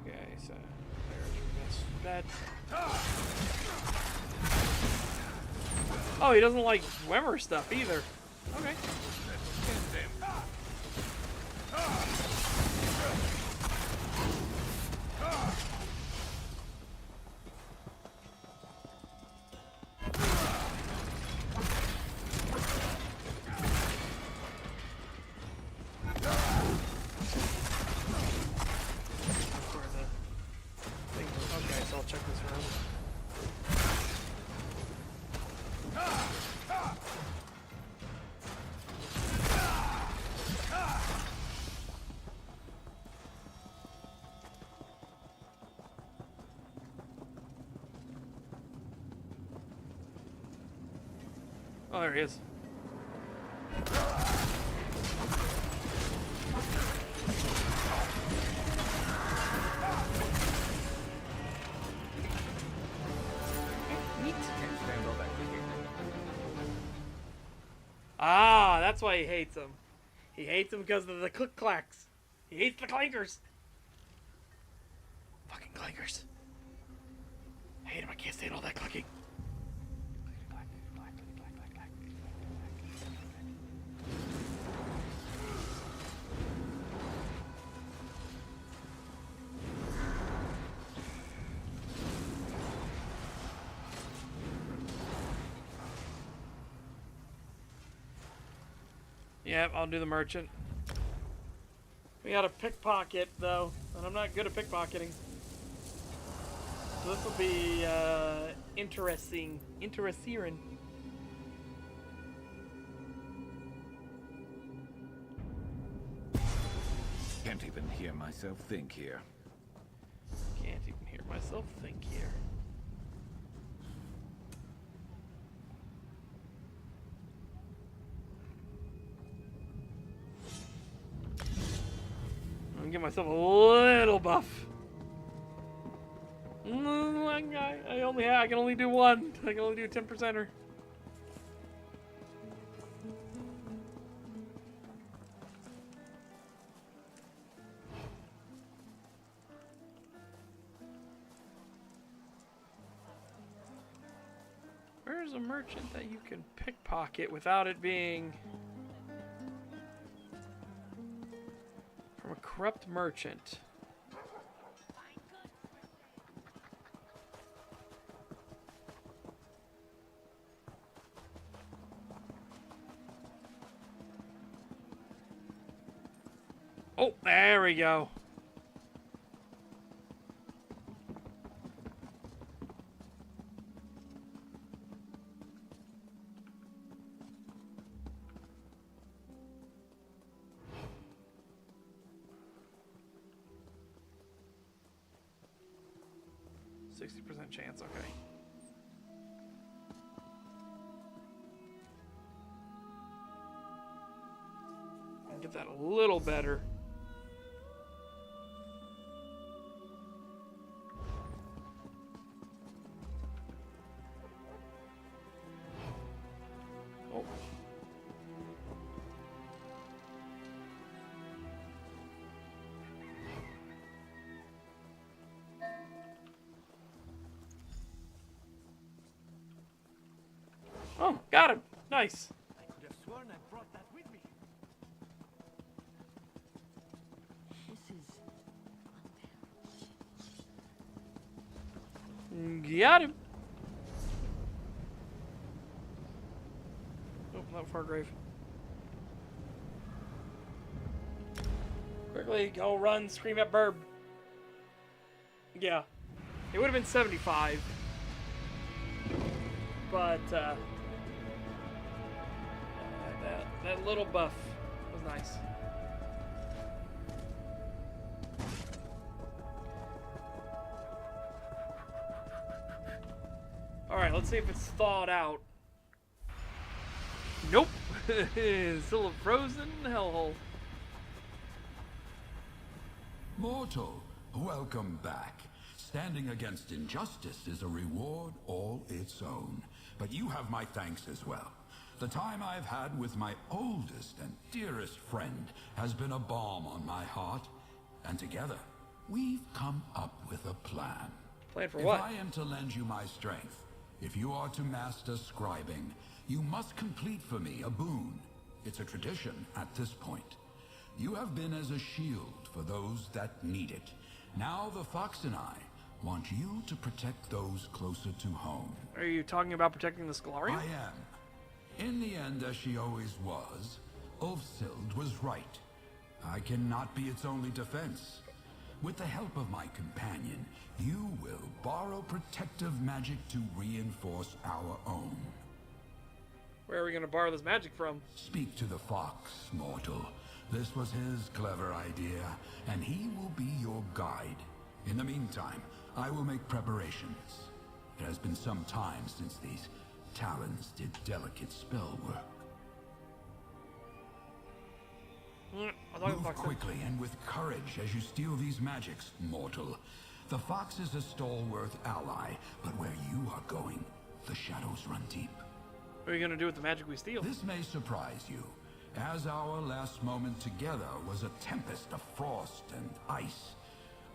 Okay, so there's your best bet. Oh, he doesn't like Wemmer stuff either. Okay. Okay, so I'll check this room. Oh, there he is. Ah, that's why he hates them. He hates them because of the click-clacks. He hates the clankers. Fucking clankers. I hate him. I can't stand all that clicking. Yep, I'll do the merchant. We got a pickpocket, though, and I'm not good at pickpocketing. So this will be, interesting. Interesting. Can't even hear myself think here. Can't even hear myself think here. can get myself a little buff. I can only do one. I can only do 10%er. Where's a merchant that you can pickpocket without it being from a corrupt merchant? Oh, there we go. Chance, okay. I'll get that a little better. Oh. Oh, got him. Nice. I could have sworn I brought that with me. This is Got him. Oh, not Fargrave. Quickly, go run, scream at Burb. Yeah. It would have been 75. But, that little buff was nice. Alright, let's see if it's thawed out. Nope. Still a frozen hellhole. Mortal, welcome back. Standing against injustice is a reward all its own. But you have my thanks as well. The time I've had with my oldest and dearest friend has been a balm on my heart. And together, we've come up with a plan. Plan for what? If I am to lend you my strength, if you are to master scribing, you must complete for me a boon. It's a tradition at this point. You have been as a shield for those that need it. Now the Fox and I want you to protect those closer to home. Are you talking about protecting the Scalarium? I am. In the end, as she always was, Ulfsild was right. I cannot be its only defense. With the help of my companion, you will borrow protective magic to reinforce our own. Where are we going to borrow this magic from? Speak to the Fox, mortal. This was his clever idea, and he will be your guide. In the meantime, I will make preparations. It has been some time since these talons did delicate spell work. Move quickly and with courage as you steal these magics, mortal. The Fox is a stalwart ally, but where you are going, the shadows run deep. What are you going to do with the magic we steal? This may surprise you, as our last moment together was a tempest of frost and ice.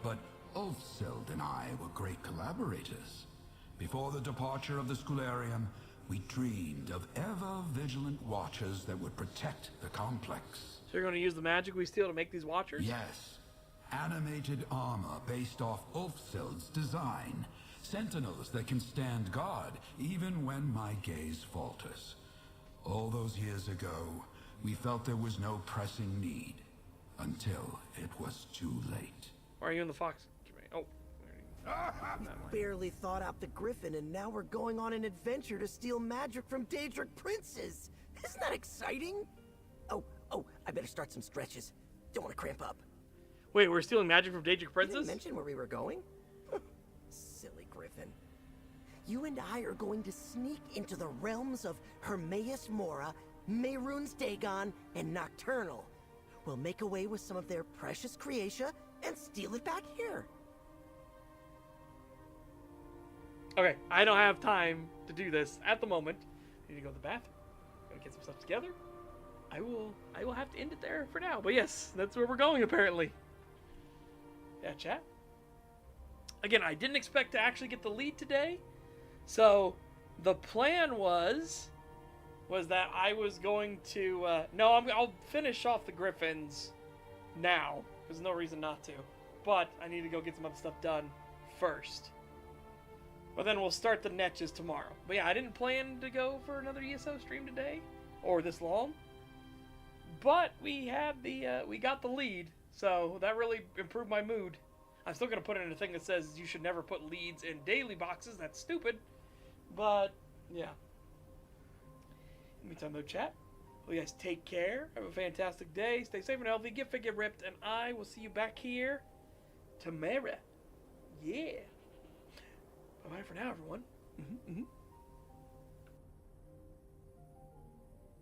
But Ulfsild and I were great collaborators. Before the departure of the Scalarium, we dreamed of ever-vigilant watchers that would protect the complex. So you're going to use the magic we steal to make these watchers? Yes. Animated armor based off Ulfsild's design. Sentinels that can stand guard even when my gaze falters. All those years ago, we felt there was no pressing need. Until it was too late. Why are you in the Fox? Oh. Barely thought out the Griffin, and now we're going on an adventure to steal magic from Daedric princes. Isn't that exciting? Oh, I better start some stretches. Don't want to cramp up. Wait, we're stealing magic from Daedric princes? You didn't mention where we were going? Silly Griffin. You and I are going to sneak into the realms of Hermaeus Mora, Mehrunes Dagon, and Nocturnal. we'll make away with some of their precious creatia and steal it back here. Okay, I don't have time to do this at the moment. I need to go to the bathroom. Gotta get some stuff together. I will have to end it there for now. But yes, that's where we're going apparently. Yeah, chat. Again, I didn't expect to actually get the lead today. So the plan was that I was going to no, I'll finish off the Griffins now. There's no reason not to. But I need to go get some other stuff done first. But then we'll start the Netches tomorrow. But yeah, I didn't plan to go for another ESO stream today, or this long. But we had we got the lead, so that really improved my mood. I'm still gonna put in a thing that says you should never put leads in daily boxes. That's stupid. But yeah. In the meantime, though, chat. Well, you guys take care. Have a fantastic day. Stay safe and healthy. Get fit, get ripped, and I will see you back here tomorrow. Yeah. Bye-bye for now, everyone.